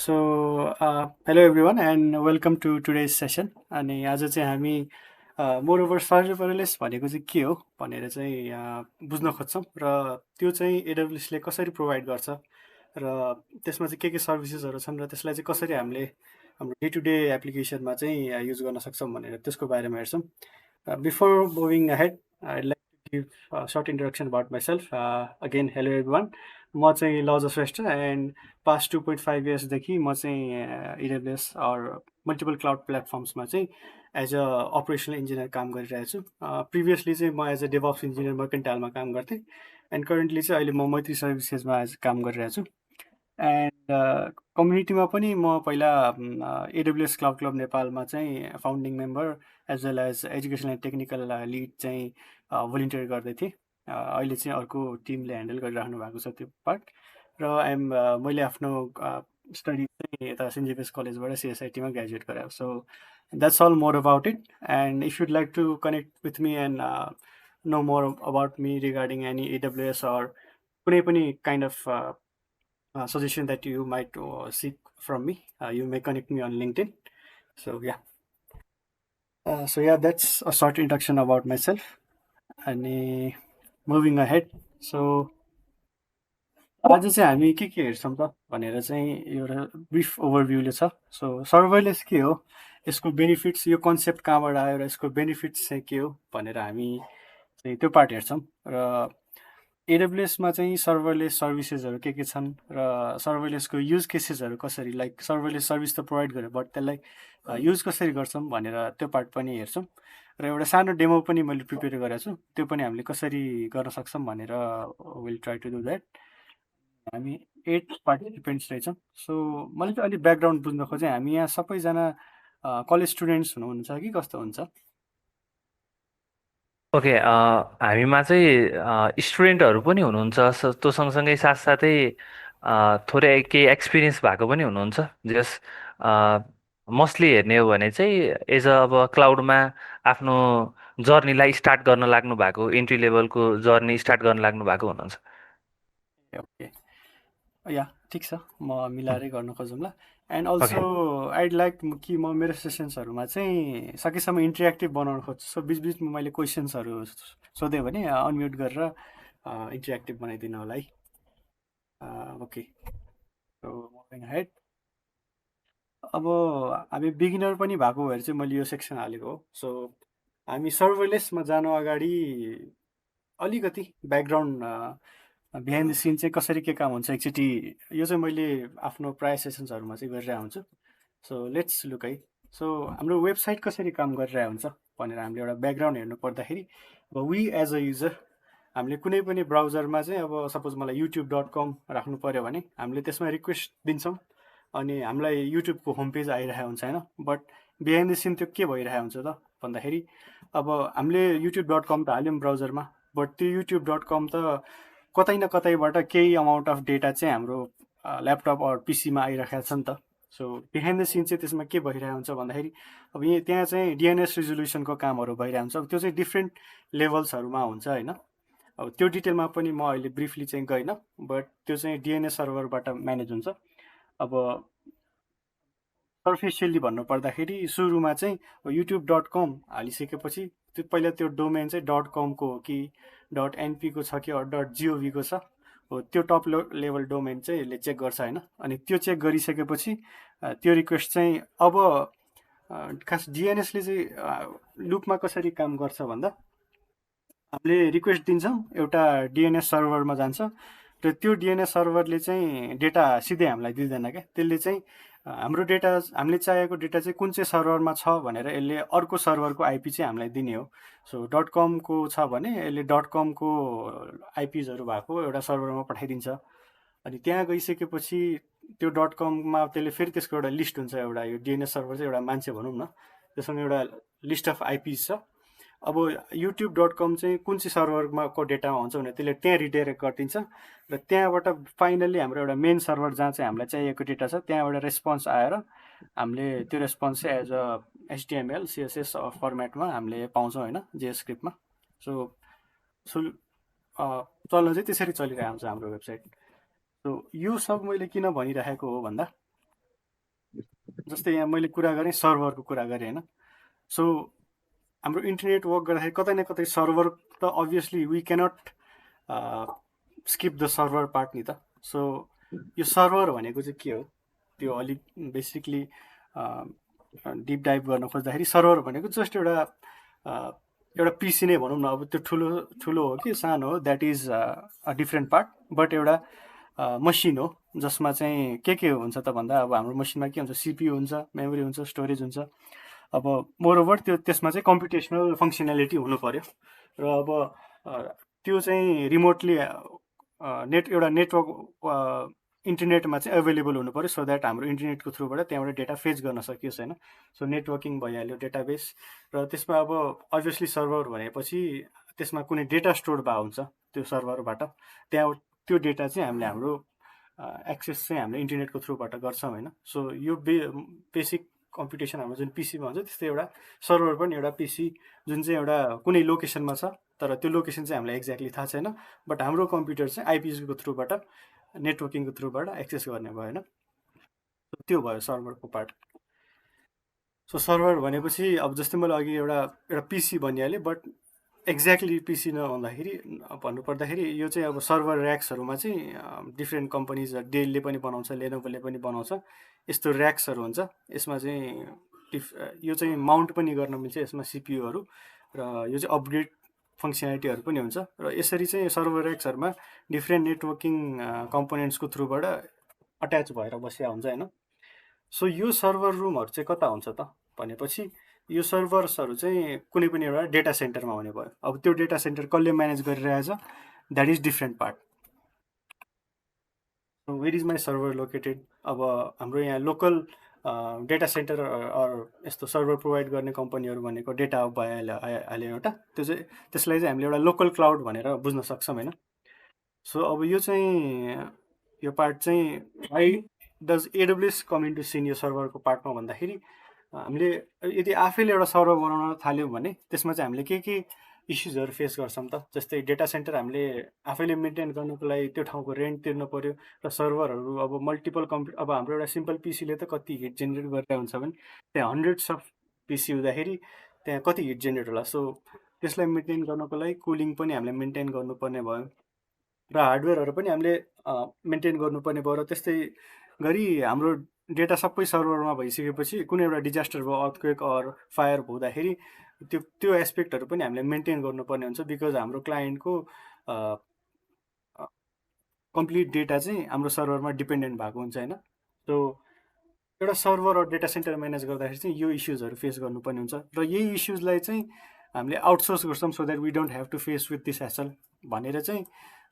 Hello everyone and welcome to today's session. अनि आज चाहिँ हामी मोरोभर सर्भरलेस भनेको चाहिँ के हो भनेर चाहिँ बुझ्न खोज्छौँ र त्यो चाहिँ एडब्ल्युएसले कसरी प्रोभाइड गर्छ र त्यसमा चाहिँ के सर्भिसेसहरू छन् र त्यसलाई चाहिँ कसरी हामीले हाम्रो डे टु डे एप्लिकेसनमा चाहिँ युज गर्न सक्छौँ भनेर त्यसको बारेमा हेर्छौँ. Before moving ahead, I'd like to give a short introduction about myself. Again, hello everyone. म चाहिँ लज श्रेष्ठ एन्ड पास्ट 2.5 इयर्सदेखि म चाहिँ एडब्ल्युएस अर मल्टिपल क्लाउड प्लेटफर्म्समा चाहिँ एज अ अपरेसनल इन्जिनियर काम गरिरहेको छु. प्रिभियसली चाहिँ म एज अ डेभअप्स इन्जिनियर मर्केन्टाइलमा काम गर्थेँ एन्ड करेन्टली चाहिँ अहिले म मैत्री सर्भिसेसमा एज काम गरिरहेको छु. एन्ड कम्युनिटीमा पनि म पहिला एडब्ल्युएस क्लाउड क्लब नेपालमा चाहिँ founding member as well as education and technical lead चाहिँ भोलिन्टियर गर्दै थिएँ. अहिले चाहिँ अर्को टिमले ह्यान्डल गरिराख्नु भएको छ त्यो पार्ट. र मैले आफ्नो स्टडी चाहिँ यता सेन्ट जेभियर्स कलेजबाट सिएसआइटीमा ग्रेजुएट गराएको. So that's all more about it. And if you'd like to connect with me and know more about me regarding any AWS or कुनै पनि kind of suggestion that you might seek from me, you may connect me on LinkedIn. So that's a short introduction about myself. And moving ahead, so आज चाहिँ हामी के हेर्छौँ त भनेर चाहिँ एउटा ब्रिफ ओभरभ्यूले छ. सो सर्भरलेस के हो, यसको बेनिफिट्स, यो कन्सेप्ट कहाँबाट आयो र यसको बेनिफिट्स चाहिँ के हो भनेर हामी चाहिँ त्यो पार्ट हेर्छौँ. र एडब्ल्युएसमा चाहिँ सर्भरलेस सर्भिसेसहरू के छन् र सर्भरलेसको युज केसेसहरू कसरी, लाइक सर्भरलेस सर्भिस त प्रोभाइड गर्यो बट त्यसलाई युज कसरी गर्छौँ भनेर त्यो पार्ट पनि हेर्छौँ. र एउटा सानो डेमो पनि मैले प्रिपेयर गरेको छु, त्यो पनि हामीले कसरी गर्न सक्छौँ भनेर will try to do that. हामी 8 पार्टिसिपेन्ट्स रहेछौँ. सो मैले चाहिँ अलिक ब्याकग्राउन्ड बुझ्न खोजेँ. हामी यहाँ सबैजना कलेज स्टुडेन्ट्स हुनुहुन्छ कि कस्तो हुन्छ? ओके, हामीमा चाहिँ स्टुडेन्टहरू पनि हुनुहुन्छ, त्यो सँगसँगै साथसाथै थोरै केही एक्सपिरियन्स भएको पनि हुनुहुन्छ. जस मोस्टली हेर्ने हो भने चाहिँ एज अ अब क्लाउडमा आफ्नो जर्नीलाई स्टार्ट गर्न लाग्नु भएको, इन्ट्री लेभलको जर्नी स्टार्ट गर्न लाग्नु भएको हुनुहुन्छ. ओके, या ठिक छ, म मिलाएरै गर्न खोजौँला. And okay. Also I'd like कि म मेरो सेसन्सहरूमा चाहिँ सकेसम्म इन्टरेक्टिभ बनाउन खोज्छु. सो बिचबिचमा मैले क्वेसन्सहरू सोधेँ भने अनम्युट गरेर इन्टरेक्टिभ बनाइदिनु होला है. Okay, so moving head. अब हामी बिगिनर पनि भएको भएर चाहिँ मैले यो सेक्सन हालेको हो. सो हामी सर्भरलेसमा जानु अगाडि अलिकति ब्याकग्राउन्ड बिहाइन्ड द सिन चाहिँ कसरी के काम हुन्छ एकचोटि यो चाहिँ मैले आफ्नो प्राय सेसन्सहरूमा चाहिँ गरिरहेको हुन्छु. सो लेट्स लुक है. सो हाम्रो वेबसाइट कसरी काम गरिरहेको हुन्छ भनेर हामीले एउटा ब्याकग्राउन्ड हेर्नु पर्दाखेरि अब वी एज अ युजर हामीले कुनै पनि ब्राउजरमा चाहिँ अब सपोज मलाई youtube.com राख्नु पऱ्यो भने हामीले त्यसमा रिक्वेस्ट दिन्छौँ अनि हामीलाई युट्युबको होम पेज आइरहेको हुन्छ होइन. बट बिहाइन्ड द सिन त्यो के भइरहेको हुन्छ त भन्दाखेरि अब हामीले youtube.com त हाल्यौँ ब्राउजरमा, बट त्यो youtube.com त कतै न कतैबाट केही अमाउन्ट अफ डेटा चाहिँ हाम्रो ल्यापटप अर पिसीमा आइरहेको छ नि त. सो बिहाइन्ड द सिन चाहिँ त्यसमा के भइरहेको हुन्छ भन्दाखेरि अब त्यहाँ चाहिँ डिएनएस रिजोल्युसनको कामहरू भइरहेको हुन्छ. अब त्यो चाहिँ डिफ्रेन्ट लेभल्सहरूमा हुन्छ होइन. अब त्यो डिटेलमा पनि म अहिले ब्रिफली चाहिँ गइनँ, बट त्यो चाहिँ डिएनएस सर्भरबाट म्यानेज हुन्छ. अब सर्फिसियली भन्नुपर्दाखेरि सुरुमा चाहिँ youtube.com हालिसकेपछि त्यो पहिला त्यो डोमेन चाहिँ .com को हो कि .np को छ कि .gov को छ, हो त्यो टप लेभल डोमेन चाहिँ यसले चेक गर्छ होइन. अनि त्यो चेक गरिसकेपछि त्यो रिक्वेस्ट चाहिँ अब खास डिएनएसले चाहिँ लुपमा कसरी काम गर्छ भन्दा हामीले रिक्वेस्ट दिन्छौँ, एउटा डिएनएस सर्भरमा जान्छ र त्यो डिएनएस सर्भरले चाहिँ डेटा सिधै हामीलाई दिँदैन क्या. त्यसले चाहिँ हाम्रो डेटा, हामीले चाहेको डेटा चाहिँ कुन चाहिँ सर्भरमा छ भनेर यसले अर्को सर्भरको आइपी चाहिँ हामीलाई दिने हो. सो .com को छ भने यसले .com को आइपिजहरू भएको एउटा सर्भरमा पठाइदिन्छ. अनि त्यहाँ गइसकेपछि त्यो .com मा त्यसले फेरि त्यसको एउटा लिस्ट हुन्छ. एउटा यो डिएनएस सर्भर चाहिँ एउटा मान्छे भनौँ न, त्यसमा एउटा लिस्ट अफ आइपिज छ. अब youtube.com चाहिँ कुन चाहिँ सर्भरमा को डेटामा हुन्छ भने त्यसले त्यहाँ रिडाइरेक्ट गरिदिन्छ र त्यहाँबाट फाइनल्ली हाम्रो एउटा मेन सर्भर जहाँ चाहिँ हामीलाई चाहिएको डेटा छ त्यहाँबाट रेस्पोन्स आएर हामीले त्यो रेस्पोन्स चाहिँ एज अ एचटिएमएल सिएसएस फर्मेटमा हामीले पाउँछौँ होइन, जेएस स्क्रिप्टमा. सो चल्न चाहिँ त्यसरी चलिरहेको हुन्छ हाम्रो वेबसाइट. सो यो सब मैले किन भनिरहेको हो भन्दा जस्तै यहाँ मैले कुरा गरेँ सर्भरको कुरा गरेँ होइन। सो हाम्रो इन्टरनेट वर्क गर्दाखेरि कतै न कतै सर्भर त obviously we can't skip the server part नि त। सो यो सर्भर भनेको चाहिँ के हो, त्यो अलिक बेसिकली डिप डाइभ गर्न खोज्दाखेरि सर्भर भनेको जस्ट एउटा पिसी नै भनौँ न। अब त्यो ठुलो ठुलो हो कि सानो हो, that is a different part. But एउटा मसिन हो जसमा चाहिँ के हुन्छ त भन्दा, अब हाम्रो मसिनमा के हुन्छ, सिपियु हुन्छ, मेमोरी हुन्छ, स्टोरेज हुन्छ। अब मोरओभर त्यसमा चाहिँ कम्पिटेसनल फङ्सनालिटी हुनु पर्यो। र अब त्यो चाहिँ रिमोटली एउटा नेटवर्क इन्टरनेटमा चाहिँ एभाइलेबल हुनु पऱ्यो, सो द्याट हाम्रो इन्टरनेटको थ्रुबाट त्यहाँबाट डेटा फेच गर्न सकियोस् होइन। सो नेटवर्किङ भइहाल्यो, डेटाबेस। र त्यसमा अब अभियसली सर्भर भनेपछि त्यसमा कुनै डेटा स्टोर भएको हुन्छ त्यो सर्भरबाट। त्यहाँ त्यो डेटा चाहिँ हामीले हाम्रो एक्सेस चाहिँ हामीले इन्टरनेटको थ्रुबाट गर्छौँ होइन। सो यो बेसिक कम्पिटिसन हाम्रो जुन पिसीमा हुन्छ त्यस्तै एउटा सर्भर पनि एउटा पिसी जुन चाहिँ एउटा कुनै लोकेसनमा छ, तर त्यो लोकेसन चाहिँ हामीलाई एक्ज्याक्टली थाहा छैन। बट हाम्रो कम्प्युटर चाहिँ आइपिसीको थ्रुबाट, नेटवर्किङको थ्रुबाट एक्सेस गर्ने भयो होइन। त्यो भयो सर्भरको पार्ट। सो सर्भर भनेपछि अब जस्तै मैले अघि एउटा पिसी भनिहालेँ, बट एक्ज्याक्टली पिसी नभन्दाखेरि भन्नुपर्दाखेरि यो चाहिँ अब सर्भर ऱ्याक्सहरूमा चाहिँ डिफ्रेन्ट कम्पनीज, डेलले पनि बनाउँछ, लेनोभोले पनि बनाउँछ, यस्तो ऱ्याक्सहरू हुन्छ। यसमा चाहिँ यो चाहिँ माउन्ट पनि गर्न मिल्छ यसमा सिपियुहरू, र यो चाहिँ अपग्रेड फङ्सनालिटीहरू पनि हुन्छ। र यसरी चाहिँ सर्भर ऱ्याक्सहरूमा डिफ्रेन्ट नेटवर्किङ कम्पोनेन्ट्सको थ्रुबाट अट्याच भएर बसिया हुन्छ होइन। सो यो सर्भर रुमहरू चाहिँ कता हुन्छ त भनेपछि, यो सर्भर्सहरू चाहिँ कुनै पनि एउटा डेटा सेन्टरमा हुने भयो। अब त्यो डेटा सेन्टर कसले म्यानेज गरिरहेछ, that is different part. Where is my server located. अब हाम्रो यहाँ लोकल डेटा सेन्टर यस्तो सर्भर प्रोभाइड गर्ने कम्पनीहरू भनेको डेटा हब भइहाल्यो एउटा। त्यो चाहिँ त्यसलाई चाहिँ हामीले एउटा लोकल क्लाउड भनेर बुझ्न सक्छौँ होइन। सो अब यो चाहिँ यो पार्ट चाहिँ why does AWS come into scene यो सर्भरको पार्टमा भन्दाखेरि, हामीले यदि आफैले एउटा सर्भर बनाउन थाल्यौँ भने त्यसमा चाहिँ हामीले के इस्युजहरू फेस गर्छौँ त। जस्तै डेटा सेन्टर हामीले आफैले मेन्टेन गर्नुको लागि त्यो ठाउँको रेन्ट तिर्नु पऱ्यो, र सर्भरहरू अब मल्टिपल अब हाम्रो एउटा सिम्पल पिसीले त कति हिट जेनेरेट गरेर हुन्छ भने त्यहाँ हन्ड्रेड्स अफ पिसी हुँदाखेरि त्यहाँ कति हिट जेनेरेट होला। सो त्यसलाई मेन्टेन गर्नुको लागि कुलिङ पनि हामीले मेन्टेन गर्नुपर्ने भयो, र हार्डवेयरहरू पनि हामीले मेन्टेन गर्नुपर्ने भयो। र त्यस्तै गरी हाम्रो डेटा सबै सर्भरमा भइसकेपछि कुनै एउटा डिजास्टर भयो, अर्थक्वेक अर फायर हुँदाखेरि त्यो एस्पेक्टहरू पनि हामीले मेन्टेन गर्नुपर्ने हुन्छ, बिकज हाम्रो क्लाइन्टको कम्प्लिट डेटा चाहिँ हाम्रो सर्भरमा डिपेन्डेन्ट भएको हुन्छ होइन। सो एउटा सर्भर र डेटा सेन्टर म्यानेज गर्दाखेरि चाहिँ यो इस्युजहरू फेस गर्नुपर्ने हुन्छ, र यही इस्युजलाई चाहिँ हामीले आउटसोर्स गर्छौँ so that we don't have to face with this hassle भनेर चाहिँ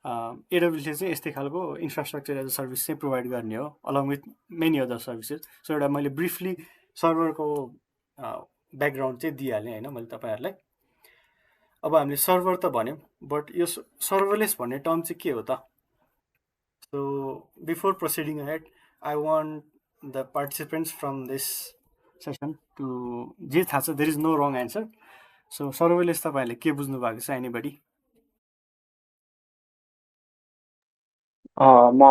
एडब्ल्युएसले चाहिँ यस्तै खालको इन्फ्रास्ट्रक्चर एज अ सर्भिस चाहिँ प्रोभाइड गर्ने हो, along with many other services. So एउटा मैले ब्रिफली सर्भरको ब्याकग्राउन्ड चाहिँ दिइहालेँ होइन मैले तपाईँहरूलाई। अब हामीले सर्भर त भन्यौँ, बट यो सर्भरलेस भन्ने टर्म चाहिँ के हो त। So before proceeding ahead, I want the participants from this session to जे थाहा छ, there is no wrong answer. So serverless तपाईँहरूले के बुझ्नु भएको छ, एनीबडी? म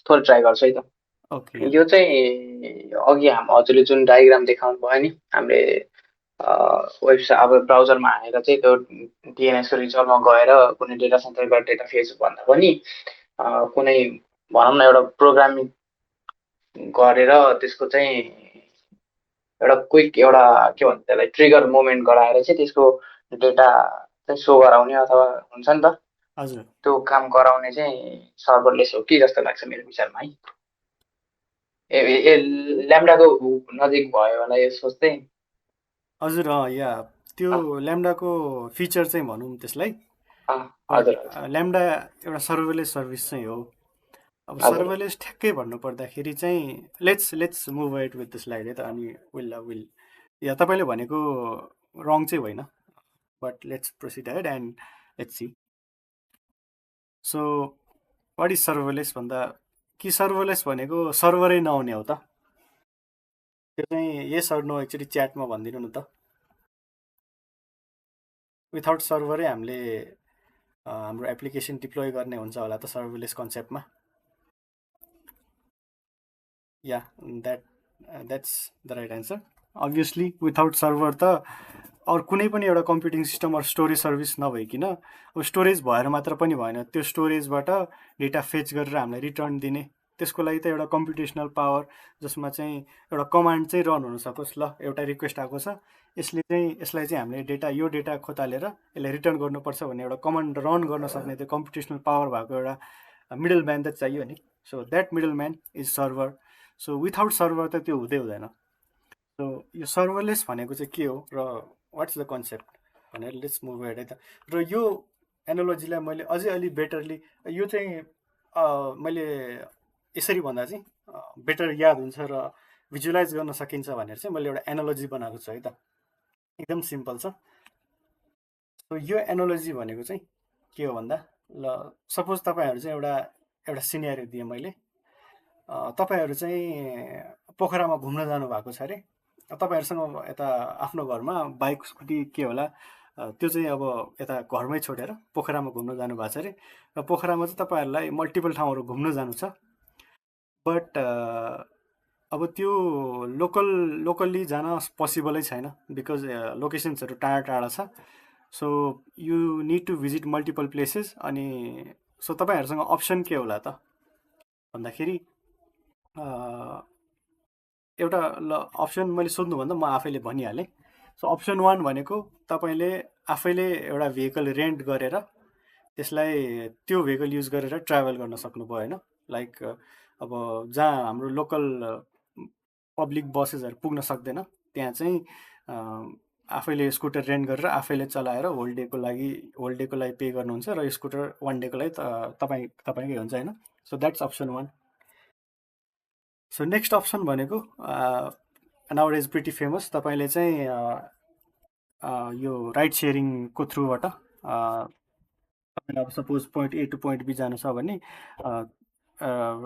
थोरै ट्राई गर्छु है त। ओके। यो चाहिँ अघि हजुरले जुन डायग्राम देखाउनु भयो नि, हामीले वेबसाइट अब ब्राउजरमा हालेर चाहिँ त्यो डिएनएसको रिजल्टमा गएर कुनै डेटा सेन्टरबाट डेटा फेच भन्दा पनि कुनै भनौँ न एउटा प्रोग्रामिङ गरेर त्यसको चाहिँ एउटा क्विक एउटा के भन्छ त्यसलाई ट्रिगर मोमेन्ट गराएर चाहिँ त्यसको डेटा चाहिँ सो गराउने अथवा हुन्छ नि त, हजुर त्यो काम गराउने चाहिँ सर्भरलेस हो कि जस्तो लाग्छ मेरो विचारमा है। ए ल्याम्डाको नजिक भयो होला यो सोच चाहिँ। हजुर या त्यो अँ, ल्याम्डाको फिचर चाहिँ भनौँ त्यसलाई। बट हजुर हजुर ल्याम्डा एउटा सर्भरलेस सर्भिस चाहिँ हो। अब हजुर सर्भरलेस ठ्याक्कै भन्नुपर्दाखेरि चाहिँ let's move at with the slide है त। अनि विल या तपाईँले भनेको रङ चाहिँ होइन, but let's proceed ahead and let's see. So what is serverless भन्दा कि सर्भरलेस भनेको सर्भरै नहुने हो त? त्यो चाहिँ यस अर नो एकचोटि च्याटमा भनिदिनु न त। विथआउट सर्भरै हामीले हाम्रो एप्लिकेसन डिप्लोय गर्ने हुन्छ होला त सर्भरलेस कन्सेप्टमा? Yeah that's the right answer. Obviously without server त अरू कुनै पनि एउटा कम्प्युटिङ सिस्टम अरू स्टोरेज सर्भिस नभइकन अब स्टोरेज भएर मात्र पनि भएन, त्यो स्टोरेजबाट डेटा फेच गरेर हामीलाई रिटर्न दिने, त्यसको लागि त एउटा कम्प्युटेसनल पावर जसमा चाहिँ एउटा कमान्ड चाहिँ रन हुन सकोस्। ल एउटा रिक्वेस्ट आएको छ, यसलाई चाहिँ हामीले यो डेटा खोतालेर यसलाई रिटर्न गर्नुपर्छ भन्ने एउटा कमान्ड रन गर्न सक्ने त्यो कम्प्युटेसनल पावर भएको एउटा मिडल म्यान त चाहियो नि। So that middle man is server. So without server त त्यो हुँदैन। सो यो सर्भरलेस भनेको चाहिँ के हो र वाट्स द कन्सेप्ट भनेर लेट्स मुभ हेड है त। र यो एनालोजीलाई मैले अझै अलि बेटरली यो चाहिँ मैले यसरी भन्दा चाहिँ बेटर याद हुन्छ र भिजुलाइज गर्न सकिन्छ भनेर चाहिँ मैले एउटा एनालोजी बनाएको छु है त। एकदम सिम्पल छ। सो यो एनालोजी भनेको चाहिँ के हो भन्दा, ल सपोज तपाईँहरू चाहिँ एउटा सिनेरियो दिएँ मैले। तपाईँहरू चाहिँ पोखरामा घुम्न जानुभएको छ अरे, तपाईँहरूसँग यता आफ्नो घरमा बाइक स्कुटी के होला त्यो चाहिँ अब यता घरमै छोडेर पोखरामा घुम्न जानुभएको छ अरे, र पोखरामा चाहिँ तपाईँहरूलाई मल्टिपल ठाउँहरू घुम्न जानु छ। बट अब त्यो लोकल्ली जान पोसिबलै छैन, बिकज लोकेसन्सहरू टाढा टाढा छ। So you need to visit multiple places. अनि सो तपाईँहरूसँग अप्सन के होला त भन्दाखेरि एउटा अप्सन मैले सोध्नुभन्दा म आफैले भनिहालेँ। सो अप्सन 1 भनेको तपाईँले आफैले एउटा भेहिकल रेन्ट गरेर त्यसलाई त्यो भेहिकल युज गरेर ट्राभल गर्न सक्नुभयो होइन। लाइक अब जहाँ हाम्रो लोकल पब्लिक बसेसहरू पुग्न सक्दैन त्यहाँ चाहिँ आफैले स्कुटर रेन्ट गरेर आफैले चलाएर होल डेको लागि पे गर्नुहुन्छ र यो स्कुटर 1 डेको लागि तपाईँकै हुन्छ होइन। So that's option 1। So next option भनेको नाउ इज प्रिटी फेमस। तपाईँले चाहिँ यो राइड सेयरिङको थ्रुबाट तपाईँले अब suppose point A to point B जानु छ भने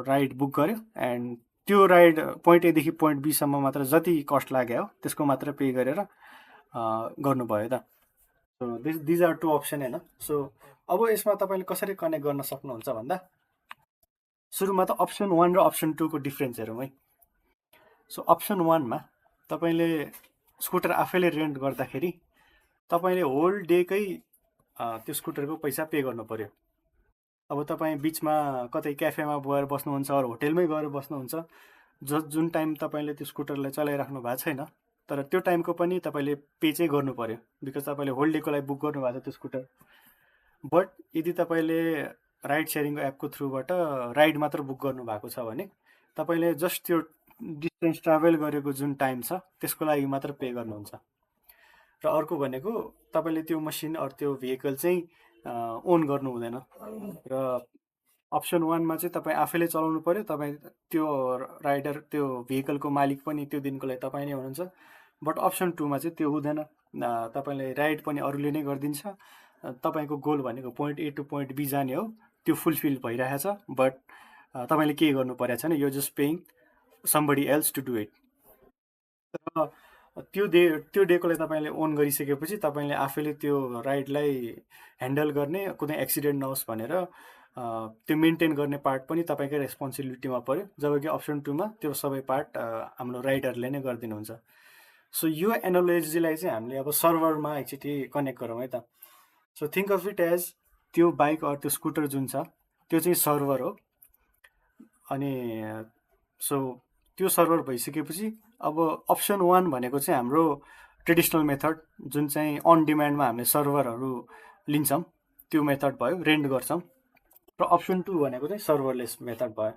राइड बुक गर्यो एन्ड त्यो राइड पोइन्ट एदेखि पोइन्ट बीसम्म मात्र जति कस्ट लाग्यो हो त्यसको मात्र पे गरेर गर्नुभयो त। सो दिज आर 2 अप्सन होइन। सो अब यसमा तपाईँले कसरी कनेक्ट गर्न सक्नुहुन्छ भन्दा, सुरुमा त अप्सन 1 र अप्सन 2 को डिफ्रेन्स हेरौँ है। सो अप्सन 1 मा तपाईँले स्कुटर आफैले रेन्ट गर्दाखेरि तपाईँले होल डेकै त्यो स्कुटरको पैसा पे गर्नु पर्यो। अब तपाईँ बिचमा कतै क्याफेमा गएर बस्नुहुन्छ अरू होटेलमै गएर बस्नुहुन्छ, जुन टाइम तपाईँले त्यो स्कुटरलाई चलाइराख्नु भएको छैन, तर त्यो टाइमको पनि तपाईँले पे चाहिँ गर्नु पर्यो, बिकज तपाईँले होल डेको लागि बुक गर्नुभएको छ त्यो स्कुटर। बट यदि तपाईँले राइड सेयरिङको एपको थ्रुबाट राइड मात्र बुक गर्नुभएको छ भने तपाईँले जस्ट त्यो डिस्टेन्स ट्राभल गरेको जुन टाइम छ त्यसको लागि मात्र पे गर्नुहुन्छ। र अर्को भनेको तपाईँले त्यो मसिन अरू त्यो भेहिकल चाहिँ ओन गर्नु हुँदैन। र अप्सन 1 मा चाहिँ तपाईँ आफैले चलाउनु पर्यो, तपाईँ त्यो राइडर त्यो भेहिकलको मालिक पनि त्यो दिनको लागि तपाईँ नै हुनुहुन्छ। बट अप्सन 2 मा चाहिँ त्यो हुँदैन, तपाईँले राइड पनि अरूले नै गरिदिन्छ। तपाईँको गोल भनेको point A to point B जाने हो, त्यो फुलफिल भइरहेछ, बट तपाईँले केही गर्नु परेको छैन, यो just paying somebody else to do it. त्यो डेको लागि तपाईँले ओन गरिसकेपछि तपाईँले आफैले त्यो राइडलाई ह्यान्डल गर्ने, कुनै एक्सिडेन्ट नहोस् भनेर त्यो मेन्टेन गर्ने पार्ट पनि तपाईँकै रेस्पोन्सिबिलिटीमा पर्यो, जबकि अप्सन 2 मा त्यो सबै पार्ट हाम्रो राइडरले नै गरिदिनुहुन्छ। सो यो एनालोजीलाई चाहिँ हामीले अब सर्भरमा एकचोटि कनेक्ट गरौँ है त। So think of it as त्यो बाइक अर त्यो स्कुटर जुन छ त्यो चाहिँ सर्भर हो। अनि सो त्यो सर्भर भइसकेपछि अब अप्सन 1 भनेको चाहिँ हाम्रो ट्रेडिसनल मेथड जुन चाहिँ अन डिमान्डमा हामीले सर्भरहरू लिन्छौँ त्यो मेथड भयो, रेन्ट गर्छौँ। र अप्सन 2 भनेको चाहिँ सर्भरलेस मेथड भयो।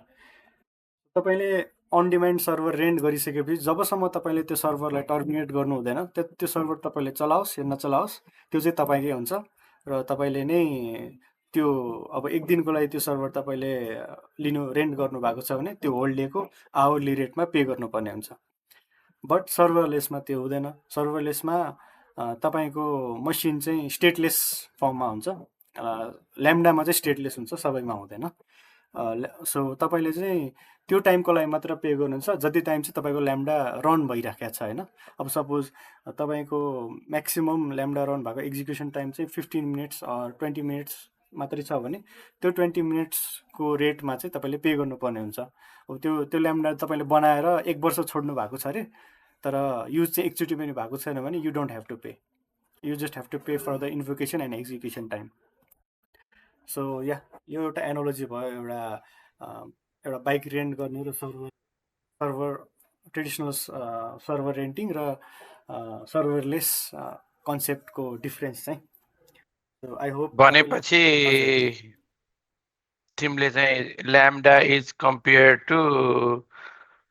तपाईँले अन डिमान्ड सर्भर रेन्ट गरिसकेपछि जबसम्म तपाईँले त्यो सर्भरलाई टर्मिनेट गर्नु हुँदैन, त्यो सर्भर तपाईँले चलाओस् या नचलाओस् त्यो चाहिँ तपाईँकै हुन्छ। र तपाईँले नै त्यो अब एक दिनको लागि त्यो सर्भर तपाईँले रेन्ट गर्नुभएको छ भने त्यो होल डेको आवरली रेटमा पे गर्नुपर्ने हुन्छ। बट सर्भरलेसमा त्यो हुँदैन। सर्भरलेसमा तपाईँको मसिन चाहिँ स्टेटलेस फर्ममा हुन्छ, ल्याम्डामा चाहिँ स्टेटलेस हुन्छ, सबैमा हुँदैन। सो तपाईँले चाहिँ त्यो टाइमको लागि मात्र पे गर्नुहुन्छ जति टाइम चाहिँ तपाईँको ल्याम्डा रन भइराखेको छ होइन। अब सपोज तपाईँको म्याक्सिमम् ल्याम्डा रन भएको एक्जिक्युसन टाइम चाहिँ 15 मिनट्स 20 मिनट्स मात्रै छ भने त्यो 20 मिनट्सको रेटमा चाहिँ तपाईँले पे गर्नुपर्ने हुन्छ। अब त्यो ल्याम्डा तपाईँले बनाएर 1 वर्ष छोड्नु भएको छ अरे, तर युज चाहिँ एकचोटि पनि भएको छैन भने you don't have to pay, you just have to pay for the invocation and execution time. So yeah यो एउटा एनोलोजी भयो एउटा बाइक रेन्ट गर्ने र सर्भर ट्रेडिसनल सर्भर रेन्टिङ र सर्भरलेस कन्सेप्टको डिफरेन्स चाहिँ। सो आई होप भनेपछि तिमीले चाहिँ lambda is compare to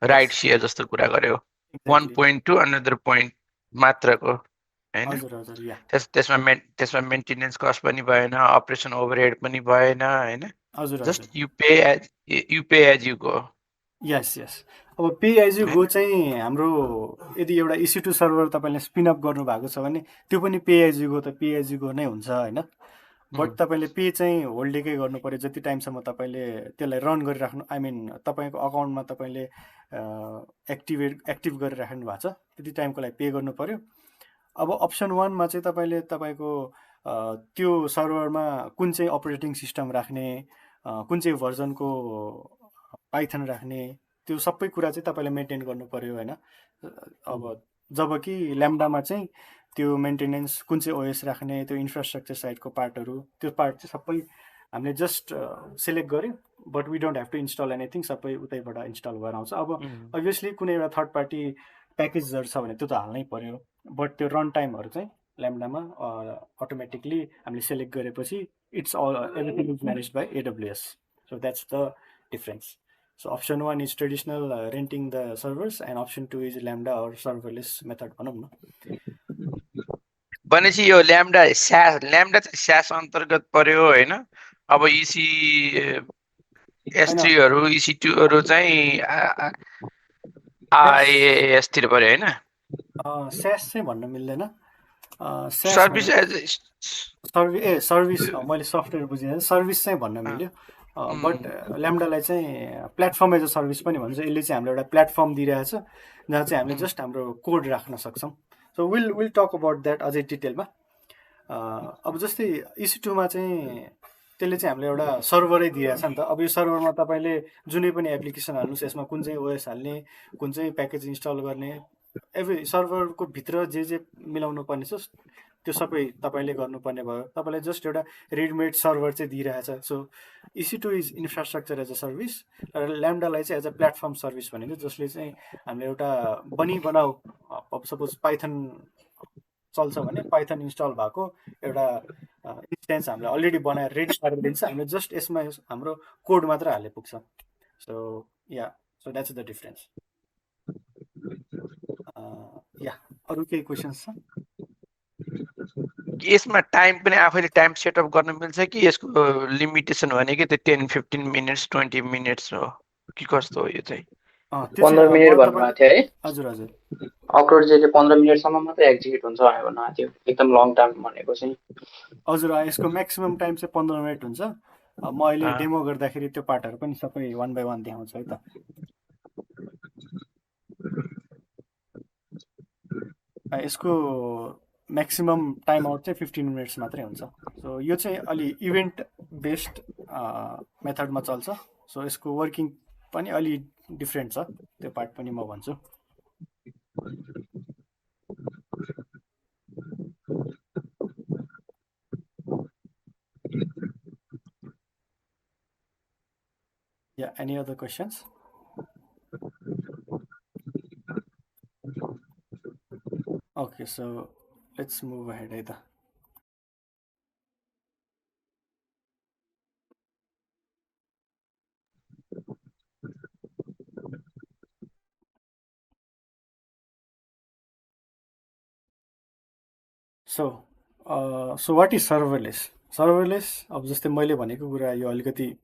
ride share जस्तो कुरा गर्यो, 1.2 अनदर पोइन्ट मात्रको हैन। हजुर हजुर या त्यसमा मेन्टेनेन्स कस्ट पनि भएन, अपरेसन ओभरहेड पनि भएन हैन, हजुर just you pay as you go. Yes yes. अब पे एज यु गो चाहिँ हाम्रो यदि एउटा EC2 सर्भर तपाईँले स्पिनअप गर्नुभएको छ भने त्यो पनि पे एज यु गो त पे एज यु गो नै हुन्छ होइन। बट तपाईँले पे चाहिँ होल्डेकै गर्नु पऱ्यो जति टाइमसम्म तपाईँले त्यसलाई रन गरिराख्नु, आई मिन तपाईँको अकाउन्टमा तपाईँले एक्टिभ गरिराख्नु भएको छ त्यति टाइमको लागि पे गर्नु पऱ्यो। अब अप्सन 1मा चाहिँ तपाईँले तपाईँको त्यो सर्भरमा कुन चाहिँ अपरेटिङ सिस्टम राख्ने, कुन चाहिँ भर्जनको पाइथन राख्ने, त्यो सबै कुरा चाहिँ तपाईँले मेन्टेन गर्नु पऱ्यो होइन। अब जबकि ल्याम्डामा चाहिँ त्यो मेन्टेनेन्स कुन चाहिँ OS राख्ने, त्यो इन्फ्रास्ट्रक्चर साइडको पार्टहरू, त्यो पार्ट चाहिँ सबै हामीले जस्ट सिलेक्ट गऱ्यो, but we don't have to install anything, सबै उतैबाट इन्स्टल भएर आउँछ। अब अभियसली कुनै एउटा थर्ड पार्टी प्याकेजहरू छ भने त्यो त हाल्नै पर्यो, बट त्यो रन टाइमहरू चाहिँ ल्याम्डामा अटोमेटिकली हामीले सेलेक्ट गरेपछि it's all everything is manage by AWS। So that's the difference. So option 1 is traditional renting the servers and option 2 is Lambda or serverless method भनौँ न। भनेपछि यो ल्याम्डा चाहिँ स्यास अन्तर्गत पर्यो होइन। अब S3हरू EC2हरू चाहिँ IaaS तिर पर्यो होइन। स्यास चाहिँ भन्न मिल्दैन, सर्भिस सर्भिस मैले सफ्टवेयर बुझिनँ, सर्भिस चाहिँ भन्न मिल्यो। बट ल्याम्डालाई चाहिँ प्लेटफर्म एज अ सर्भिस पनि भन्छ। यसले चाहिँ हाम्रो एउटा प्लेटफर्म दिइरहेछ जहाँ चाहिँ हामीले जस्ट हाम्रो कोड राख्न सक्छौँ। So will talk about that अझै डिटेलमा। अब जस्तै EC2मा चाहिँ त्यसले चाहिँ हामीले एउटा सर्भरै दिइरहेछ नि त। अब यो सर्भरमा तपाईँले जुनै पनि एप्लिकेसन हाल्नुहोस्, यसमा कुन चाहिँ OS हाल्ने, कुन चाहिँ प्याकेज इन्स्टल गर्ने, एभ्री सर्भरको भित्र जे मिलाउनु पर्ने छ त्यो सबै तपाईँले गर्नुपर्ने भयो। तपाईँलाई जस्ट एउटा रेडिमेड सर्भर चाहिँ दिइरहेछ। So EC2 is infrastructure as a service र ल्याम्डालाई चाहिँ एज अ प्लेटफर्म सर्भिस भनेको, जसले चाहिँ हामीले एउटा बनाऊ, अब सपोज पाइथन चल्छ भने पाइथन इन्स्टल भएको एउटा इन्स्टेन्स हामीले अलरेडी बनाएर रेडी पारेर दिन्छ, हामीले जस्ट यसमा हाम्रो कोड मात्र हाले पुग्छ। So so that's the difference. अरू केही क्वेसन्स छ? यसमा टाइम पनि आफैले टाइम सेटअप गर्न मिल्छ कि यसको लिमिटेसन भनेको त्यो 10-15 मिनट्स 20 मिनट्स हो कि कस्तो हो? यो चाहिँ 15 मिनट भन्नुभएको थियो है। हजुर हजुर। अक्रोडजीले 15 मिनटसम्म मात्रै एक्जिक्युट हुन्छ भनेर भन्नुभएको थियो, एकदम लङ टाइम भनेको चाहिँ। हजुर, यसको म्याक्सिमम टाइम चाहिँ 15 मिनट हुन्छ। म अहिले डेमो गर्दाखेरि त्यो पार्टहरू पनि सबै 1 बाई 1 देखाउँछ है त। यसको म्याक्सिमम टाइम आउट चाहिँ 15 मिनट्स मात्रै हुन्छ। सो यो चाहिँ अलि इभेन्ट बेस्ड मेथडमा चल्छ। सो यसको वर्किङ पनि अलि डिफ्रेन्ट छ, त्यो पार्ट पनि म भन्छु। Yeah, any other questions? Okay, so let's move ahead either. So what is serverless? Serverless, अब जस्तै मैले भनेको कुरा यो अलिकति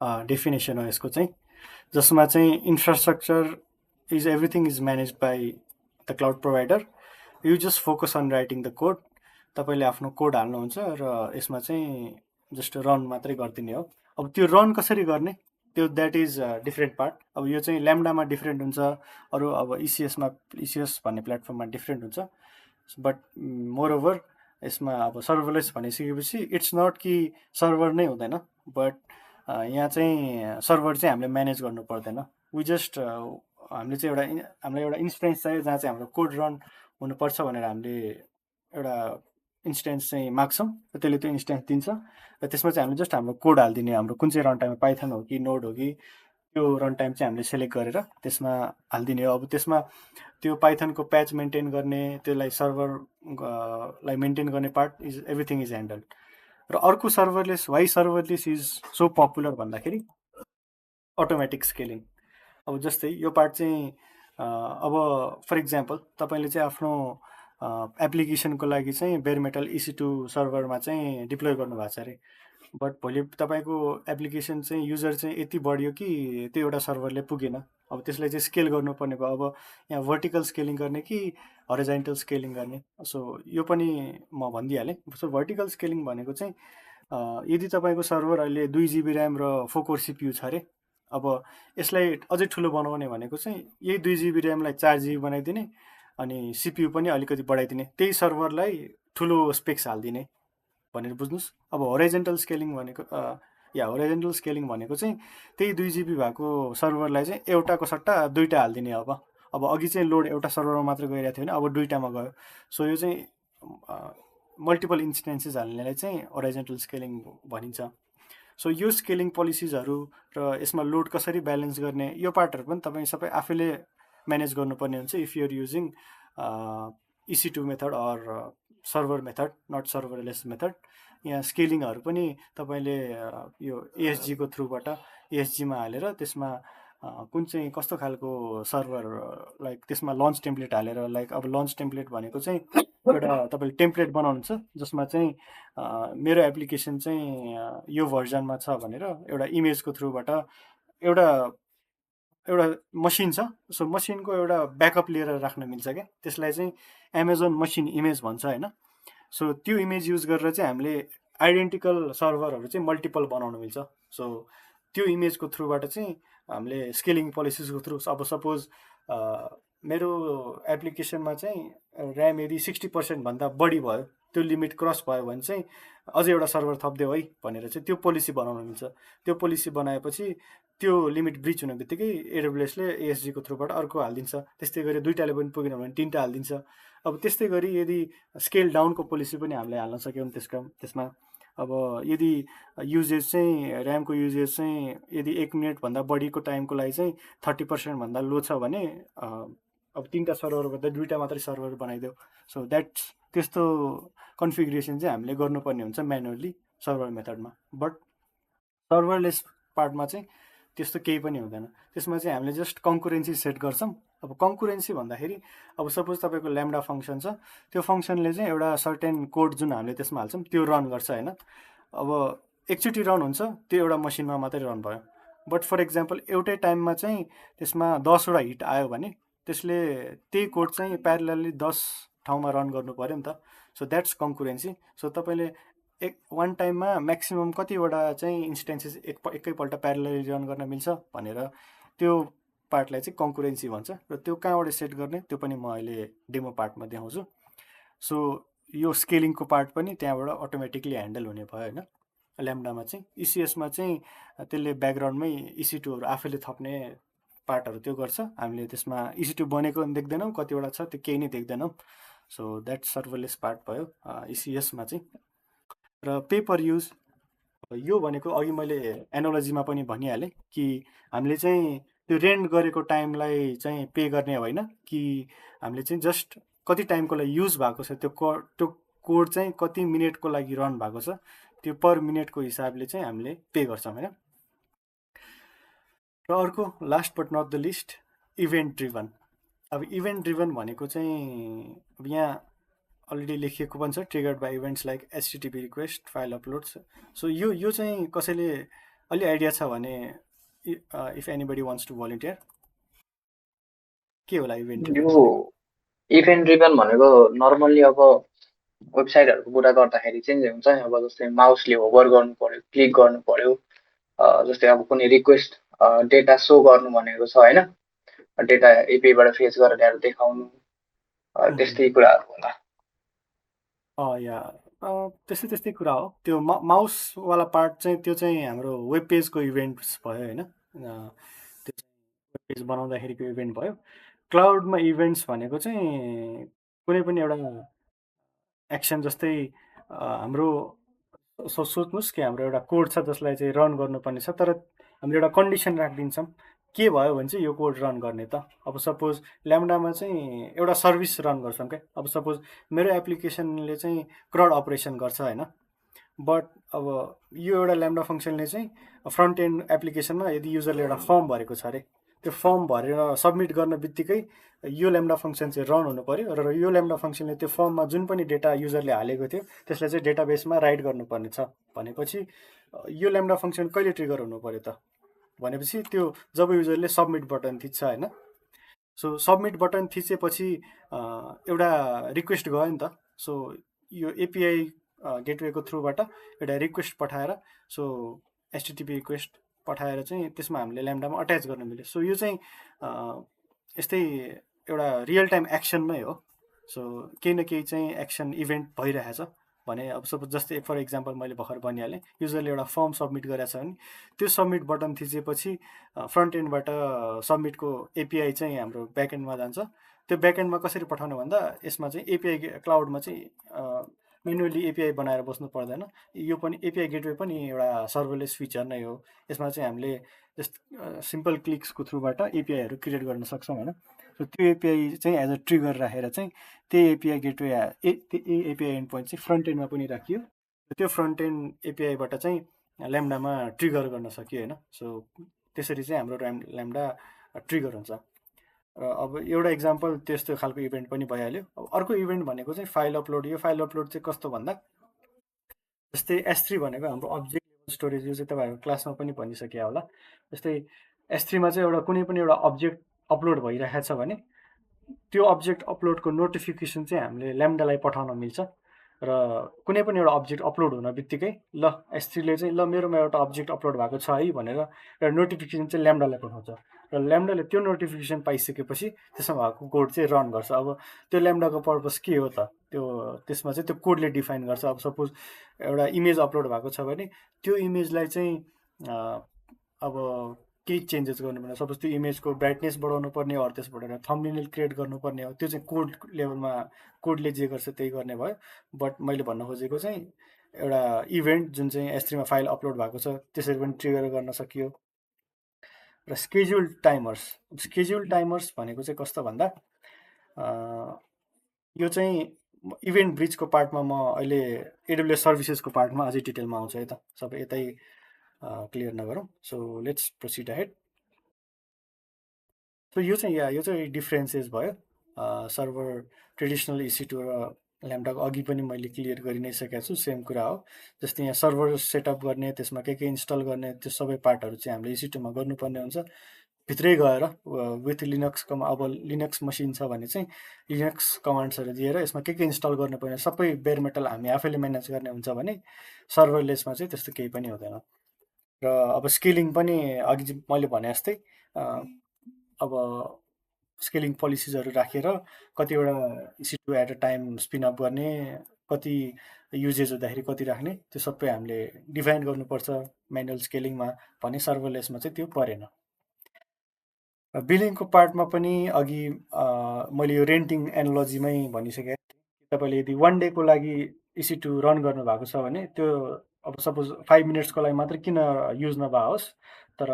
डेफिनेसन हो यसको चाहिँ, जसमा चाहिँ infrastructure is everything is manage by the cloud provider. You just focus on writing the code. तपाईँले आफ्नो कोड हाल्नुहुन्छ र यसमा चाहिँ जस्ट रन मात्रै गरिदिने हो। अब त्यो रन कसरी गर्ने त्यो द्याट इज डिफ्रेन्ट पार्ट। अब यो चाहिँ ल्याम्डामा डिफ्रेन्ट हुन्छ, अरू अब ECS भन्ने प्लेटफर्ममा डिफ्रेन्ट हुन्छ। बट मोर ओभर यसमा अब सर्भरलेस भनिसकेपछि इट्स नट कि सर्भर नै हुँदैन, बट यहाँ चाहिँ सर्भर चाहिँ हामीले म्यानेज गर्नु पर्दैन। वी जस्ट हामीले चाहिँ हामीलाई एउटा इन्स्टेन्स चाहियो जहाँ चाहिँ हाम्रो कोड रन हुनुपर्छ भनेर हामीले एउटा इन्स्टेन्स चाहिँ माग्छौँ र त्यसले त्यो इन्स्टेन्स दिन्छ र त्यसमा चाहिँ हामीले जस्ट हाम्रो कोड हालिदिने, हाम्रो कुन चाहिँ रन टाइम पाइथन हो कि नोड हो कि त्यो रन टाइम चाहिँ हामीले सेलेक्ट गरेर त्यसमा हालिदिने हो। अब त्यसमा त्यो पाइथनको प्याच मेन्टेन गर्ने, त्यसलाई सर्भरलाई मेन्टेन गर्ने part is everything is handle. र अर्को सर्भरलेस, वाइ सर्भरलेस इज सो पपुलर भन्दाखेरि अटोमेटिक स्केलिङ। अब जस्तै यो पार्ट चाहिँ अब फर इक्जाम्पल तपाईँले चाहिँ आफ्नो एप्लिकेसनको लागि चाहिँ बेयर मेटल EC2 सर्भरमा चाहिँ डिप्लोय गर्नुभएको छ अरे, बट भोलि तपाईँको एप्लिकेसन चाहिँ युजर चाहिँ यति बढ्यो कि त्यो एउटा सर्भरले पुगेन। अब त्यसलाई चाहिँ स्केल गर्नुपर्ने भयो। अब यहाँ भर्टिकल स्केलिङ गर्ने कि हरिजोन्टल स्केलिङ गर्ने, सो यो पनि म भनिदिइहालेँ। सो भर्टिकल स्केलिङ भनेको चाहिँ यदि तपाईँको सर्भर अहिले 2 GB ऱ्याम र 4 कोर CPU छ अरे, अब यसलाई अझै ठुलो बनाउने भनेको चाहिँ यही 2 GB ऱ्यामलाई 4 GB बनाइदिने अनि CPU पनि अलिकति बढाइदिने, त्यही सर्भरलाई ठुलो स्पेक्स हालिदिने भनेर बुझ्नुहोस्। अब होराइजोन्टल स्केलिङ भनेको होराइजोन्टल स्केलिङ भनेको चाहिँ त्यही 2 GB भएको सर्भरलाई चाहिँ एउटाको सट्टा दुईवटा हालिदिने। अब अघि चाहिँ लोड एउटा सर्भरमा मात्र गइरहेको थियो भने अब दुईवटामा गयो। सो यो चाहिँ मल्टिपल इन्स्टेन्सेस हाल्नेलाई चाहिँ होराइजोन्टल स्केलिङ भनिन्छ। सो यो स्केलिङ पोलिसिजहरू र यसमा लोड कसरी ब्यालेन्स गर्ने यो पार्टहरू पनि तपाईँ सबै आफैले म्यानेज गर्नुपर्ने हुन्छ if you're using EC2 method or server method, not serverless method. यहाँ स्केलिङहरू पनि तपाईँले यो ESG को थ्रुबाट ESG मा हालेर त्यसमा कुन चाहिँ कस्तो खालको सर्भर, लाइक त्यसमा लन्च टेम्प्लेट हालेर, लाइक अब लन्च टेम्प्लेट भनेको चाहिँ एउटा तपाईँले टेम्प्लेट बनाउनुहुन्छ जसमा चाहिँ मेरो एप्लिकेसन चाहिँ यो भर्जनमा छ भनेर एउटा इमेजको थ्रुबाट एउटा मसिन छ, सो मसिनको एउटा ब्याकअप लिएर राख्न मिल्छ क्या, त्यसलाई चाहिँ एमाजोन मसिन इमेज भन्छ होइन। सो त्यो इमेज युज गरेर चाहिँ हामीले आइडेन्टिकल सर्भरहरू चाहिँ मल्टिपल बनाउन मिल्छ। सो त्यो इमेजको थ्रुबाट चाहिँ हामीले स्केलिङ पोलिसिसको थ्रु, अब सपोज मेरो एप्लिकेसनमा चाहिँ ऱ्याम यदि 60% भन्दा बढी भयो, त्यो लिमिट क्रस भयो भने चाहिँ अझै एउटा सर्भर थप्देऊ है भनेर चाहिँ त्यो पोलिसी बनाउन मिल्छ। त्यो पोलिसी बनाएपछि त्यो लिमिट ब्रिच हुने बित्तिकै AWSले ESG को थ्रुबाट अर्को हालिदिन्छ। त्यस्तै गरी दुईटाले पनि पुगेन भने 3टा हालिदिन्छ। अब त्यस्तै गरी यदि स्केल डाउनको पोलिसी पनि हामीले हाल्न सक्यौँ त्यसमा अब यदि युजेज चाहिँ ऱ्यामको युजेज चाहिँ यदि 1 मिनटभन्दा बढीको टाइमको लागि चाहिँ 30% भन्दा लो छ भने अब 3टा सर्भरभन्दा 2टा मात्रै सर्भर बनाइदेऊ। सो द्याट्स त्यस्तो कन्फिगरेसन चाहिँ हामीले गर्नुपर्ने हुन्छ म्यानुअली सर्भर मेथडमा। बट सर्भरलेस पार्टमा चाहिँ त्यस्तो केही पनि हुँदैन। त्यसमा चाहिँ हामीले जस्ट कन्कुरेन्सी सेट गर्छौँ। अब कन्कुरेन्सी भन्दाखेरि अब सपोज तपाईँको ल्याम्डा फङ्सन छ, त्यो फङ्सनले चाहिँ एउटा सर्टेन कोड जुन हामीले त्यसमा हाल्छौँ त्यो रन गर्छ होइन। अब एकचोटि रन हुन्छ त्यो एउटा मसिनमा मात्रै रन भयो, बट फर इक्जाम्पल एउटै टाइममा चाहिँ त्यसमा 10वटा हिट आयो भने त्यसले त्यही कोड चाहिँ प्यारलली 10 ठाउँमा रन गर्नु पऱ्यो नि त। So that's concurrency. सो तपाईँले वान टाइममा म्याक्सिमम् कतिवटा चाहिँ इन्स्टेन्सेस एकैपल्ट प्यारलली रन गर्न मिल्छ भनेर त्यो पार्टलाई चाहिँ कन्कुरेन्सी भन्छ। र त्यो कहाँबाट सेट गर्ने त्यो पनि म अहिले डेमो पार्टमा देखाउँछु। सो यो स्केलिङको पार्ट पनि त्यहाँबाट अटोमेटिकली ह्यान्डल हुने भयो होइन। ल्याम्डामा चाहिँ ECSमा चाहिँ त्यसले ब्याकग्राउन्डमै EC2हरू आफैले थप्ने पार्टहरू त्यो गर्छ। हामीले त्यसमा EC2 बनेको देख्दैनौँ, कतिवटा छ त्यो केही नै देख्दैनौँ। सो द्याट सर्भरलेस पार्ट भयो ECSमा चाहिँ। र पे पर युज, यो भनेको अघि मैले एनोलोजीमा पनि भनिहालेँ कि हामीले चाहिँ त्यो रेन्ट गरेको टाइमलाई चाहिँ पे गर्ने होइन कि हामीले चाहिँ जस्ट कति टाइमको लागि युज भएको छ त्यो कोड चाहिँ कति मिनटको लागि रन भएको छ त्यो पर मिनटको हिसाबले चाहिँ हामीले पे गर्छौँ होइन। र अर्को last but not the least event driven. अब इभेन्ट ड्रिभन भनेको चाहिँ अब यहाँ अलरेडी लेखिएको पनि छ, triggered by events like HTTP request, file uploads. So यो चाहिँ कसैले अलि आइडिया छ भने if anybody wants to volunteer के होला इभेन्ट ड्रिभन? यो इभेन्ट ड्रिभन भनेको नर्मल्ली अब वेबसाइटहरूको कुरा गर्दाखेरि चेन्ज हुन्छ। अब जस्तै माउसले होभर गर्नु पर्यो, क्लिक गर्नु पर्यो, जस्तै अब कुनै रिक्वेस्ट डेटा सो गर्नु भनेको छ होइन, डेटा एपीबाट फेच गरेर ल्याएर देखाउनु, त्यस्तै कुराहरू होला। या त्यस्तै त्यस्तै कुरा हो। त्यो माउसवाला पार्ट चाहिँ त्यो चाहिँ हाम्रो वेब पेजको इभेन्ट्स भयो होइन। त्यो चाहिँ वेब पेज बनाउँदाखेरिको इभेन्ट भयो। क्लाउडमा इभेन्ट्स भनेको चाहिँ कुनै पनि एउटा एक्सन जस्तै हाम्रो सोच्नुहोस् कि हाम्रो एउटा कोड छ जसलाई चाहिँ रन गर्नुपर्ने छ, तर हामीले एउटा कन्डिसन राखिदिन्छौँ के भयो भने चाहिँ यो कोड रन गर्ने त। अब सपोज ल्याम्डामा चाहिँ एउटा सर्भिस रन गर्छौँ क्या। अब सपोज मेरो एप्लिकेसनले चाहिँ क्रड अपरेसन गर्छ होइन, बट अब यो एउटा ल्याम्डा फङ्सनले चाहिँ फ्रन्ट एन्ड एप्लिकेसनमा यदि युजरले एउटा फर्म भरेको छ अरे, त्यो फर्म भरेर सबमिट गर्न बित्तिकै यो ल्याम्डा फङ्सन चाहिँ रन हुनु पऱ्यो र यो ल्याम्डा फङ्सनले त्यो फर्ममा जुन पनि डेटा युजरले हालेको थियो त्यसलाई चाहिँ डेटाबेसमा राइट गर्नुपर्ने छ भनेपछि यो ल्याम्डा फङ्सन कहिले ट्रिगर हुनु पऱ्यो त भनेपछि त्यो जब युजरले सबमिट बटन थिच्छ होइन। सो सबमिट बटन थिचेपछि एउटा रिक्वेस्ट गयो नि त। सो यो एपिआई गेटवेको थ्रुबाट एउटा रिक्वेस्ट पठाएर सो एचटिटिपी रिक्वेस्ट पठाएर चाहिँ त्यसमा हामीले ल्याम्डामा अट्याच गर्न मिल्यो। सो यो चाहिँ यस्तै एउटा रियल टाइम एक्सन नै हो। सो केही न केही चाहिँ एक्सन इभेन्ट भइरहेछ भने अब सपोज जस्तै फर इक्जाम्पल मैले भर्खर भनिहालेँ, युजरले एउटा फर्म सबमिट गरेको छ भने त्यो सबमिट बटन थिचेपछि फ्रन्ट एन्डबाट सबमिटको एपिआई चाहिँ हाम्रो ब्याकएन्डमा जान्छ। त्यो ब्याकएन्डमा कसरी पठाउने भन्दा यसमा चाहिँ एपिआई क्लाउडमा चाहिँ म्यानुअली एपिआई बनाएर बस्नु पर्दैन। यो पनि एपिआई गेटवे पनि एउटा सर्भरलेस फिचर नै हो। यसमा चाहिँ हामीले जस्ट सिम्पल क्लिक्सको थ्रुबाट एपिआईहरू क्रिएट गर्न सक्छौँ होइन। सो त्यो एपिआई चाहिँ एज अ ट्रिगर राखेर चाहिँ त्यही API gateway API and point चाहिँ फ्रन्ट एन्डमा पनि राखियो। त्यो फ्रन्ट एन्ड एपिआईबाट चाहिँ ल्याम्डामा ट्रिगर गर्न सकियो होइन। सो त्यसरी चाहिँ हाम्रो ल्याम्डा ट्रिगर हुन्छ। र अब एउटा इक्जाम्पल त्यस्तो खालको इभेन्ट पनि भइहाल्यो। अब अर्को इभेन्ट भनेको चाहिँ फाइल अपलोड। यो फाइल अपलोड चाहिँ कस्तो भन्दा जस्तै S3 भनेको हाम्रो अब्जेक्ट लेभल स्टोरेज, यो चाहिँ तपाईँहरूको क्लासमा पनि भनिसके होला। जस्तै S3मा चाहिँ एउटा कुनै पनि एउटा अब्जेक्ट अपलोड भइरहेको छ भने त्यो अब्जेक्ट अपलोडको नोटिफिकेसन चाहिँ हामीले ल्याम्डालाई पठाउन मिल्छ र कुनै पनि एउटा अब्जेक्ट अपलोड हुन बित्तिकै ल S3ले चाहिँ ल मेरोमा एउटा अब्जेक्ट अपलोड भएको छ है भनेर एउटा नोटिफिकेसन चाहिँ ल्याम्डालाई पठाउँछ र ल्याम्डाले त्यो नोटिफिकेसन पाइसकेपछि त्यसमा भएको कोड चाहिँ रन गर्छ। अब त्यो ल्याम्डाको पर्पस के हो त, त्यो त्यसमा चाहिँ त्यो कोडले डिफाइन गर्छ। अब सपोज एउटा इमेज अपलोड भएको छ भने त्यो इमेजलाई चाहिँ अब केही चेन्जेस गर्नुपर्ने, सपोज त्यो इमेजको ब्राइटनेस बढाउनु पर्ने हो, त्यसबाट एउटा थम्बनेल क्रिएट गर्नुपर्ने हो, त्यो चाहिँ कोड लेभलमा कोडले जे गर्छ त्यही गर्ने भयो। बट मैले भन्न खोजेको चाहिँ एउटा इभेन्ट जुन चाहिँ S3मा फाइल अपलोड भएको छ त्यसरी पनि ट्रिगर गर्न सकियो। र स्केड्युल टाइमर्स भनेको चाहिँ कस्तो भन्दा यो चाहिँ इभेन्ट ब्रिजको पार्टमा म अहिले AWS सर्भिसेसको पार्टमा अझै डिटेलमा आउँछ है त, सबै यतै क्लियर नगरौँ। So let's processed ahead. So यो चाहिँ डिफ्रेन्सेस भयो सर्भर ट्रेडिसनल EC2 र ल्याम्डाको। अघि पनि मैले क्लियर गरि नै सकेको छु, सेम कुरा हो। जस्तै यहाँ सर्भर सेटअप गर्ने, त्यसमा के इन्स्टल गर्ने, त्यो सबै पार्टहरू चाहिँ हामीले EC2मा गर्नुपर्ने हुन्छ भित्रै गएर विथ लिनक्सकोमा। अब लिनक्स मसिन छ भने चाहिँ लिनक्स कमान्ड्सहरू दिएर यसमा के इन्स्टल गर्नुपर्ने सबै बेयर मेटल हामी आफैले म्यानेज गर्ने हुन्छ भने सर्भरलेसमा चाहिँ त्यस्तो केही पनि हुँदैन। र अब स्केलिङ पनि अघि मैले भने जस्तै अब स्केलिङ पोलिसिजहरू राखेर कतिवटा EC2 एट अ टाइम स्पिनअप गर्ने, कति युजेज हुँदाखेरि कति राख्ने, त्यो सबै हामीले डिफाइन गर्नुपर्छ म्यानुअल स्केलिङमा भने सर्भरलेसमा चाहिँ त्यो परेन। बिलिङको पार्टमा पनि अघि मैले यो रेन्टिङ एनालोजीमै भनिसकेँ। तपाईँले यदि 1 डेको लागि EC2 रन गर्नुभएको छ भने त्यो अब सपोज 5 मिनट्सको लागि मात्रै किन युज नभए होस्, तर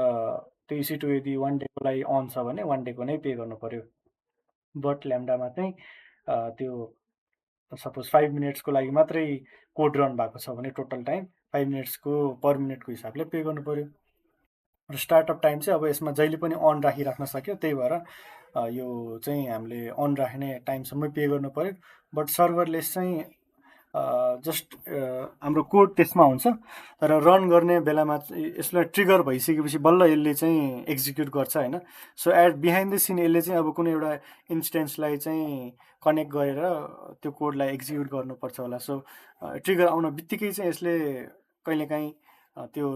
त्यो EC2 यदि 1 डेको लागि अन छ भने 1 डेको नै पे गर्नु पर्यो। बट ल्याम्डामा चाहिँ त्यो सपोज 5 मिनट्सको लागि मात्रै कोड रन भएको छ भने टोटल टाइम 5 मिनट्सको पर मिनटको हिसाबले पे गर्नु पर्यो। र स्टार्टअप टाइम चाहिँ अब यसमा जहिले पनि अन राखिराख्न सक्यो, त्यही भएर यो चाहिँ हामीले अन राख्ने टाइमसम्म पे गर्नु पर्यो। बट सर्भरलेस चाहिँ जस्ट हाम्रो कोड त्यसमा हुन्छ, तर रन गर्ने बेलामा यसलाई ट्रिगर भइसकेपछि बल्ल यसले चाहिँ एक्जिक्युट गर्छ होइन। सो बिहाइन्ड द सिन यसले चाहिँ अब कुनै एउटा इन्स्टेन्सलाई चाहिँ कनेक्ट गरेर त्यो कोडलाई एक्जिक्युट गर्नुपर्छ होला। सो ट्रिगर आउन बित्तिकै चाहिँ यसले कहिलेकाहीँ त्यो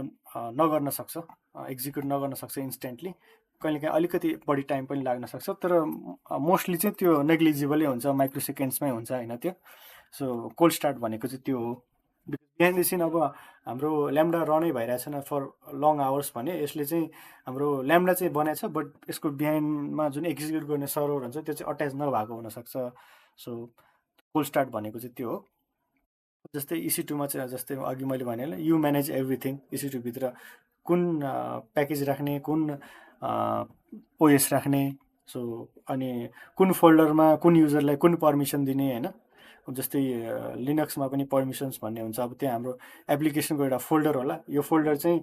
नगर्न सक्छ, एक्जिक्युट नगर्न सक्छ इन्स्टेन्टली, कहिलेकाहीँ अलिकति बढी टाइम पनि लाग्न सक्छ, तर मोस्टली चाहिँ त्यो नेग्लिजिबलै हुन्छ, माइक्रो सेकेन्ड्समै हुन्छ होइन त्यो। सो कोल्ड स्टार्ट भनेको चाहिँ त्यो हो। बिहाइन्ड द सिन अब हाम्रो ल्याम्डा रनै भइरहेको छैन फर लङ आवर्स भने यसले चाहिँ हाम्रो ल्याम्डा चाहिँ बनाएको छ, बट यसको बिहाइन्डमा जुन एक्जिक्युट गर्ने सर्भर हुन्छ त्यो चाहिँ अट्याच नभएको हुनसक्छ। सो कोल्ड स्टार्ट भनेको चाहिँ त्यो हो। जस्तै EC2मा चाहिँ जस्तै अघि मैले भने यु म्यानेज एभ्रिथिङ। EC2 भित्र कुन प्याकेज राख्ने, कुन OS राख्ने, सो अनि कुन फोल्डरमा कुन युजरलाई कुन पर्मिसन दिने होइन। जस्तै लिनक्समा पनि पर्मिसन्स भन्ने हुन्छ। अब त्यहाँ हाम्रो एप्लिकेसनको एउटा फोल्डर होला, यो फोल्डर चाहिँ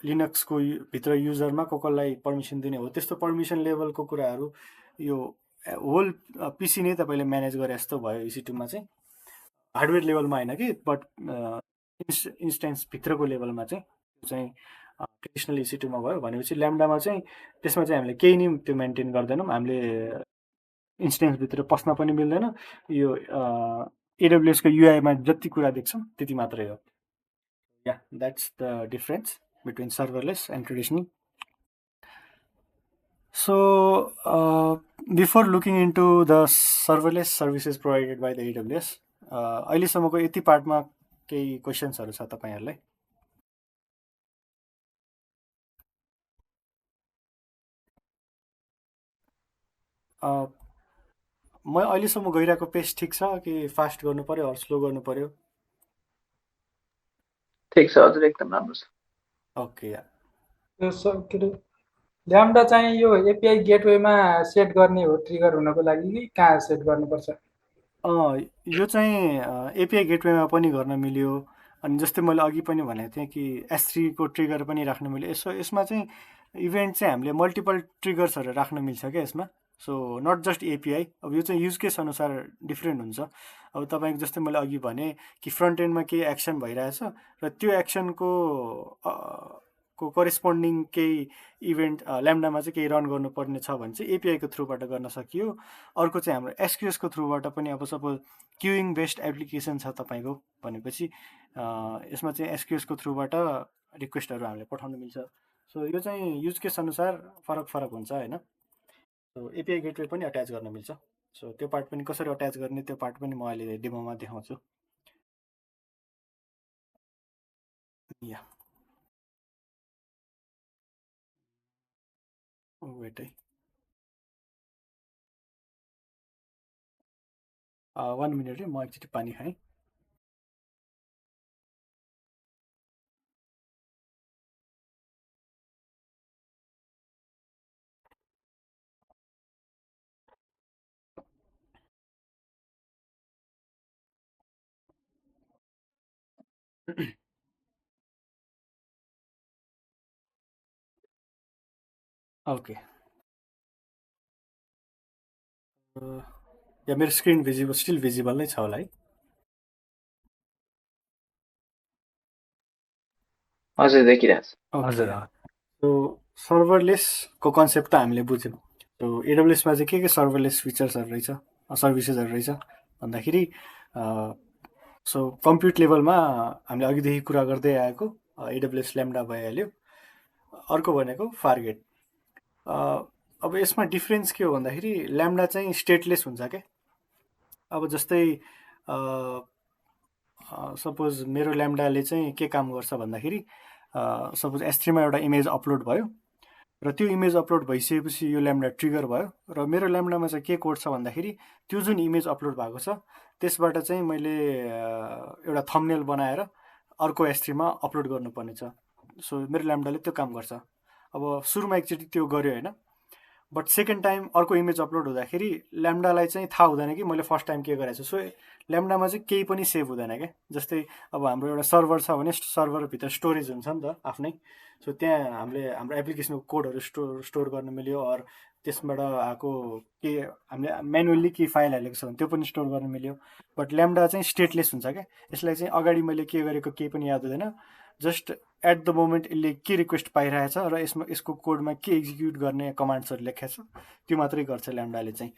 लिनक्सको भित्र युजरमा कसलाई पर्मिसन दिने हो, त्यस्तो पर्मिसन लेभलको कुराहरू यो होल पिसी नै तपाईँले म्यानेज गरे जस्तो भयो EC2मा चाहिँ। हार्डवेयर लेभलमा होइन कि, बट इन्स्टेन्सभित्रको लेभलमा चाहिँ ट्रेडिसनल EC2मा भयो। भनेपछि ल्याम्डामा चाहिँ त्यसमा चाहिँ हामीले केही नि त्यो मेन्टेन गर्दैनौँ। हामीले इन्स्टेन्सभित्र पस्न पनि मिल्दैन। यो AWSको युआईमा जति कुरा देख्छौँ त्यति मात्रै हो। Yeah that's the difference between serverless and traditional. So before looking into the serverless services provided by the AWS, अहिलेसम्मको यति पार्टमा केही क्वेसन्सहरू छ तपाईँहरूलाई? म अहिलेसम्म गइरहेको पेस ठिक छ कि फास्ट गर्नु पर्यो अर स्लो गर्नु पर्यो? ठिक छ हजुर, एकदम राम्रो छ। ओके। के अरे ल्याम्डा चाहिँ यो एपिआई गेटवेमा सेट गर्ने हो ट्रिगर हुनको लागि कि कहाँ सेट गर्नुपर्छ? यो चाहिँ एपिआई गेटवेमा पनि गर्न मिल्यो। अनि जस्तै मैले अघि पनि भनेको थिएँ कि S3 को ट्रिगर पनि राख्न मिल्यो। यसमा चाहिँ इभेन्ट चाहिँ हामीले मल्टिपल ट्रिगर्सहरू राख्न मिल्छ क्या यसमा। So not just API. अब यो चाहिँ युज केस अनुसार डिफ्रेन्ट हुन्छ। अब तपाईँको जस्तै मैले अघि भने कि फ्रन्ट एन्डमा केही एक्सन भइरहेछ र त्यो एक्सनको को करेस्पोन्डिङ केही इभेन्ट ल्याम्डामा चाहिँ केही रन गर्नुपर्ने छ भने चाहिँ एपिआईको थ्रुबाट गर्न सकियो। अर्को चाहिँ हाम्रो एसक्युएसको थ्रुबाट पनि, अब सपोज क्युइङ बेस्ड एप्लिकेसन छ तपाईँको भनेपछि यसमा चाहिँ एसक्युएसको थ्रुबाट रिक्वेस्टहरू हामीले पठाउन मिल्छ। सो यो चाहिँ युज केस अनुसार फरक हुन्छ होइन। सो एपिआई गेटवे पनि अट्याच गर्न मिल्छ। सो त्यो पार्ट पनि कसरी अट्याच गर्ने त्यो पार्ट पनि म अहिले डेमोमा देखाउँछु। या वेट है, 1 मिनट है, म एकचोटि पानी खाएँ। ओके, या मेरो स्क्रिन स्टिल भिजिबल नै छ होला है? हजुर देखिरहेछ। हजुर सो सर्भरलेसको कन्सेप्ट त हामीले बुझ्यौँ। सो एडब्ल्युएसमा चाहिँ के सर्भरलेस फिचर्सहरू रहेछ, सर्भिसेसहरू रहेछ भन्दाखेरि सो कम्प्युट लेभलमा हामीले अघिदेखि कुरा गर्दै आएको AWS ल्याम्डा भइहाल्यो। अर्को भनेको फारगेट। अब यसमा डिफ्रेन्स के हो भन्दाखेरि ल्याम्डा चाहिँ स्टेटलेस हुन्छ क्या। अब जस्तै सपोज मेरो ल्याम्डाले चाहिँ के काम गर्छ भन्दाखेरि सपोज S3मा एउटा इमेज अपलोड भयो र त्यो इमेज अपलोड भइसकेपछि यो ल्याम्डा ट्रिगर भयो र मेरो ल्याम्डामा चाहिँ के कोड छ भन्दाखेरि त्यो जुन इमेज अपलोड भएको छ त्यसबाट चाहिँ मैले एउटा थम्बनेल बनाएर अर्को S3मा अपलोड गर्नुपर्ने छ। सो मेरो ल्याम्डाले त्यो काम गर्छ। अब सुरुमा एकचोटि त्यो गर्यो होइन, बट सेकेन्ड टाइम अर्को इमेज अपलोड हुँदाखेरि ल्याम्डालाई चाहिँ थाहा हुँदैन कि मैले फर्स्ट टाइम के गरेको छु। सो ल्याम्डामा चाहिँ केही पनि सेभ हुँदैन क्या। जस्तै अब हाम्रो एउटा सर्भर छ भने सर्भरभित्र स्टोरेज हुन्छ नि त आफ्नै। सो त्यहाँ हामीले हाम्रो एप्लिकेसनको कोडहरू स्टोर गर्न मिल्यो, अर त्यसबाट आएको के हामीले म्यानुअल्ली केही फाइल हालेको छ भने त्यो पनि स्टोर गर्न मिल्यो। बट ल्याम्डा चाहिँ स्टेटलेस हुन्छ क्या। यसलाई चाहिँ अगाडि मैले के गरेको केही पनि याद हुँदैन। जस्ट एट द मोमेन्ट यसले के रिक्वेस्ट पाइरहेछ र यसको कोडमा के एक्जिक्युट गर्ने कमान्ड्सहरू लेखेको छ त्यो मात्रै गर्छ ल्याम्डाले चाहिँ।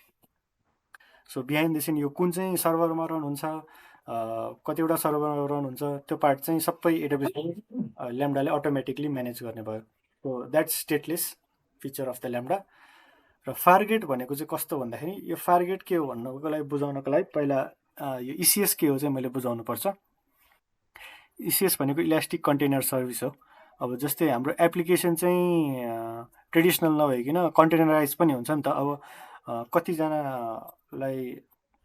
सो बिहाइन्ड द सिन यो कुन चाहिँ सर्भरमा रन हुन्छ, कतिवटा सर्भरमा रन हुन्छ, त्यो पार्ट चाहिँ सबै AWS ल्याम्डाले अटोमेटिकली म्यानेज गर्ने भयो। So that's stateless feature of the lambda. र फारगेट भनेको चाहिँ कस्तो भन्दाखेरि यो फारगेट के हो भन्नुको लागि बुझाउनको लागि पहिला यो इसिएस के हो चाहिँ मैले बुझाउनुपर्छ। इसिएस भनेको इलास्टिक कन्टेनर सर्भिस हो। अब जस्तै हाम्रो एप्लिकेसन चाहिँ ट्रेडिसनल नभइकन कन्टेनराइज पनि हुन्छ नि त। अब कतिजनालाई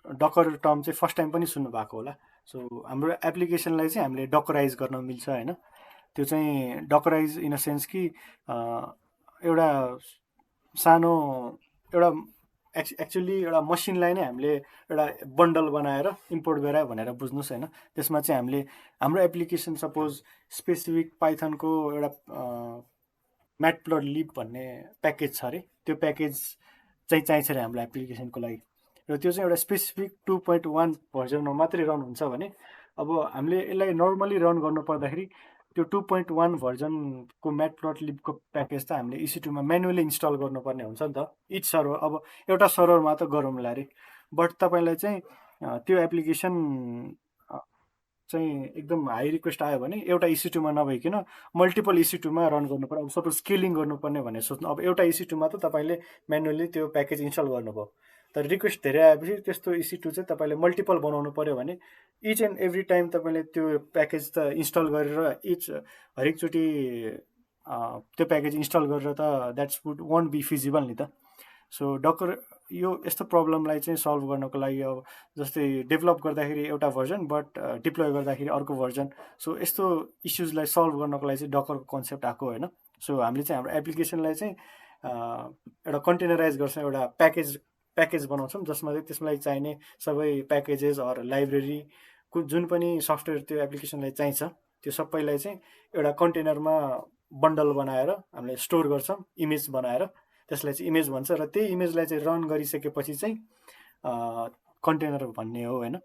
डकर टर्म चाहिँ फर्स्ट टाइम पनि सुन्नु भएको होला। सो हाम्रो एप्लिकेसनलाई चाहिँ हामीले डकराइज गर्न मिल्छ होइन। त्यो चाहिँ डकराइज इन अ सेन्स कि एउटा सानो एउटा एक्चुअली एउटा मसिनलाई नै हामीले एउटा बन्डल बनाएर इम्पोर्ट गरायो भनेर बुझ्नुहोस् होइन। त्यसमा चाहिँ हामीले हाम्रो एप्लिकेसन सपोज स्पेसिफिक पाइथनको एउटा म्याटप्लटलिब भन्ने प्याकेज छ अरे, त्यो प्याकेज चाहिँ चाहिन्छ अरे हाम्रो एप्लिकेसनको लागि। र त्यो चाहिँ एउटा स्पेसिफिक 2.1 भर्जनमा मात्रै रन हुन्छ भने अब हामीले यसलाई नर्मली रन गर्नु पर्दाखेरि त्यो 2.1 भर्जनको म्याटप्लटलिबको प्याकेज त हामीले EC2मा म्यानुअली इन्स्टल गर्नुपर्ने हुन्छ नि त। इच सर्भर अब एउटा सर्भरमा त गरौँला अरे, बट तपाईँलाई चाहिँ त्यो एप्लिकेसन चाहिँ एकदम हाई रिक्वेस्ट आयो भने एउटा EC2मा नभइकन मल्टिपल EC2मा रन गर्नु पर्यो। अब सपोज स्केलिङ गर्नुपर्ने भनेर सोच्नु, अब एउटा EC2मा त तपाईँले म्यानुअली त्यो प्याकेज इन्स्टल गर्नुभयो, तर रिक्वेस्ट धेरै आएपछि त्यस्तो EC2 चाहिँ तपाईँले मल्टिपल बनाउनु पर्यो भने इच एन्ड एभ्री टाइम तपाईँले त्यो प्याकेज त इन्स्टल गरेर हरेकचोटि त्यो प्याकेज इन्स्टल गरेर त द्याट्स वन्ट बी फिजिबल नि त। सो डकर यो यस्तो प्रब्लमलाई चाहिँ सल्भ गर्नको लागि अब जस्तै डेभलप गर्दाखेरि एउटा भर्जन बट डिप्लोय गर्दाखेरि अर्को भर्जन, सो यस्तो इस्युजलाई सल्भ गर्नको लागि चाहिँ डकरको कन्सेप्ट आएको होइन। सो हामीले चाहिँ हाम्रो एप्लिकेसनलाई चाहिँ एउटा कन्टेनराइज गर्छौँ, एउटा प्याकेज बनाउँछौँ जसमा चाहिँ त्यसलाई चाहिने सबै प्याकेजेस अर लाइब्रेरी जुन पनि सफ्टवेयर त्यो एप्लिकेसनलाई चाहिन्छ त्यो सबैलाई चाहिँ एउटा कन्टेनरमा बन्डल बनाएर हामीले स्टोर गर्छौँ इमेज बनाएर, त्यसलाई चाहिँ इमेज भन्छ। र त्यही इमेजलाई चाहिँ रन गरिसकेपछि चाहिँ कन्टेनर भन्ने हो होइन।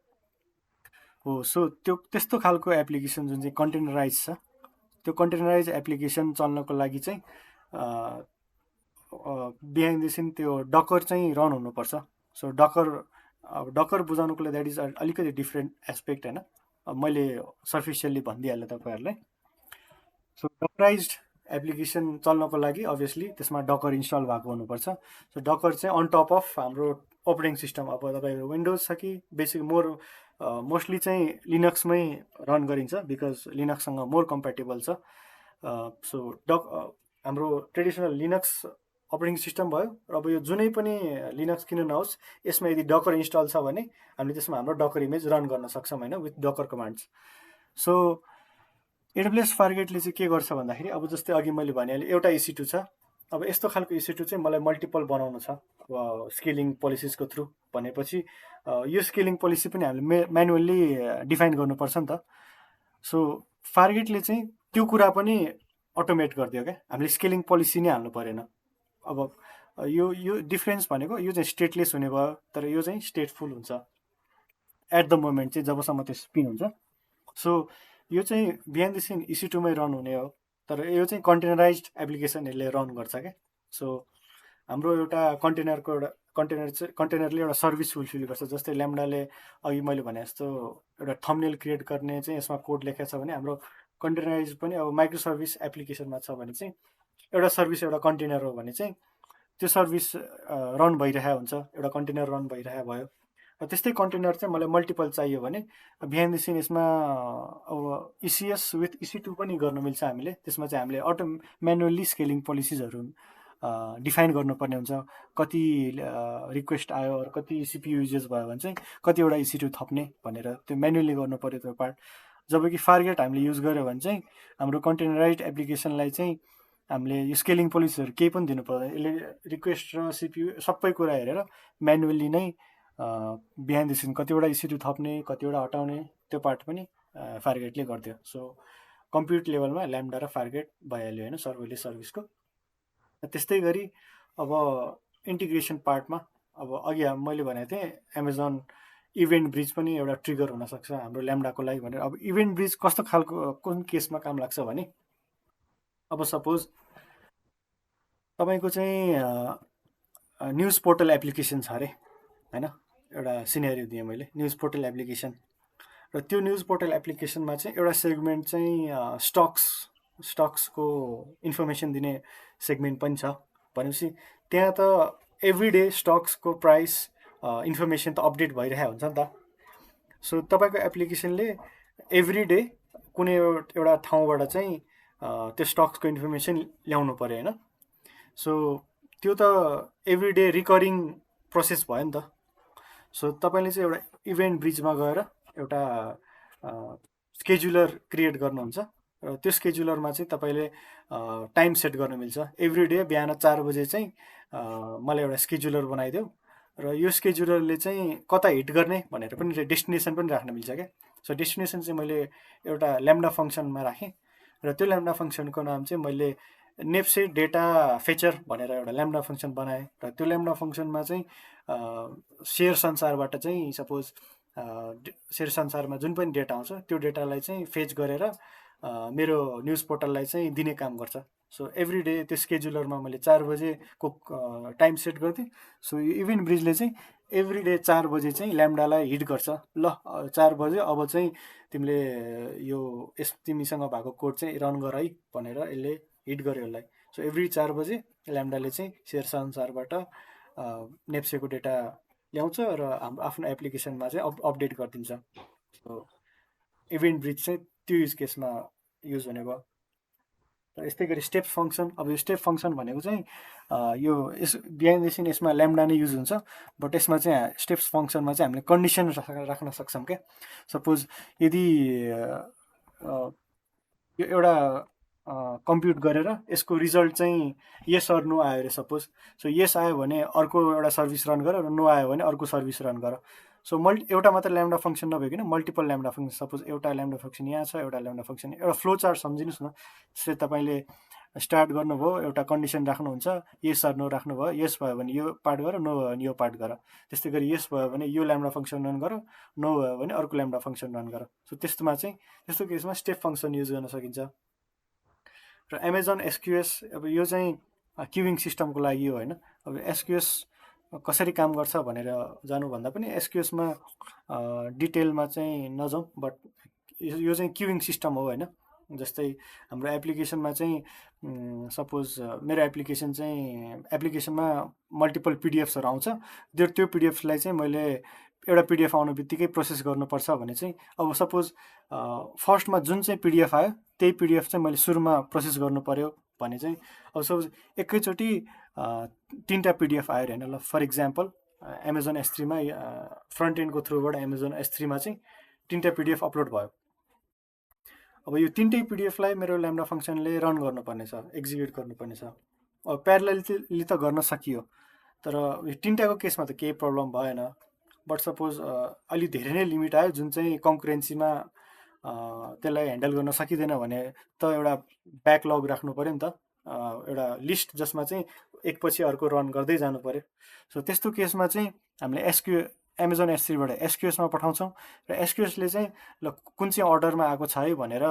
हो सो त्यो त्यस्तो खालको एप्लिकेसन जुन चाहिँ कन्टेनराइज छ, त्यो कन्टेनराइज एप्लिकेसन चल्नको लागि चाहिँ बिहाइन्ड द सिन त्यो डकर चाहिँ रन हुनुपर्छ। सो डकर बुझाउनुको लागि द्याट इज अलिकति डिफ्रेन्ट एस्पेक्ट होइन। अब मैले सर्फिसियल्ली भनिदिइहालेँ तपाईँहरूलाई। सो डकराइज्ड एप्लिकेसन चल्नको लागि अभियसली त्यसमा डकर इन्स्टल भएको हुनुपर्छ। सो डकर चाहिँ अन टप अफ हाम्रो अपरेटिङ सिस्टम, अब तपाईँको विन्डोज छ कि बेसिक मोस्टली चाहिँ लिनक्समै रन गरिन्छ बिकज लिनक्ससँग मोर कम्प्याटेबल छ। सो हाम्रो ट्रेडिसनल लिनक्स अपरेटिङ सिस्टम भयो र अब यो जुनै पनि लिनक्स किन नहोस् यसमा यदि डकर इन्स्टल छ भने हामीले त्यसमा हाम्रो डकर इमेज रन गर्न सक्छौँ होइन विथ डकर कमान्ड्स। सो AWS फारगेटले चाहिँ के गर्छ भन्दाखेरि अब जस्तै अघि मैले भनिहालेँ एउटा EC2 छ, अब यस्तो खालको EC2 चाहिँ मलाई मल्टिपल बनाउनु छ अब स्केलिङ पोलिसिसको थ्रु भनेपछि यो स्केलिङ पोलिसी पनि हामीले म्यानुअल्ली डिफाइन गर्नुपर्छ नि त। सो फारगेटले चाहिँ त्यो कुरा पनि अटोमेट गरिदियो क्या, हामीले स्केलिङ पोलिसी नै हाल्नु परेन। अब यो डिफ्रेन्स भनेको यो चाहिँ स्टेटलेस हुने भयो, तर यो चाहिँ स्टेटफुल हुन्छ एट द मोमेन्ट चाहिँ जबसम्म त्यो स्पिन हुन्छ। सो यो चाहिँ बिहाइन्ड द सिन EC2मै रन हुने हो, तर यो चाहिँ कन्टेनराइज्ड एप्लिकेसनहरूले रन गर्छ क्या। सो हाम्रो एउटा कन्टेनरले एउटा सर्भिस फुलफिल गर्छ। जस्तै ल्याम्डाले अघि मैले भने जस्तो एउटा थम्बनेल क्रिएट गर्ने चाहिँ यसमा कोड लेखेको छ भने हाम्रो कन्टेनराइज पनि अब माइक्रो सर्भिस एप्लिकेसनमा छ भने चाहिँ एउटा सर्भिस एउटा कन्टेनर हो भने चाहिँ त्यो सर्भिस रन भइरहेको हुन्छ, एउटा कन्टेनर रन भइरहेको भयो। र त्यस्तै कन्टेनर चाहिँ मलाई मल्टिपल चाहियो भने बिहाइन्ड द सिन यसमा अब ECS विथ EC2 पनि गर्न मिल्छ हामीले। त्यसमा चाहिँ हामीले म्यानुअल्ली स्केलिङ पोलिसिजहरू डिफाइन गर्नुपर्ने हुन्छ, कति रिक्वेस्ट आयो र कति CPU युजेस भयो भने चाहिँ कतिवटा EC2 थप्ने भनेर त्यो म्यानुअल्ली गर्नु पऱ्यो त्यो पार्ट। जबकि फारगेट हामीले युज गर्यो भने चाहिँ हाम्रो कन्टेनराइज्ड एप्लिकेसनलाई चाहिँ हामीले यो स्केलिङ पोलिसीहरू केही पनि दिनु पर्दैन, यसले रिक्वेस्ट र CPU सबै कुरा हेरेर म्यानुअल्ली नै बिहाइन्ड द सिन कतिवटा EC2 थप्ने कतिवटा हटाउने त्यो पार्ट पनि फारगेटले गरिदियो। सो कम्प्युट लेभलमा ल्याम्डा र फारगेट भइहाल्यो होइन सर्भरलेस सर्भिसको। त्यस्तै गरी अब इन्टिग्रेसन पार्टमा अब अघि मैले भनेको थिएँ एमाजोन इभेन्ट ब्रिज पनि एउटा ट्रिगर हुनसक्छ हाम्रो ल्याम्डाको लागि भनेर। अब इभेन्ट ब्रिज कस्तो खालको कुन केसमा काम लाग्छ भने अब सपोज तपाईँको चाहिँ न्युज पोर्टल एप्लिकेसन छ अरे होइन, एउटा सिनेरियो दिएँ मैले न्युज पोर्टल एप्लिकेसन, र त्यो न्युज पोर्टल एप्लिकेसनमा चाहिँ एउटा सेगमेन्ट चाहिँ स्टक्सको इन्फर्मेसन दिने सेगमेन्ट पनि छ भनेपछि त्यहाँ त एभ्री डे स्टक्सको प्राइस इन्फर्मेसन त अपडेट भइरहेको हुन्छ नि त। सो तपाईँको एप्लिकेसनले एभ्री डे कुनै एउटा ठाउँबाट चाहिँ त्यो स्टक्सको इन्फर्मेसन ल्याउनु पऱ्यो होइन। सो त्यो त एभ्री डे रिकरिङ प्रोसेस भयो नि त। सो तपाईँले चाहिँ एउटा इभेन्ट ब्रिजमा गएर एउटा स्केड्युलर क्रिएट गर्नुहुन्छ र त्यो स्केड्युलरमा चाहिँ तपाईँले टाइम सेट गर्न मिल्छ। एभ्री डे बिहान 4 बजे चाहिँ मलाई एउटा स्केड्युलर बनाइदेऊ र यो स्केड्युलरले चाहिँ कता हिट गर्ने भनेर पनि डेस्टिनेसन पनि राख्न मिल्छ क्या। सो डेस्टिनेसन चाहिँ मैले एउटा ल्याम्डा फङ्सनमा राखेँ र त्यो ल्याम्डा फङ्सनको नाम चाहिँ मैले नेप्से डेटा फेचर भनेर एउटा ल्याम्डा फङ्सन बनाएँ र त्यो ल्याम्डा फङ्सनमा चाहिँ सेयर संसारबाट चाहिँ सपोज सेयर संसारमा जुन पनि डेटा आउँछ त्यो डेटालाई चाहिँ फेच गरेर मेरो न्युज पोर्टललाई चाहिँ दिने काम गर्छ। सो एभ्री डे त्यो स्केड्युलरमा मैले 4 बजेको टाइम सेट गर्थेँ। सो यो इभेन्ट ब्रिजले चाहिँ एभ्री डे 4 बजे चाहिँ ल्याम्डालाई हिट गर्छ। ल 4 बजे अब चाहिँ तिमीले यो तिमीसँग भएको कोड चाहिँ रन गर है भनेर यसले हिट गर्यो यसलाई। सो एभ्री 4 बजे ल्याम्डाले चाहिँ सेयर संसारबाट नेप्सेको डेटा ल्याउँछ र हाम्रो आफ्नो एप्लिकेसनमा चाहिँ अपडेट गरिदिन्छ। सो इभेन्ट ब्रिज चाहिँ त्यो युज केसमा युज हुने भयो। र यस्तै गरी स्टेप फङ्सन, अब यो स्टेप फङ्सन भनेको चाहिँ यो बिहाइन्ड यसमा ल्याम्डा नै युज हुन्छ, बट यसमा चाहिँ स्टेप्स फङ्सनमा चाहिँ हामीले कन्डिसन राख्न सक्छौँ क्या। सपोज यदि यो एउटा कम्प्युट गरेर यसको रिजल्ट चाहिँ यस अर नो आयो अरे सपोज। सो यस आयो भने अर्को एउटा सर्भिस रन गर र नो आयो भने अर्को सर्भिस रन गर। सो एउटा मात्र ल्याम्डा फङ्सन नभइकन मल्टिपल ल्याम्डा फङ्सन, सपोज एउटा ल्याम्डा फङ्सन यहाँ छ, एउटा ल्याम्डा फङ्सन, एउटा फ्लो चार्ट सम्झिनुहोस् न। जस्तै तपाईँले स्टार्ट गर्नुभयो, एउटा कन्डिसन राख्नुहुन्छ, यस अर नो राख्नुभयो, यस भयो भने यो पार्ट गर, नो भयो भने यो पार्ट गर। त्यस्तै गरी यस भयो भने यो ल्याम्डा फङ्सन रन गर, नो भयो भने अर्को ल्याम्डा फङ्सन रन गर। सो त्यस्तोमा चाहिँ त्यस्तो केसमा स्टेप फङ्सन युज गर्न सकिन्छ। र एमाजोन एसक्युएस, अब यो चाहिँ क्युइङ सिस्टमको लागि हो होइन। अब एसक्युएस कसरी काम गर्छ भनेर जानुभन्दा पनि एसक्युएसमा डिटेलमा चाहिँ नजाउँ, बट यो चाहिँ क्युइङ सिस्टम हो होइन। जस्तै हाम्रो एप्लिकेसनमा चाहिँ सपोज मेरो एप्लिकेसन चाहिँ एप्लिकेसनमा मल्टिपल पिडिएफ्सहरू आउँछ। त्यो पिडिएफ्सलाई चाहिँ मैले एउटा पिडिएफ आउनु बित्तिकै प्रोसेस गर्नुपर्छ भने चाहिँ अब सपोज फर्स्टमा जुन चाहिँ पिडिएफ आयो त्यही पिडिएफ चाहिँ मैले सुरुमा प्रोसेस गर्नु पऱ्यो भने चाहिँ अब सपोज एकैचोटि 3टा पिडिएफ आयो होइन। ल फर इक्जाम्पल एमाजोन S3मा फ्रन्ट एन्डको थ्रुबाट एमाजोन S3मा चाहिँ 3टा पिडिएफ अपलोड भयो। अब यो 3टै पिडिएफलाई मेरो ल्याम्डा फङ्सनले रन गर्नुपर्ने छ, एक्जिक्युट गर्नुपर्ने छ। अब प्यारलली त गर्न सकियो, तर यो 3टाको केसमा त केही प्रब्लम भएन। बट सपोज अलि धेरै नै लिमिट आयो जुन चाहिँ कन्कुरेन्सीमा त्यसलाई ह्यान्डल गर्न सकिँदैन भने त एउटा ब्याकलग राख्नु पऱ्यो नि त, एउटा लिस्ट जसमा चाहिँ एकपछि अर्को रन गर्दै जानु पऱ्यो। सो त्यस्तो केसमा चाहिँ हामीले एमाजोन S3बाट एसक्युएसमा पठाउँछौँ र एसक्युएसले चाहिँ ल कुन चाहिँ अर्डरमा आएको छ है भनेर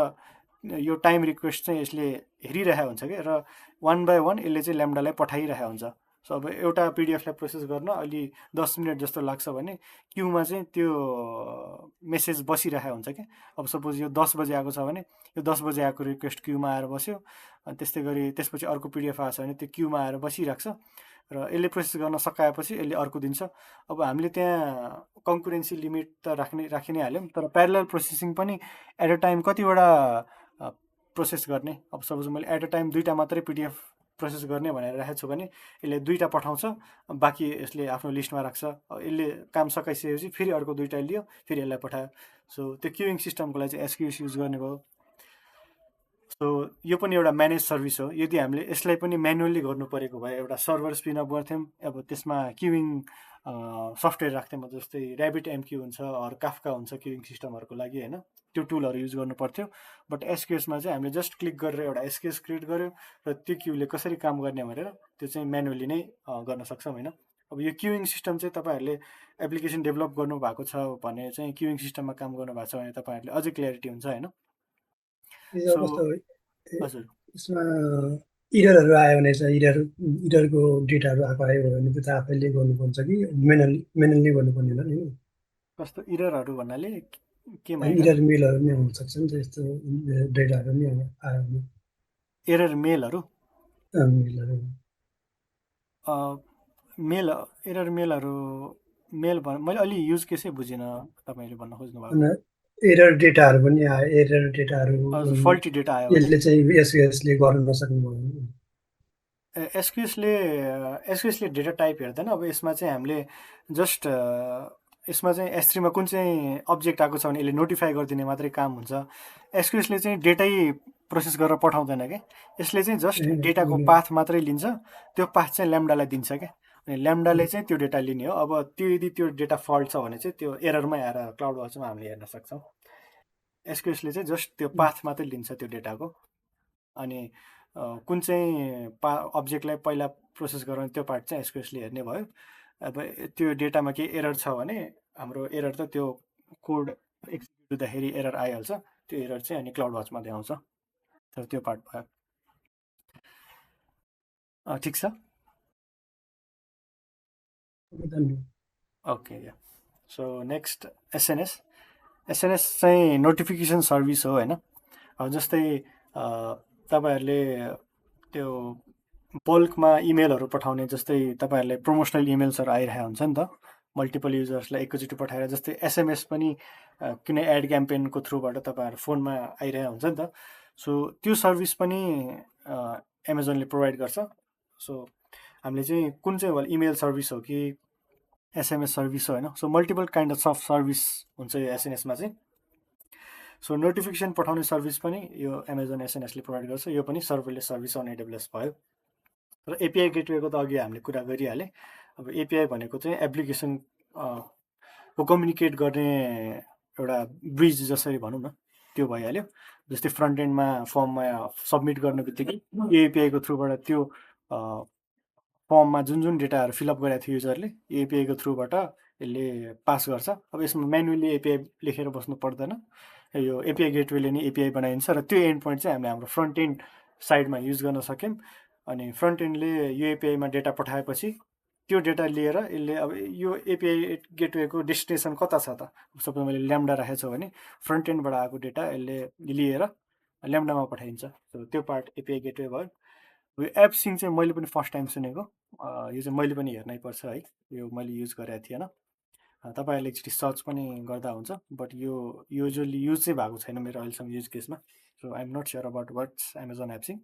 यो टाइम रिक्वेस्ट चाहिँ यसले हेरिरहेको हुन्छ क्या, र 1 बाई 1 यसले चाहिँ ल्याम्डालाई पठाइरहेको हुन्छ। सो अब एउटा पिडिएफलाई प्रोसेस गर्न अलि 10 मिनट जस्तो लाग्छ भने क्युमा चाहिँ त्यो मेसेज बसिरहेको हुन्छ क्या। अब सपोज यो 10 बजे आएको छ भने यो 10 बजे आएको रिक्वेस्ट क्युमा आएर बस्यो, अनि त्यस्तै गरी त्यसपछि अर्को पिडिएफ आएको छ भने त्यो क्युमा आएर बसिरहेको छ र यसले प्रोसेस गर्न सकाएपछि यसले अर्को दिन्छ। अब हामीले त्यहाँ कन्कुरेन्सी लिमिट त राखि नै हाल्यौँ, तर प्यारलल प्रोसेसिङ पनि एट अ टाइम कतिवटा प्रोसेस गर्ने। अब सपोज मैले एट अ टाइम 2टा मात्रै पिडिएफ प्रोसेस गर्ने भनेर राखेको छु भने यसले 2टा पठाउँछ, बाँकी यसले आफ्नो लिस्टमा राख्छ। यसले काम सकाइसकेपछि फेरि अर्को 2टा लियो, फेरि यसलाई पठायो। सो त्यो क्युइङ सिस्टमको लागि चाहिँ एसक्युएस युज गर्ने भयो। सो यो पनि एउटा म्यानेज सर्भिस हो। यदि हामीले यसलाई पनि म्यानुअली गर्नु परेको भए एउटा सर्भर स्पिन अप गर्थ्यौँ, अब त्यसमा क्युइङ सफ्टवेयर राख्थ्यौँ, जस्तै ऱ्याबिट MQ हुन्छ अरू काफ्का हुन्छ क्युइङ सिस्टमहरूको लागि होइन। त्यो टुलहरू युज गर्नु पर्थ्यो। बट एसक्युएसमा चाहिँ हामीले जस्ट क्लिक गरेर एउटा एसक्युएस क्रिएट गऱ्यो र त्यो क्युले कसरी काम गर्ने भनेर त्यो चाहिँ म्यानुअली नै गर्न सक्छौँ होइन। अब यो क्युइङ सिस्टम चाहिँ तपाईँहरूले एप्लिकेसन डेभलप गर्नुभएको छ भने चाहिँ क्युइङ सिस्टममा काम गर्नुभएको छ भने तपाईँहरूले अझै क्ल्यारिटी हुन्छ होइन। यो कस्तो हजुर यसमा इररहरू आयो भने चाहिँ इररको डेटाहरू आयो भने त्यो त आफैले गर्नुपर्छ कि मेनुअली गर्नुपर्ने होला नि? कस्तो इररहरू भन्नाले केमा? इरर मेलहरू पनि आउन सक्छ नि त, यस्तो डेटाहरू पनि आयो भने एरर मेलहरू मेलहरू एरर मेलहरू मेल मैले अलि युज केसै बुझिनँ तपाईँले भन्न खोज्नु भएको अनि एरर डेटाहरू पनि आयो एरर डेटाहरू फल्टी डेटा आयो भने यसले चाहिँ एसक्युएसले गर्नु नसक्नु भयो एसक्युएसले डेटा टाइप हेर्दैन। अब यसमा चाहिँ हामीले जस्ट यसमा चाहिँ S3मा कुन चाहिँ अब्जेक्ट आएको छ भने यसले नोटिफाई गरिदिने मात्रै काम हुन्छ। एसक्युएसले चाहिँ डेटै प्रोसेस गरेर पठाउँदैन क्या, यसले चाहिँ जस्ट डेटाको पाथ मात्रै लिन्छ, त्यो पाथ चाहिँ ल्याम्डालाई दिन्छ क्या, अनि ल्याम्डाले चाहिँ त्यो डेटा लिने हो। अब त्यो यदि त्यो डेटा फल्ट छ भने चाहिँ त्यो एररमै आएर क्लाउड वाचमा हामीले हेर्न सक्छौँ। एसक्युएसले चाहिँ जस्ट त्यो पाथ मात्रै लिन्छ त्यो डेटाको, अनि कुन चाहिँ अब्जेक्टलाई पहिला प्रोसेस गराउने त्यो पार्ट चाहिँ एसक्युएसले हेर्ने भयो। अब त्यो डेटामा केही एरर छ भने हाम्रो एरर त त्यो कोड एक्जिक्युट हुँदाखेरि एरर आइहाल्छ, त्यो एरर चाहिँ अनि क्लाउड वाचमा देखाउँछ। तर त्यो पार्ट भयो। ठिक छ, ओके। सो नेक्स्ट एसएनएस चाहिँ नोटिफिकेसन सर्भिस हो होइन। अब जस्तै तपाईँहरूले त्यो बल्कमा इमेलहरू पठाउने, जस्तै तपाईँहरूलाई प्रमोसनल इमेल्सहरू आइरहेको हुन्छ नि त मल्टिपल युजर्सलाई एकैचोटि पठाएर, जस्तै एसएमएस पनि कुनै एड क्याम्पेनको थ्रुबाट तपाईँहरू फोनमा आइरहेको हुन्छ नि त। सो त्यो सर्भिस पनि एमाजोनले प्रोभाइड गर्छ। सो हामीले चाहिँ कुन चाहिँ इमेल सर्भिस हो कि एसएमएस सर्भिस हो होइन, so multiple kind of service हुन्छ यो एसएनएसमा चाहिँ। सो नोटिफिकेसन पठाउने सर्भिस पनि यो एमाजोन एसएनएसले प्रोभाइड गर्छ, यो पनि सर्भरलेस सर्भिस अन एडब्ल्युएस भयो। र एपिआई गेटवेको त अघि हामीले कुरा गरिहालेँ। अब एपिआई भनेको चाहिँ एप्लिकेसन को कम्युनिकेट गर्ने एउटा ब्रिज जसरी भनौँ न, त्यो भइहाल्यो। जस्तै फ्रन्ट एन्डमा फर्ममा सबमिट गर्ने बित्तिकै यो एपिआईको थ्रुबाट त्यो फर्ममा जुन जुन डेटाहरू फिलअप गरेको थियो युजरले, यो एपिआईको थ्रुबाट यसले पास गर्छ। अब यसमा म्यानुअली एपिआई लेखेर बस्नु पर्दैन, यो एपिआई गेटवेले नै एपिआई बनाइदिन्छ र त्यो एन्ड पोइन्ट चाहिँ हामीले हाम्रो फ्रन्ट एन्ड साइडमा युज गर्न सक्यौँ। अनि फ्रन्ट एन्डले यो एपिआईमा डेटा पठाएपछि त्यो डेटा लिएर यसले अब यो एपिआई गेटवेको डेस्टिनेसन कता छ त, सपोज मैले ल्याम्डा राखेको छु भने फ्रन्ट एन्डबाट आएको डेटा यसले लिएर ल्याम्डामा पठाइन्छ। त्यो पार्ट एपिआई गेटवे भयो। यो एप सिङ चाहिँ मैले पनि फर्स्ट टाइम सुनेको, यो चाहिँ मैले पनि हेर्नै पर्छ है, यो मैले युज गरेको थिएन। तपाईँहरूले एकचोटि सर्च पनि गर्दा हुन्छ, बट यो युजली युज चाहिँ भएको छैन मेरो अहिलेसम्म use case. So I am not sure about what's Amazon app sing.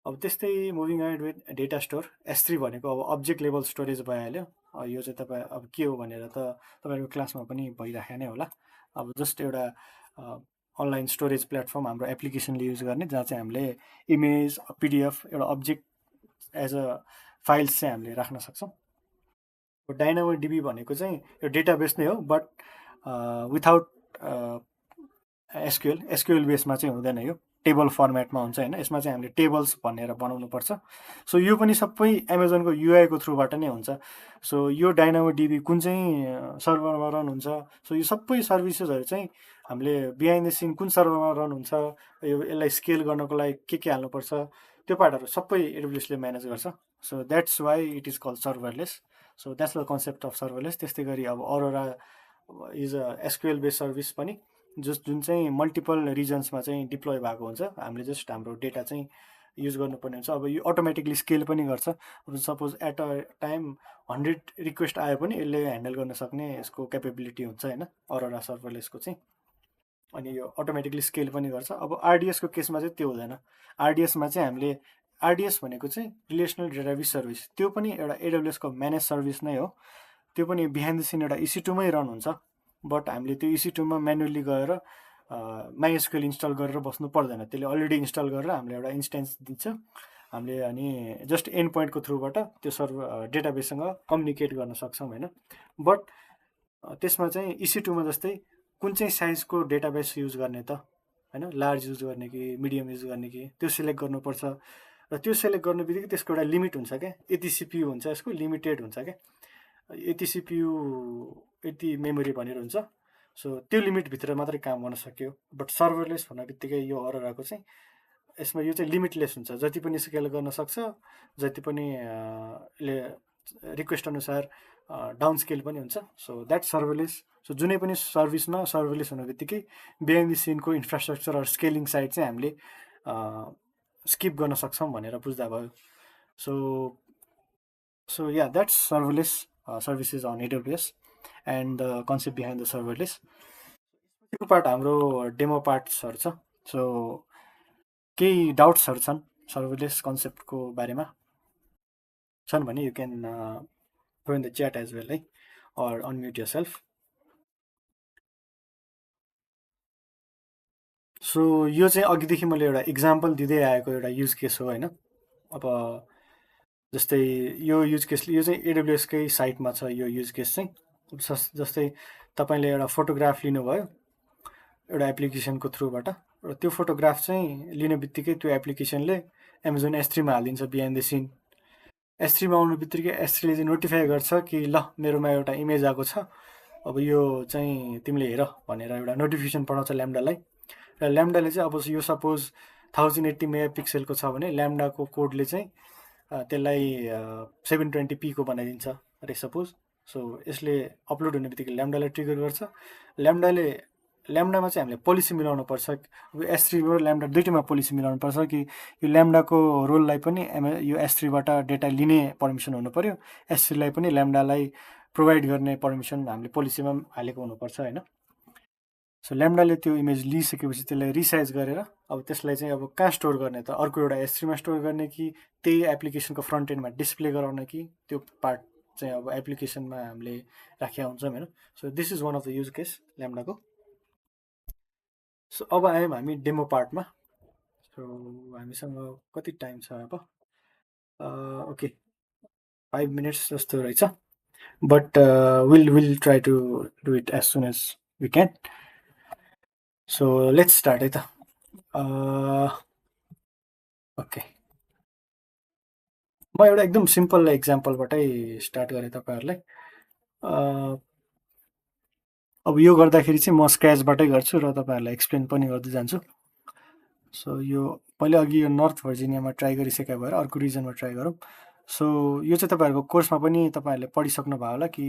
अब त्यस्तै moving ahead with data store, S3 भनेको अब अब्जेक्ट लेभल स्टोरेज भइहाल्यो। यो चाहिँ तपाईँ अब के हो भनेर त तपाईँहरूको क्लासमा पनि भइराखेको नै होला। अब जस्ट एउटा अनलाइन स्टोरेज प्लेटफर्म हाम्रो एप्लिकेसनले युज गर्ने, जहाँ चाहिँ हामीले इमेज पिडिएफ एउटा अब्जेक्ट एज अ फाइल्स चाहिँ हामीले राख्न सक्छौँ। डाइनामो डिबी भनेको चाहिँ यो डेटाबेस नै हो, बट विथआउट एसक्युएल बेसमा चाहिँ हुँदैन, यो टेबल फर्मेटमा हुन्छ होइन। यसमा चाहिँ हामीले टेबल्स भनेर बनाउनु पर्छ। सो यो पनि सबै एमाजोनको युआईको थ्रुबाट नै हुन्छ। सो यो डाइनामो डिबी कुन चाहिँ सर्भरमा रन हुन्छ, सो यो सबै सर्भिसेसहरू चाहिँ हामीले बिहाइन्ड द सिन कुन सर्भरमा रन हुन्छ, यो यसलाई स्केल गर्नको लागि के हाल्नुपर्छ, त्यो पार्टहरू सबै एडब्ल्युएसले म्यानेज गर्छ। So that's why it is called serverless. So that's the concept of serverless. त्यस्तै गरी अब Aurora is a SQL base service पनि, जुन चाहिँ मल्टिपल रिजन्समा चाहिँ डिप्लोय भएको हुन्छ। हामीले जस्ट हाम्रो डेटा चाहिँ युज गर्नुपर्ने हुन्छ। अब यो अटोमेटिकली स्केल पनि गर्छ। अब suppose at a time 100 request आयो पनि यसले ह्यान्डल गर्न सक्ने यसको क्यापेबिलिटी हुन्छ होइन, अरोरा सर्भरलेसको चाहिँ। अनि यो अटोमेटिकली स्केल पनि गर्छ। अब आरडिएसको केसमा चाहिँ त्यो हुँदैन। आरडिएसमा चाहिँ हामीले आरडिएस भनेको चाहिँ रिलेसनल डेटाबेस सर्भिस, त्यो पनि एउटा एडब्ल्युएसको म्यानेज सर्भिस नै हो। त्यो पनि बिहाइन्ड द सिन एउटा EC2मै रन हुन्छ, बट हामीले त्यो EC2मा म्यानुअली गएर माइएसक्युएल इन्स्टल गरेर बस्नु पर्दैन, त्यसले अलरेडी इन्स्टल गरेर हामीले एउटा इन्स्टेन्स दिन्छ। हामीले अनि जस्ट एन्ड पोइन्टको थ्रुबाट त्यो सर्भर डेटाबेससँग कम्युनिकेट गर्न सक्छौँ होइन। बट त्यसमा चाहिँ EC2मा जस्तै कुन चाहिँ साइजको डेटाबेस युज गर्ने त होइन, लार्ज युज गर्ने कि मिडियम युज गर्ने कि त्यो सिलेक्ट गर्नुपर्छ। र त्यो सिलेक्ट गर्ने बित्तिकै त्यसको एउटा लिमिट हुन्छ क्या, यति CPU हुन्छ, यसको लिमिटेड हुन्छ क्या, यति CPU यति मेमोरी भनेर हुन्छ। सो त्यो लिमिटभित्र मात्रै काम गर्न सक्यो। बट सर्भरलेस भन्ने बित्तिकै यो अरोराको चाहिँ यसमा यो चाहिँ लिमिटलेस हुन्छ, जति पनि स्केल गर्न सक्छ, जति पनि यसले रिक्वेस्ट अनुसार डाउन स्केल पनि हुन्छ। So that सर्भरलेस। सो जुनै पनि सर्भिसमा सर्भरलेस हुने बित्तिकै बिहाइन्ड द सिनको इन्फ्रास्ट्रक्चर अर स्केलिङ साइड चाहिँ हामीले स्किप गर्न सक्छौँ भनेर बुझ्दा भयो। So yeah that's serverless services on AWS and the concept behind the serverless. यो पार्ट हाम्रो डेमो पार्ट्सहरू छ. सो केही डाउट्सहरू छन् सर्भरलेस कन्सेप्टको बारेमा छन् भने you can throw in the chat as well है, अर अनम्युट योरसेल्फ. सो यो चाहिँ अघिदेखि मैले एउटा इक्जाम्पल दिँदै आएको एउटा युज केस हो होइन. अब जस्तै यो युज केसले, यो चाहिँ एडब्ल्युएसकै साइटमा छ यो युज केस चाहिँ. जस्तै तपाईँले एउटा फोटोग्राफ लिनुभयो एउटा एप्लिकेसनको थ्रुबाट, र त्यो फोटोग्राफ चाहिँ लिने बित्तिकै त्यो एप्लिकेसनले एमाजोन S3मा हालिदिन्छ बिहाइन्ड द सिन. S3मा आउनु बित्तिकै S3ले चाहिँ नोटिफाई गर्छ कि ल मेरोमा एउटा इमेज आएको छ, अब यो चाहिँ तिमीले हेर भनेर एउटा नोटिफिकेसन पठाउँछ ल्याम्डालाई. र ल्याम्डाले चाहिँ अब यो सपोज 1080 मेगापिक्सलको छ भने ल्याम्डाको कोडले चाहिँ त्यसलाई 720p को बनाइदिन्छ अरे सपोज. सो यसले अपलोड हुने बित्तिकै ल्याम्डालाई ट्रिगर गर्छ. ल्याम्डामा चाहिँ हामीले पोलिसी मिलाउनु पर्छ. S3 र ल्याम्डा दुइटैमा पोलिसी मिलाउनु पर्छ कि यो ल्याम्डाको रोललाई पनि यो S3बाट डेटा लिने पर्मिसन हुनु पर्यो, S3लाई पनि ल्याम्डालाई प्रोभाइड गर्ने पर्मिसन हामीले पोलिसीमा हालेको हुनुपर्छ होइन. सो ल्याम्डाले त्यो इमेज लिइसकेपछि त्यसलाई रिसाइज गरेर अब त्यसलाई चाहिँ अब कहाँ स्टोर गर्ने त, अर्को एउटा S3मा स्टोर गर्ने कि त्यही एप्लिकेसनको फ्रन्ट एन्डमा डिस्प्ले गराउने कि त्यो पार्ट चाहिँ अब एप्लिकेसनमा हामीले राखेका हुन्छौँ होइन. So this is one of the use case ल्याम्डाको. सो अब आयौँ हामी डेमो पार्टमा. सो हामीसँग कति टाइम छ अब? ओके 5 minutes जस्तो रहेछ, but will try to do it as soon as we can. So let's start है त. ओके, म एउटा एकदम सिम्पल एक्जाम्पलबाटै स्टार्ट गरेँ तपाईँहरूलाई. अब यो गर्दाखेरि चाहिँ म स्क्रैचबाटै गर्छु र तपाईँहरूलाई एक्सप्लेन पनि गर्दै जान्छु. सो यो मैले अघि यो नर्थ भर्जिनियामा ट्राई गरिसकेका भएर अर्को रिजनमा ट्राई गरौँ. सो यो चाहिँ तपाईँहरूको कोर्समा पनि तपाईँहरूले पढिसक्नु भयो होला कि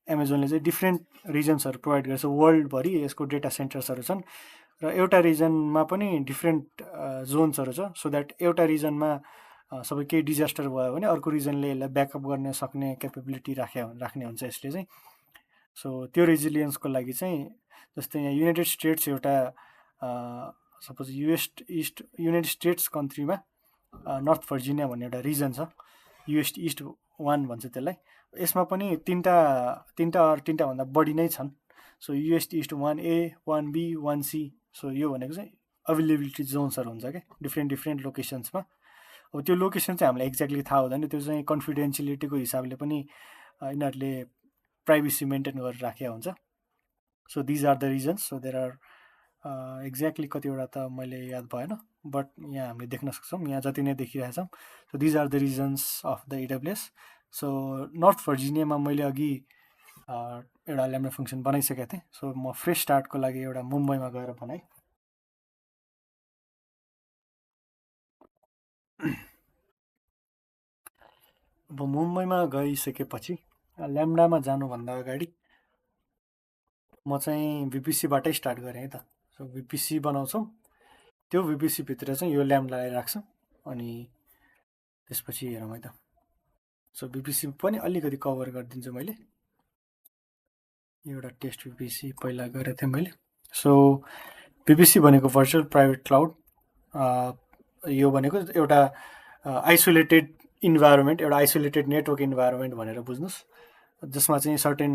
एमाजोनले चाहिँ डिफ्रेन्ट रिजन्सहरू प्रोभाइड गर्छ. वर्ल्डभरि यसको डेटा सेन्टर्सहरू छन् र एउटा रिजनमा पनि डिफ्रेन्ट जोन्सहरू छ. सो द्याट एउटा रिजनमा सबै केही डिजास्टर भयो भने अर्को रिजनले यसलाई ब्याकअप गर्न सक्ने क्यापेबिलिटी राख्ने हुन्छ यसले चाहिँ. सो त्यो रेजिलियन्सको लागि चाहिँ जस्तै यहाँ युनाइटेड स्टेट्स एउटा सपोज युनाइटेड स्टेट्स कन्ट्रीमा नर्थ भर्जिनिया भन्ने एउटा रिजन छ, US East 1 भन्छ त्यसलाई. यसमा पनि तिनवटा भन्दा बढी नै छन्. So US East 1A, 1B, 1C. So यो भनेको चाहिँ अभाइलेबिलिटी जोन्सहरू हुन्छ क्या डिफ्रेन्ट लोकेसन्समा. अब त्यो लोकेसन चाहिँ हामीलाई एक्ज्याक्टली थाहा हुँदैन, त्यो चाहिँ कन्फिडेन्सियलिटीको हिसाबले पनि यिनीहरूले प्राइभेसी मेन्टेन गरेर राखेको हुन्छ. So these are the reasons. So there are exactly कतिवटा त मैले याद भएन, बट यहाँ हामीले देख्न सक्छौँ, यहाँ जति नै देखिरहेछौँ. So these are the regions of the AWS. So North भर्जिनियामा मैले अघि एउटा ल्याम्डा फङ्सन बनाइसकेको थिएँ. सो म फ्रेस स्टार्टको लागि एउटा मुम्बईमा गएर बनाएँ. अब मुम्बईमा गइसकेपछि ल्याम्डामा जानुभन्दा अगाडि म चाहिँ VPCबाटै स्टार्ट गरेँ है त. सो VPC बनाउँछौँ, त्यो VPC भित्र चाहिँ यो ल्याम्डालाई राख्छौँ अनि त्यसपछि हेरौँ है त. सो VPC पनि अलिकति कभर गरिदिन्छु मैले. एउटा टेस्ट VPC पहिला गरेको थिएँ मैले. सो VPC भनेको भर्चुअल प्राइभेट क्लाउड. यो भनेको एउटा आइसोलेटेड इन्भाइरोमेन्ट, एउटा आइसोलेटेड नेटवर्क इन्भाइरोमेन्ट भनेर बुझ्नुहोस्, जसमा चाहिँ सर्टेन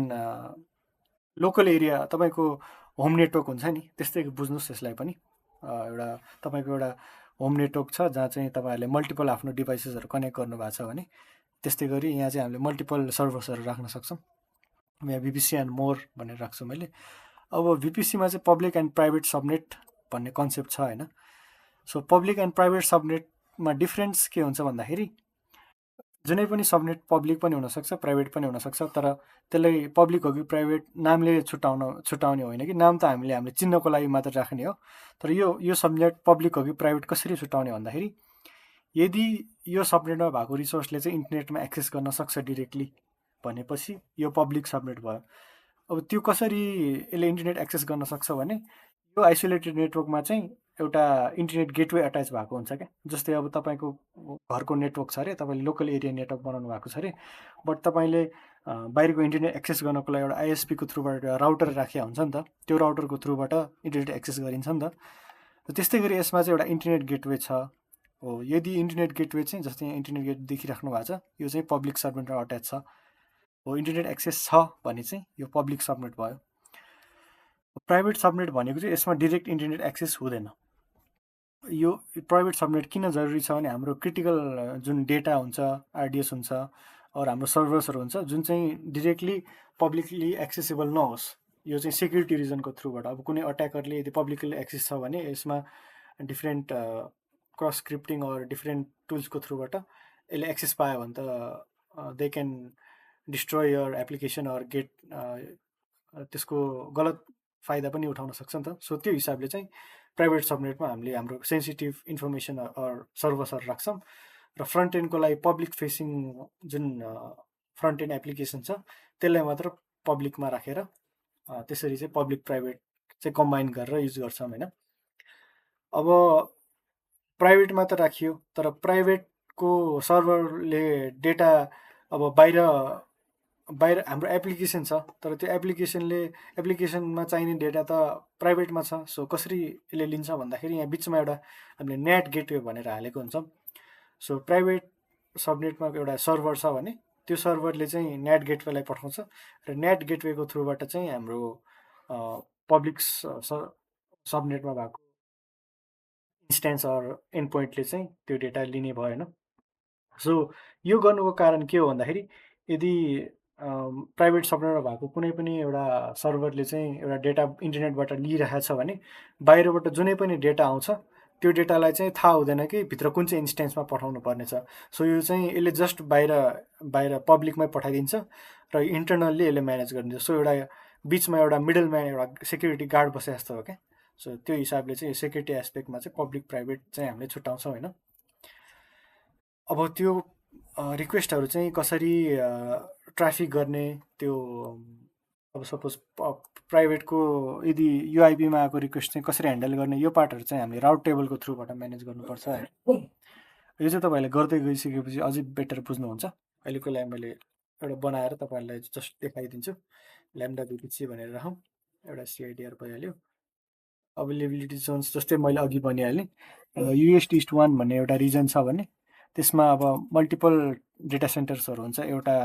लोकल एरिया तपाईँको होम नेटवर्क हुन्छ नि त्यस्तै बुझ्नुहोस् यसलाई पनि. एउटा तपाईँको एउटा होम नेटवर्क छ जहाँ चाहिँ तपाईँहरूले मल्टिपल आफ्नो डिभाइसेसहरू कनेक्ट गर्नुभएको छ भने त्यस्तै गरी यहाँ चाहिँ हामीले मल्टिपल सर्भर्सहरू राख्न सक्छौँ. यहाँ VPC एन्ड मोर भनेर राख्छु मैले. अब VPCमा चाहिँ पब्लिक एन्ड प्राइभेट सबनेट भन्ने कन्सेप्ट छ होइन. सो पब्लिक एन्ड प्राइभेट सबनेटमा डिफ्रेन्स के हुन्छ भन्दाखेरि जुनै पनि सबनेट पब्लिक पनि हुनसक्छ प्राइभेट पनि हुनसक्छ, तर त्यसलाई पब्लिक हो कि प्राइभेट नामले छुट्याउने होइन कि, नाम त हामीले चिन्नको लागि मात्र राख्ने हो. तर यो सबनेट पब्लिक हो कि प्राइभेट कसरी छुट्याउने भन्दाखेरि यदि यो सबनेटमा भएको रिसोर्सले चाहिँ इन्टरनेटमा एक्सेस गर्न सक्छ डिरेक्टली भनेपछि यो पब्लिक सबनेट भयो. अब त्यो कसरी यसले इन्टरनेट एक्सेस गर्न सक्छ भने यो आइसोलेटेड नेटवर्कमा चाहिँ एउटा इन्टरनेट गेटवे अट्याच भएको हुन्छ क्या. जस्तै अब तपाईँको घरको नेटवर्क छ अरे, तपाईँले लोकल एरिया नेटवर्क बनाउनु भएको छ अरे, बट तपाईँले बाहिरको इन्टरनेट एक्सेस गर्नको लागि एउटा आइएसपीको थ्रुबाट एउटा राउटर राखेको हुन्छ नि त, त्यो राउटरको थ्रुबाट इन्टरनेट एक्सेस गरिन्छ नि त। त्यस्तै गरी यसमा चाहिँ एउटा इन्टरनेट गेटवे छ हो। यदि इन्टरनेट गेटवे चाहिँ जस्तै यहाँ इन्टरनेट गेट देखिराख्नु भएको छ, यो चाहिँ पब्लिक सबनेट अट्याच छ हो। इन्टरनेट एक्सेस छ भने चाहिँ यो पब्लिक सबनेट भयो। प्राइभेट सबनेट भनेको चाहिँ यसमा डिरेक्ट इन्टरनेट एक्सेस हुँदैन। यो प्राइभेट सबनेट किन जरुरी छ भने हाम्रो क्रिटिकल जुन डेटा हुन्छ, आरडिएस हुन्छ, और हाम्रो सर्भर्सहरू हुन्छ, जुन चाहिँ डिरेक्टली पब्लिकली एक्सेसेबल नहोस्। यो चाहिँ सेक्युरिटी रिजनको थ्रुबाट। अब कुनै अट्याकरले यदि पब्लिकली एक्सेस छ भने यसमा डिफ्रेन्ट क्रस स्क्रिप्टिङ और डिफ्रेन्ट टुल्सको थ्रुबाट यसले एक्सेस पायो भने त they can destroy your application और गेट त्यसको गलत फाइदा पनि उठाउन सक्छ नि त। सो त्यो हिसाबले चाहिँ प्राइभेट सबनेटमा हामीले हाम्रो सेन्सिटिभ इन्फर्मेसन और सर्भर्सहरू राख्छौँ र फ्रन्ट एन्डको लागि पब्लिक फेसिङ जुन फ्रन्ट एन्ड एप्लिकेसन छ त्यसलाई मात्र पब्लिकमा राखेर त्यसरी चाहिँ पब्लिक प्राइभेट चाहिँ कम्बाइन गरेर युज गर्छौँ होइन। अब प्राइभेटमा त राखियो, तर प्राइभेटको सर्भरले डेटा अब बाहिर हाम्रो एप्लिकेसन छ, तर त्यो एप्लिकेसनमा चाहिने डेटा त प्राइभेटमा छ। सो कसरी यसले लिन्छ भन्दाखेरि यहाँ बिचमा एउटा हामीले नेट गेटवे भनेर हालेको हुन्छौँ। सो प्राइभेट सबनेटमा एउटा सर्भर छ भने त्यो सर्भरले चाहिँ नेट गेटवेलाई पठाउँछ र नेट गेटवेको थ्रुबाट चाहिँ हाम्रो पब्लिक सबनेटमा भएको इन्स्टेन्स और एन्ड पोइन्टले चाहिँ त्यो डेटा लिने भयो होइन। सो यो गर्नुको कारण के हो भन्दाखेरि यदि प्राइभेट सबनेटमा भएको कुनै पनि एउटा सर्भरले चाहिँ एउटा डेटा इन्टरनेटबाट लिइरहेको छ भने बाहिरबाट जुनै पनि डेटा आउँछ त्यो डेटालाई चाहिँ थाहा हुँदैन कि भित्र कुन चाहिँ इन्स्टेन्समा पठाउनु पर्नेछ। सो यो चाहिँ यसले जस्ट बाहिर पब्लिकमै पठाइदिन्छ र इन्टरनल्ली यसले म्यानेज गरिदिन्छ। सो एउटा बिचमा एउटा मिडलम्यान एउटा सेक्युरिटी गार्ड बसे जस्तो हो क्या। सो त्यो हिसाबले चाहिँ सेक्युरिटी एस्पेक्टमा चाहिँ पब्लिक प्राइभेट चाहिँ हामीले छुट्याउँछौँ होइन। अब त्यो रिक्वेस्टहरू चाहिँ कसरी ट्राफिक गर्ने, त्यो अब सपोज प्राइभेटको यदि युआइपीमा आएको रिक्वेस्ट चाहिँ कसरी ह्यान्डल गर्ने, यो पार्टहरू चाहिँ हामीले राउट टेबलको थ्रुबाट म्यानेज गर्नुपर्छ होइन। यो चाहिँ तपाईँहरूले गर्दै गइसकेपछि अझै बेटर बुझ्नुहुन्छ। अहिलेको लागि मैले एउटा बनाएर तपाईँहरूलाई जस्ट देखाइदिन्छु। ल्याम्डा भिपिसी भनेर राखौँ, एउटा सिआइडिआर भइहाल्यो। अभाइलेबिलिटी जोन्स जस्तै मैले अघि भनिहालेँ, युएस्ट इस्ट 1 भन्ने एउटा रिजन छ भने त्यसमा अब मल्टिपल डेटा सेन्टर्सहरू हुन्छ, एउटा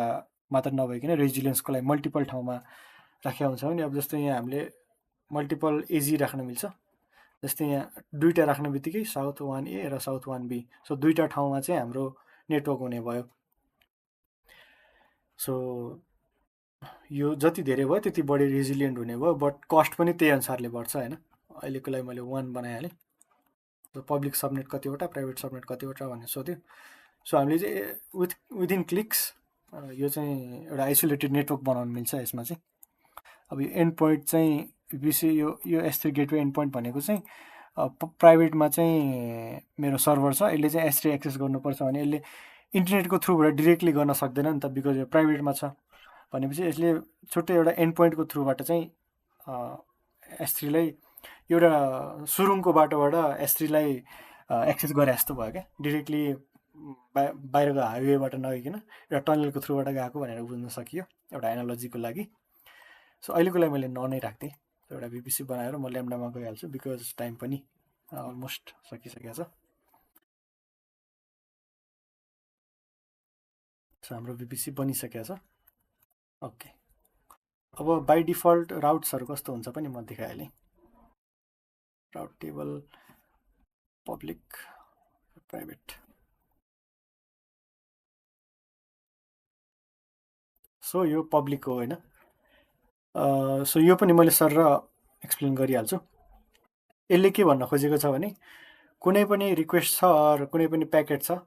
मात्र नभइकन रेजिलियन्सको लागि मल्टिपल ठाउँमा राखेको हुन्छ भने अब जस्तै यहाँ हामीले मल्टिपल एजी राख्न मिल्छ। जस्तै यहाँ दुईवटा राख्ने बित्तिकै साउथ 1A र साउथ 1B, सो दुईवटा ठाउँमा चाहिँ हाम्रो नेटवर्क हुने भयो। सो यो जति धेरै भयो त्यति बढी रेजिलियन्ट हुने भयो, बट कस्ट पनि त्यही अनुसारले बढ्छ होइन। अहिलेको लागि मैले 1 बनाइहालेँ। पब्लिक सबनेट कतिवटा, प्राइभेट सबनेट कतिवटा भनेर सोध्यो। सो हामीले चाहिँ विदिन क्लिक्स यो चाहिँ एउटा आइसोलेटेड नेटवर्क बनाउनु मिल्छ यसमा चाहिँ। अब यो एन्ड पोइन्ट चाहिँ विशेष यो S3 गेटवे एन्ड पोइन्ट भनेको चाहिँ प्राइभेटमा चाहिँ मेरो सर्भर छ, यसले चाहिँ S3 एक्सेस गर्नुपर्छ भने यसले इन्टरनेटको थ्रुबाट डिरेक्टली गर्न सक्दैन नि त, बिकज यो प्राइभेटमा छ भनेपछि यसले छुट्टै एउटा एन्ड पोइन्टको थ्रुबाट चाहिँ S3लाई एउटा सुरुङको बाटोबाट S3लाई एक्सेस गरे जस्तो भयो क्या। डिरेक्टली बाहिरको हाइवेबाट नगइकन एउटा टनलको थ्रुबाट गएको भनेर बुझ्न सकियो एउटा एनालोजीको लागि। सो अहिलेको लागि मैले नै राख्थेँ, एउटा भिपिसी बनाएर म ल्याम्डामा गइहाल्छु बिकज टाइम पनि अलमोस्ट सकिसकेको छ। सो हाम्रो भिपिसी बनिसकेको छ। ओके, अब बाई डिफल्ट राउट्सहरू कस्तो हुन्छ पनि म देखाइहालेँ। Route table public private. So यो पब्लिक हो होइन। सो यो पनि मैले सर एक्सप्लेन गरिहाल्छु। यसले के भन्न खोजेको छ भने कुनै पनि रिक्वेस्ट छ र कुनै पनि प्याकेट छ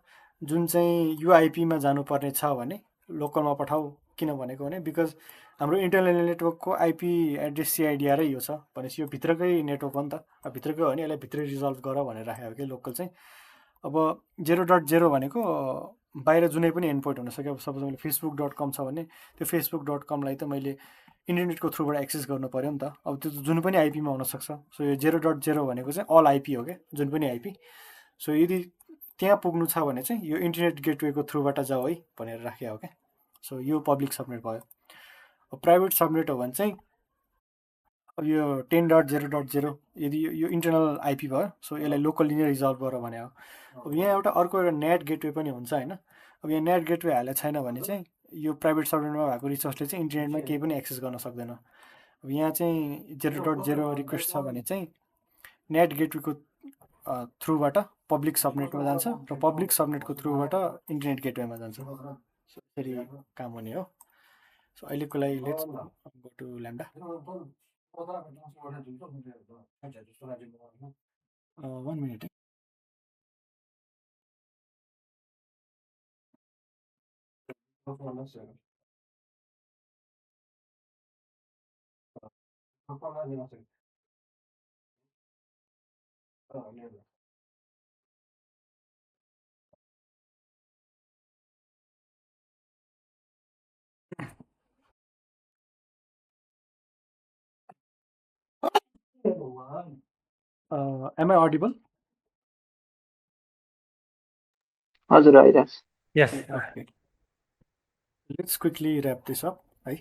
जुन चाहिँ युआइपीमा जानुपर्ने छ भने लोकलमा पठाऊ। किन भनेको भने बिकज हाम्रो इन्टरनल नेटवर्कको आइपी एड्रेस सिआइडिआरै यो छ भनेपछि यो भित्रकै नेटवर्क हो नि त। अब भित्रकै हो भने यसलाई भित्रै रिजल्भ गर भनेर राखेको कि लोकल चाहिँ। अब 0.0 भनेको बाहिर जुनै पनि एन्ड पोइन्ट हुनसक्यो। अब सपोज मैले facebook.com छ भने त्यो facebook.comलाई त मैले इन्टरनेटको थ्रुबाट एक्सेस गर्नु पऱ्यो नि त। अब त्यो जुन पनि आइपीमा हुनसक्छ। सो यो 0.0 भनेको चाहिँ अल आइपी हो क्या, जुन पनि आइपी। सो यदि त्यहाँ पुग्नु छ भने चाहिँ यो इन्टरनेट गेटवेको थ्रुबाट जाऊ है भनेर राखेको हो क्या। सो यो पब्लिक सबनेट भयो। प्राइभेट सबनेट हो भने चाहिँ अब यो 10.0.0 यदि यो इन्टरनल आइपी भयो, सो यसलाई लोकल्ली नै रिजल्भ गर भने हो। अब यहाँ एउटा अर्को एउटा नेट गेटवे पनि हुन्छ होइन। अब यहाँ नेट गेटवे हालेको छैन भने चाहिँ यो प्राइभेट सबनेटमा भएको रिसोर्सले चाहिँ इन्टरनेटमा केही पनि एक्सेस गर्न सक्दैन। अब यहाँ चाहिँ 0.0 रिक्वेस्ट छ भने चाहिँ नेट गेटवेको थ्रुबाट पब्लिक सबनेटमा जान्छ र पब्लिक सबनेटको थ्रुबाट इन्टरनेट गेटवेमा जान्छ। सो यसरी काम हुने हो। सो अहिलेको लागि let's go to lambda. 1 minute है। Am I audible? हजुर आइरहेको छ। यस Okay. Let's quickly wrap this up है।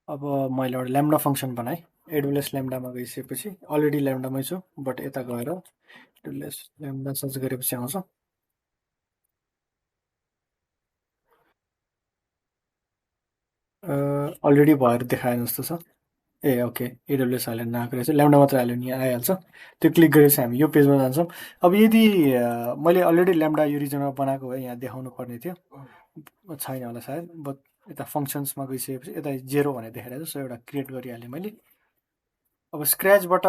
अब मैले एउटा ल्याम्डा फङ्सन बनाएँ। एडब्ल्युएस ल्याम्डामा गइसकेपछि अलरेडी ल्याम्डामै छु, बट यता गएर एडब्ल्युएस ल्याम्डा सर्च गरेपछि आउँछ। अलरेडी भएर देखाए जस्तो छ। ए ओके, एडब्ल्युएस हालेर नआएको रहेछ, ल्याम्डा मात्र हाल्यो नि आइहाल्छ। त्यो क्लिक गरेपछि हामी यो पेजमा जान्छौँ। अब यदि मैले अलरेडी ल्याम्डा यो रिजनमा बनाएको भए यहाँ देखाउनु पर्ने थियो, छैन होला सायद। बट यता फङ्सन्समा गइसकेपछि यता 0 भनेर देखाइरहेको छ। सो एउटा क्रिएट गरिहालेँ मैले। अब स्क्रैचबाट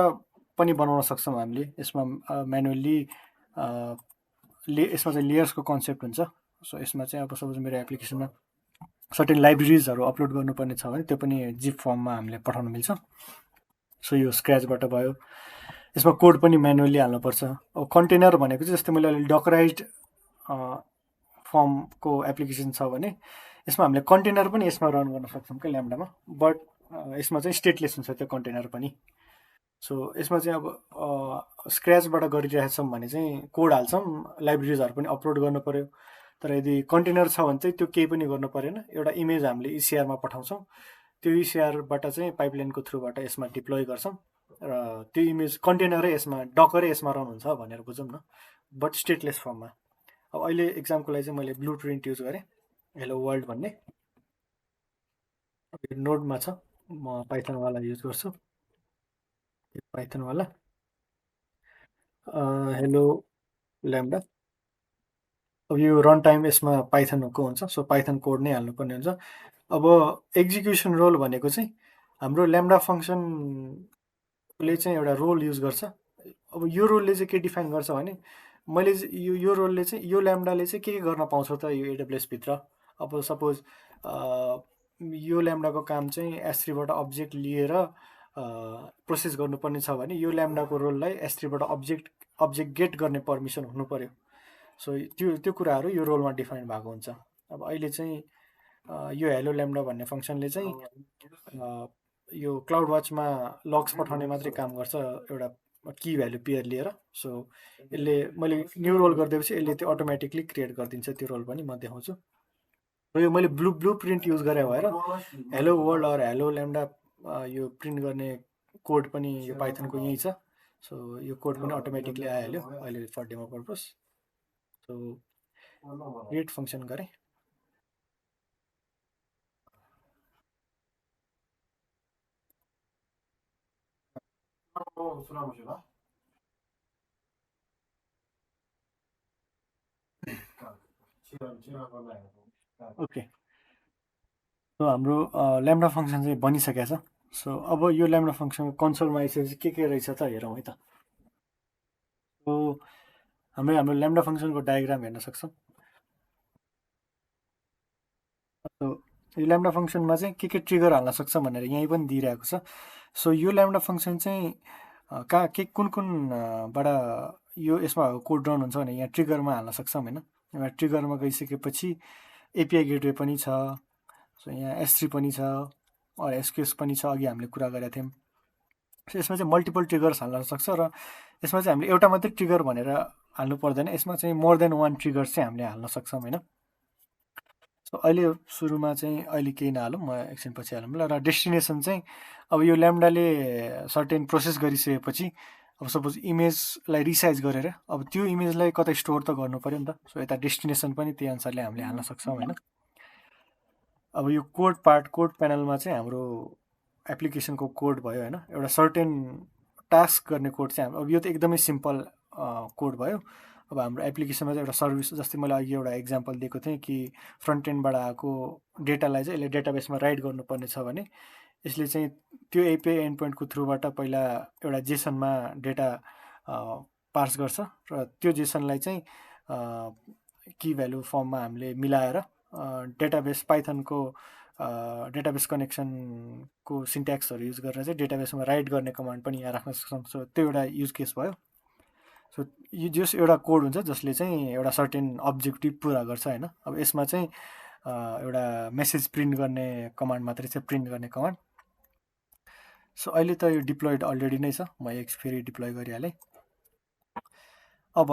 पनि बनाउन सक्छौँ हामीले। यसमा म्यानुअल्ली यसमा चाहिँ लेयर्सको कन्सेप्ट हुन्छ। सो यसमा चाहिँ अब सपोज मेरो एप्लिकेसनमा सर्टेन लाइब्रेरिजहरू अपलोड गर्नुपर्ने छ भने त्यो पनि जिप फर्ममा हामीले पठाउन मिल्छ। सो यो स्क्रैचबाट भयो। यसमा कोड पनि म्यानुअल्ली हाल्नुपर्छ। अब कन्टेनर भनेको चाहिँ जस्तै मैले अहिले डकराइज्ड फर्मको एप्लिकेसन छ भने यसमा हामीले कन्टेनर पनि यसमा रन गर्न सक्छौँ क्या ल्याम्डामा। बट यसमा चाहिँ स्टेटलेस हुन्छ त्यो कन्टेनर पनि। सो यसमा चाहिँ अब स्क्रैचबाट गरिरहेछौँ भने चाहिँ कोड हाल्छौँ, लाइब्रेरिजहरू पनि अपलोड गर्नु पऱ्यो। तर यदि कन्टेनर छ भने चाहिँ त्यो केही पनि गर्नु परेन। एउटा इमेज हामीले इसिआरमा पठाउँछौँ, त्यो इसिआरबाट चाहिँ पाइपलाइनको थ्रुबाट यसमा डिप्लोय गर्छौँ र त्यो इमेज कन्टेनरै यसमा डकरै यसमा रन हुन्छ भनेर बुझौँ न, बट स्टेटलेस फर्ममा। अब अहिले इक्जामको लागि चाहिँ मैले ब्लु प्रिन्ट युज गरेँ, हेलो वर्ल्ड भन्ने। अब यो नोडमा छ, म पाइथनवाला युज गर्छु। पाइथनवाला हेलो ल्याम्डा। अब यो रन टाइम यसमा पाइथनको हुन्छ, सो पाइथन कोड नै हाल्नुपर्ने हुन्छ। अब एक्जिक्युसन रोल भनेको चाहिँ हाम्रो ल्याम्डा फङ्सनले चाहिँ एउटा रोल युज गर्छ। अब यो रोलले चाहिँ के डिफाइन गर्छ भने मैले यो रोलले चाहिँ यो ल्याम्डाले चाहिँ के गर्न पाउँछ त यो एडब्ल्युएसभित्र। अब सपोज यो ल्याम्डाको काम चाहिँ S3बाट अब्जेक्ट लिएर प्रोसेस गर्नुपर्ने छ भने यो ल्याम्डाको रोललाई S3बाट अब्जेक्ट गेट गर्ने पर्मिसन हुनु पर्यो। सो त्यो कुराहरू यो रोलमा डिफाइन भएको हुन्छ। अब अहिले चाहिँ यो हेलो ल्याम्डा भन्ने फङ्सनले चाहिँ यो क्लाउड वाचमा लग्स पठाउने मात्रै काम गर्छ, एउटा की भ्यालु पेयर लिएर। सो यसले मैले न्यू रोल गरिदिएपछि यसले त्यो अटोमेटिकली क्रिएट गरिदिन्छ त्यो रोल पनि, म देखाउँछु। र यो मैले ब्लु प्रिन्ट युज गरे भएर hello world or hello lambda यो प्रिन्ट गर्ने कोड पनि यो पाइथनको यही छ। सो यो कोड पनि अटोमेटिकली आइहाल्यो अहिले for demo purpose. So create function गरेँ। ओके, सो हाम्रो ल्याम्डा फङ्सन चाहिँ बनिसकेको छ। सो अब यो ल्याम्डा फङ्सनको कन्सोलमा आइसकेपछि के रहेछ त हेरौँ है त। सो हाम्रो ल्याम्डा फङ्सनको डायग्राम हेर्न सक्छौँ। सो यो ल्याम्डा फङ्सनमा चाहिँ के ट्रिगर हाल्न सक्छ भनेर यहीँ पनि दिइरहेको छ। सो यो ल्याम्डा फङ्सन चाहिँ कुनबाट यो यसमा कोड रन हुन्छ भने यहाँ ट्रिगरमा हाल्न सक्छौँ होइन। यहाँ ट्रिगरमा गइसकेपछि एपिआई गेटवे पनि छ। सो यहाँ S3 पनि छ, SQS पनि छ, अघि हामीले कुरा गरेका थियौँ। सो यसमा चाहिँ मल्टिपल ट्रिगर्स हाल्न सक्छ र यसमा चाहिँ हामीले एउटा मात्रै ट्रिगर भनेर हाल्नु पर्दैन, यसमा चाहिँ मोर देन वान ट्रिगर्स चाहिँ हामीले हाल्न सक्छौँ होइन। सो अहिले सुरुमा चाहिँ अहिले केही नहालौँ, म एकछिन पछि हालौँ ल। र डेस्टिनेसन चाहिँ अब यो ल्याम्डाले सर्टेन प्रोसेस गरिसकेपछि अब सपोज इमेजलाई रिसाइज गरेर अब त्यो इमेजलाई कतै स्टोर त गर्नु पऱ्यो नि त। सो यता डेस्टिनेसन पनि त्यही अनुसारले हामीले हाल्न सक्छौँ होइन। अब यो कोड प्यानलमा चाहिँ हाम्रो एप्लिकेसनको कोड भयो होइन, एउटा सर्टेन टास्क गर्ने कोड चाहिँ अब यो त एकदमै सिम्पल कोड भयो। अब हाम्रो एप्लिकेसनमा चाहिँ एउटा सर्भिस, जस्तै मैले अघि एउटा इक्जाम्पल दिएको थिएँ कि फ्रन्ट एन्डबाट आएको डेटालाई चाहिँ यसले डेटाबेसमा राइट गर्नुपर्ने छ भने यसले चाहिँ त्यो एपिआई एन्ड पोइन्टको थ्रुबाट पहिला एउटा जेसनमा डेटा पार्स गर्छ र त्यो जेसनलाई चाहिँ की भ्यालु फर्ममा हामीले मिलाएर डेटाबेस पाइथनको डेटाबेस कनेक्सनको सिन्ट्याक्सहरू युज गरेर चाहिँ डेटाबेसमा राइट गर्ने कमान्ड पनि यहाँ राख्न सक्छौँ। त्यो एउटा युज केस भयो। सो यो जस एउटा कोड हुन्छ जसले चाहिँ एउटा सर्टेन अब्जेक्टिभ पुरा गर्छ होइन। अब यसमा चाहिँ एउटा मेसेज प्रिन्ट गर्ने कमान्ड मात्रै छ, प्रिन्ट गर्ने कमान्ड। सो अहिले त यो डिप्लोइड अलरेडी नै छ, म फेरि डिप्लोय गरिहालेँ। अब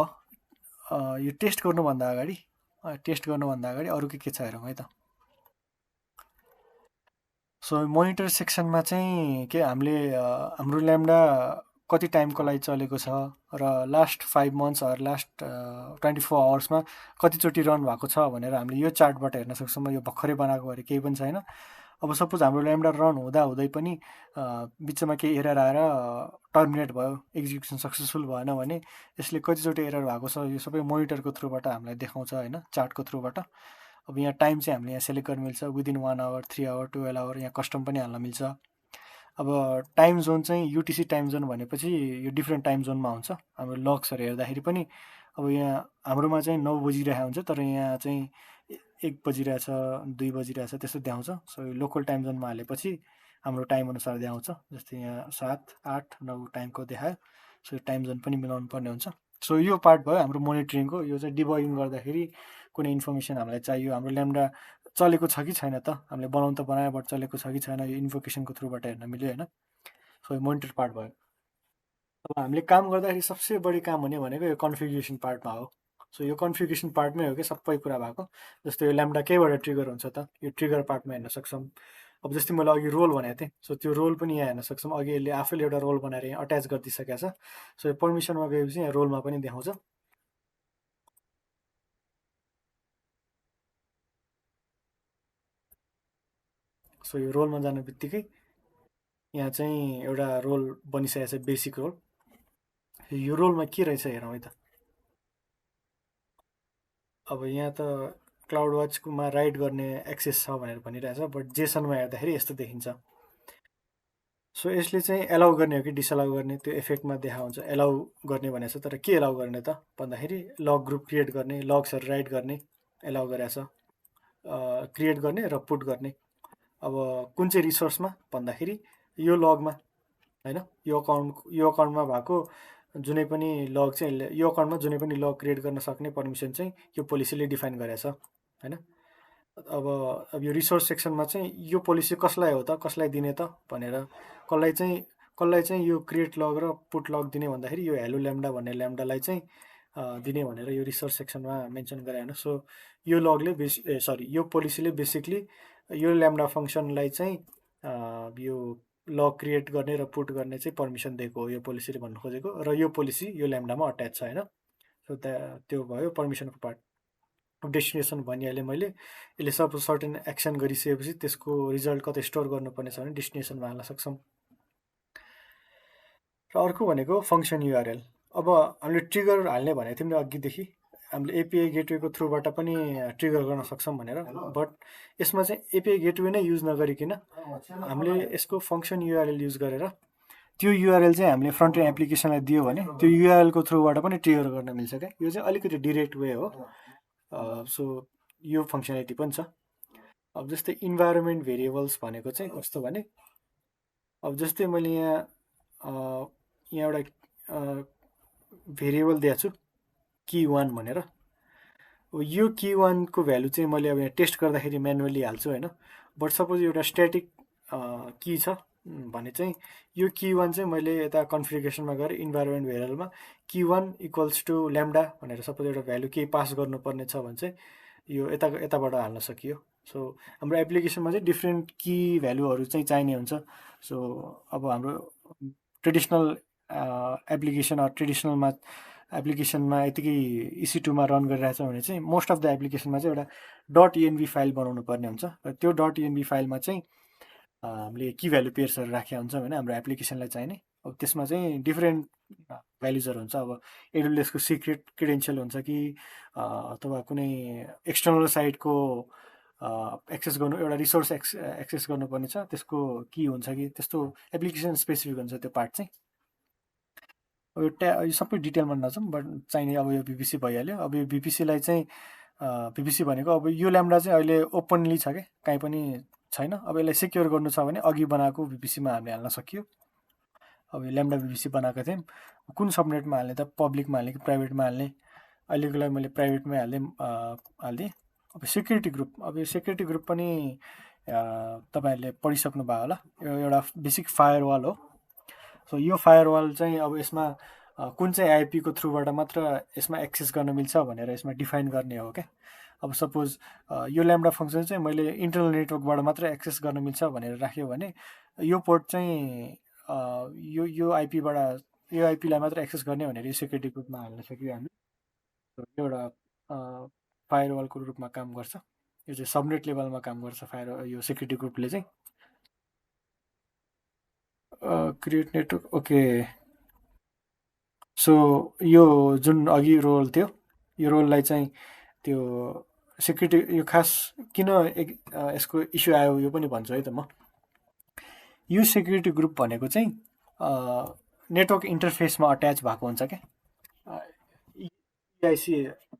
यो टेस्ट गर्नुभन्दा अगाडि अरू के छ हेरौँ है त। सो मोनिटर सेक्सनमा चाहिँ के हामीले हाम्रो ल्याम्डा कति टाइमको लागि चलेको छ र लास्ट 5 मन्थ्स अर लास्ट 24 आवर्समा कतिचोटि रन भएको छ भनेर हामीले यो चार्टबाट हेर्न सक्छौँ। यो भर्खरै बनाएको भएर केही पनि छैन। अब सपोज हाम्रो ल्याम्डा रन हुँदै पनि बिचमा केही एरर आएर टर्मिनेट भयो, एक्जिक्युसन सक्सेसफुल भएन भने यसले कतिचोटि एरर भएको छ यो सबै मोनिटरको थ्रुबाट हामीलाई देखाउँछ होइन, चार्टको थ्रुबाट। अब यहाँ टाइम चाहिँ हामीले यहाँ सेलेक्ट गर्न मिल्छ, विदिन 1 आवर, 3 आवर, 12 आवर, यहाँ कस्टम पनि हाल्न मिल्छ। अब टाइम जोन चाहिँ युटिसी टाइम जोन भनेपछि यो डिफ्रेन्ट टाइम जोनमा हुन्छ। हाम्रो लग्सहरू हेर्दाखेरि पनि अब यहाँ हाम्रोमा चाहिँ 9 बजिरहेको हुन्छ, तर यहाँ चाहिँ 1 बजिरहेछ, 2 बजिरहेछ त्यस्तो देखाउँछ। सो यो लोकल टाइम जोनमा हालेपछि हाम्रो टाइम अनुसार देखाउँछ। जस्तै यहाँ 7, 8, 9 टाइमको देखायो। सो यो टाइम जोन पनि मिलाउनु पर्ने हुन्छ। सो यो पार्ट भयो हाम्रो मोनिटरिङको। यो चाहिँ डिबगिङ गर्दाखेरि कुनै इन्फर्मेसन हामीलाई चाहियो, हाम्रो ल्याम्डा चलेको छ कि छैन त, हामीले बनाउनु त बनायो बट चलेको छ कि छैन, यो इन्भोकेसनको थ्रुबाट हेर्न मिल्यो होइन। सो यो मोनिटर पार्ट भयो। अब हामीले काम गर्दाखेरि सबसे बढी काम हुने भनेको यो कन्फिगरेसन पार्टमा हो। सो यो कन्फिगरेसन पार्टमै हो कि सबै कुरा भएको। जस्तै यो ल्याम्डा केबाट ट्रिगर हुन्छ त, यो ट्रिगर पार्टमा हेर्न सक्छौँ। अब जस्तै मैले अघि रोल भनेको थिएँ, सो त्यो रोल पनि यहाँ हेर्न सक्छौँ। अघि यसले आफैले एउटा रोल बनाएर यहाँ अट्याच गरिदिइसकेको छ। सो यो पर्मिसनमा गएपछि यहाँ रोलमा पनि देखाउँछ। सो यो रोलमा जाने बित्तिकै यहाँ चाहिँ एउटा रोल बनिसकेको छ, बेसिक रोल। यो रोलमा के रहेछ हेरौँ है त। अब यहाँ त क्लाउड वाचमा राइट गर्ने एक्सेस छ भनेर भनिरहेछ, बट जेसनमा हेर्दाखेरि यस्तो देखिन्छ। सो यसले चाहिँ एलाउ गर्ने हो कि डिसअलाउ गर्ने त्यो इफेक्टमा देखाउँछ। एलाउ गर्ने भनेको छ, तर के एलाउ गर्ने त भन्दाखेरि लग ग्रुप क्रिएट गर्ने, लगसहरू राइट गर्ने एलाउ गरेको छ, क्रिएट गर्ने र पुट गर्ने। अब कुन चाहिँ रिसोर्समा भन्दाखेरि यो लगमा होइन, यो अकाउन्टमा भएको जुनै पनि लग चाहिँ यसले, यो अकाउन्टमा जुनै पनि लग क्रिएट गर्न सक्ने पर्मिसन चाहिँ यो पोलिसीले डिफाइन गरेछ होइन। अब यो रिसोर्स सेक्सनमा चाहिँ यो पोलिसी कसलाई हो त, कसलाई दिने त भनेर, कसलाई चाहिँ यो क्रिएट लग र पुट लग दिने भन्दाखेरि यो हेलो ल्याम्डा भन्ने ल्याम्डालाई चाहिँ दिने भनेर यो रिसोर्स सेक्सनमा मेन्सन गराएन। सो यो लगले यो पोलिसीले बेसिकली यो ल्याम्डा फङ्सनलाई चाहिँ यो लग क्रिएट गर्ने र पुट गर्ने चाहिँ पर्मिसन दिएको हो यो पोलिसीले भन्नु खोजेको, र यो पोलिसी यो ल्याम्डामा अट्याच छ होइन। सो त्यो भयो पर्मिसनको पार्ट। डेस्टिनेसन भनिहालेँ मैले। यसले सब सर्टेन एक्सन गरिसकेपछि त्यसको रिजल्ट कतै स्टोर गर्नुपर्ने छ भने डेस्टिनेसनमा हाल्न सक्छौँ। र अर्को भनेको फङ्सन युआरएल। अब हामीले ट्रिगर हाल्ने भनेको थियौँ नि अघिदेखि, हामीले एपिआई गेटवेको थ्रुबाट पनि ट्रिगर गर्न सक्छौँ भनेर। बट यसमा चाहिँ एपिआई गेटवे नै युज नगरिकन हामीले यसको फङ्सन युआरएल युज गरेर त्यो युआरएल चाहिँ हामीले फ्रन्ट एन्ड एप्लिकेसनलाई दियो भने त्यो युआरएलको थ्रुबाट पनि ट्रिगर गर्न मिल्छ क्या। यो चाहिँ अलिकति डिरेक्ट वे हो। सो यो फङ्सनालिटी पनि छ। अब जस्तै इन्भाइरोमेन्ट भेरिएबल्स भनेको चाहिँ कस्तो भने, अब जस्तै मैले यहाँ एउटा भेरिएबल दिएको छु की1 भनेर। यो की1 को भ्यालु चाहिँ मैले अब यहाँ टेस्ट गर्दाखेरि म्यानुअली हाल्छु होइन। बट सपोज एउटा स्ट्याटिक की छ भने चाहिँ यो की1 चाहिँ मैले यता कन्फिगरेसनमा गएर इन्भाइरोमेन्ट भेरिएबलमा की1 इक्वल्स टु ल्याम्डा भनेर सपोज एउटा भ्यालु केही पास गर्नुपर्ने छ भने चाहिँ यो यताबाट हाल्न सकियो। सो हाम्रो एप्लिकेसनमा चाहिँ डिफ्रेन्ट की भ्यालुहरू चाहिँ चाहिने हुन्छ। सो अब हाम्रो ट्रेडिसनल एप्लिकेसन ट्रेडिसनलमा एप्लिकेसनमा यतिकै EC2 मा रन गरिरहेछ भने चाहिँ मोस्ट अफ द एप्लिकेसनमा चाहिँ एउटा .env फाइल बनाउनु पर्ने हुन्छ र त्यो .env फाइलमा चाहिँ हामीले की भ्यालु पेयर्सहरू राखेका हुन्छौँ होइन हाम्रो एप्लिकेसनलाई चाहिने। अब त्यसमा चाहिँ डिफ्रेन्ट भ्याल्युजहरू हुन्छ। अब AWSको सिक्रेट क्रेडेन्सियल हुन्छ कि अथवा कुनै एक्सटर्नल साइटको एक्सेस गर्नु एउटा रिसोर्स एक्सेस गर्नुपर्ने छ त्यसको की हुन्छ कि त्यस्तो एप्लिकेसन स्पेसिफिक हुन्छ त्यो पार्ट चाहिँ। अब यो सबै डिटेलमा नजाउँ बट चाहिने अब यो VPC भइहाल्यो। अब यो VPCलाई चाहिँ VPC भनेको अब यो ल्याम्डा चाहिँ अहिले ओपनली छ क्या, कहीँ पनि छैन। अब यसलाई सिक्योर गर्नु छ भने अघि बनाएको VPCमा हामीले हाल्न सकियो। अब यो ल्याम्डा VPC बनाएको थियौँ, कुन सबनेटमा हाल्ने त, पब्लिकमा हाल्ने कि प्राइभेटमा हाल्ने? अहिलेको लागि मैले प्राइभेटमै हालिदिएँ। अब सेक्युरिटी ग्रुप, अब यो सेक्युरिटी ग्रुप पनि तपाईँहरूले पढिसक्नु भयो होला। यो एउटा बेसिक फायरवाल हो। सो यो फायरवाल चाहिँ अब यसमा कुन चाहिँ आइपीको थ्रुबाट मात्र यसमा एक्सेस गर्न मिल्छ भनेर यसमा डिफाइन गर्ने हो क्या। अब सपोज यो ल्याम्डा फङ्सन चाहिँ मैले इन्टरनल नेटवर्कबाट मात्र एक्सेस गर्न मिल्छ भनेर राख्यो भने यो पोर्ट चाहिँ यो आइपीलाई मात्र एक्सेस गर्ने भनेर यो सेक्युरिटी ग्रुपमा हाल्न सक्यो हामी। यो एउटा फायरवालको रूपमा काम गर्छ। यो चाहिँ सबनेट लेभलमा काम गर्छ यो सेक्युरिटी ग्रुपले चाहिँ। Create network okay. सो यो जुन अघि रोल थियो यो रोललाई चाहिँ त्यो सेक्युरिटी यो खास किन यसको इस्यु आयो यो पनि भन्छु है त म। यो सेक्युरिटी ग्रुप भनेको चाहिँ नेटवर्क इन्टरफेसमा अट्याच भएको हुन्छ क्या,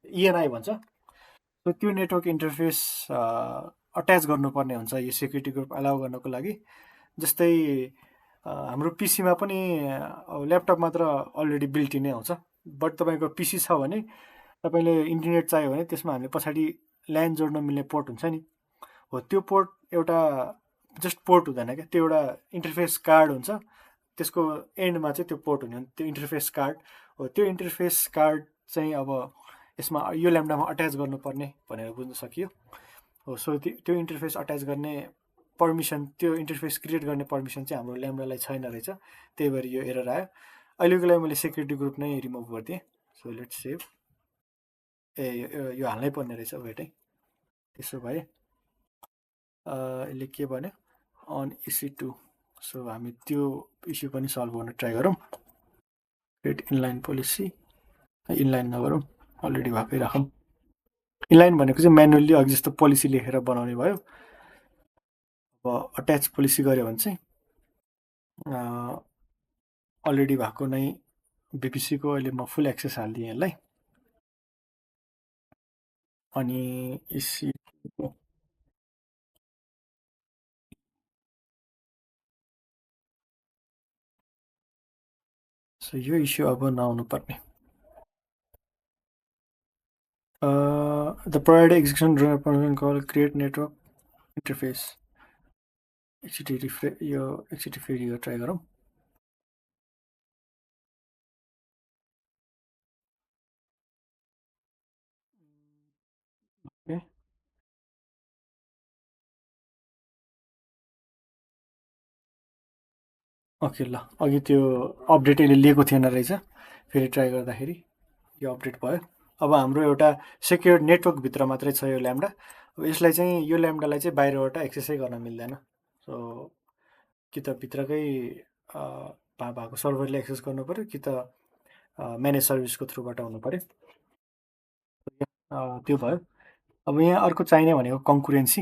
ENI भन्छ। सो त्यो नेटवर्क इन्टरफेस अट्याच गर्नुपर्ने हुन्छ यो सेक्युरिटी ग्रुप अलाउ गर्नको लागि। जस्तै हाम्रो पिसीमा पनि ल्यापटपमा त अलरेडी बिल्ट इनै आउँछ, बट तपाईँको पिसी छ भने तपाईँले इन्टरनेट चाहियो भने त्यसमा हामीले पछाडि ल्यान जोड्न मिल्ने पोर्ट हुन्छ नि, हो त्यो पोर्ट एउटा जस्ट पोर्ट हुँदैन क्या, त्यो एउटा इन्टरफेस कार्ड हुन्छ। त्यसको एन्डमा चाहिँ त्यो पोर्ट हुने, त्यो इन्टरफेस कार्ड हो। त्यो इन्टरफेस कार्ड चाहिँ अब यसमा यो ल्याम्डामा अट्याच गर्नुपर्ने भनेर बुझ्न सकियो हो। सो त्यो इन्टरफेस अट्याच गर्ने पर्मिसन, त्यो इन्टरफेस क्रिएट गर्ने पर्मिसन चाहिँ हाम्रो ल्याम्डालाई छैन रहेछ, त्यही भएर यो एरर आयो। अहिलेको लागि मैले सेक्युरिटी ग्रुप नै रिमुभ गरिदिएँ। So let's save. यो हाल्नै पर्ने रहेछ, वेट है। त्यसो भए यसले के भन्यो अन EC2। सो हामी त्यो इस्यु पनि सल्भ गर्न ट्राई गरौँ। क्रिएट इनलाइन पोलिसी, इनलाइन नगरौँ, अलरेडी भएकै राखौँ। इनलाइन भनेको चाहिँ म्यानुअली अघि जस्तो पोलिसी लेखेर बनाउने भयो। अब अट्याच पोलिसी गऱ्यो भने चाहिँ अलरेडी भएको नै VPCको अहिले म फुल एक्सेस हालिदिएँ यसलाई। अनि EC2 सो यो इस्यु अब नआउनु पर्ने। The provide execution permission call create network interface यो एकचोटि फेरि यो ट्राई गरौँ। ओके ल, अघि त्यो अपडेट यसले लिएको थिएन रहेछ, फेरि ट्राई गर्दाखेरि यो अपडेट भयो। अब हाम्रो एउटा सेक्योर नेटवर्कभित्र मात्रै छ यो ल्याम्डा। अब यसलाई चाहिँ यो ल्याम्डालाई चाहिँ बाहिरबाट एक्सेसै गर्न मिल्दैन। सो कि त भित्रकै भएको सर्भरले एक्सेस गर्नु पऱ्यो कि त म्यानेज सर्भिसको थ्रुबाट हुनु पऱ्यो। त्यो भयो। अब यहाँ अर्को चाहिने भनेको कन्कुरेन्सी।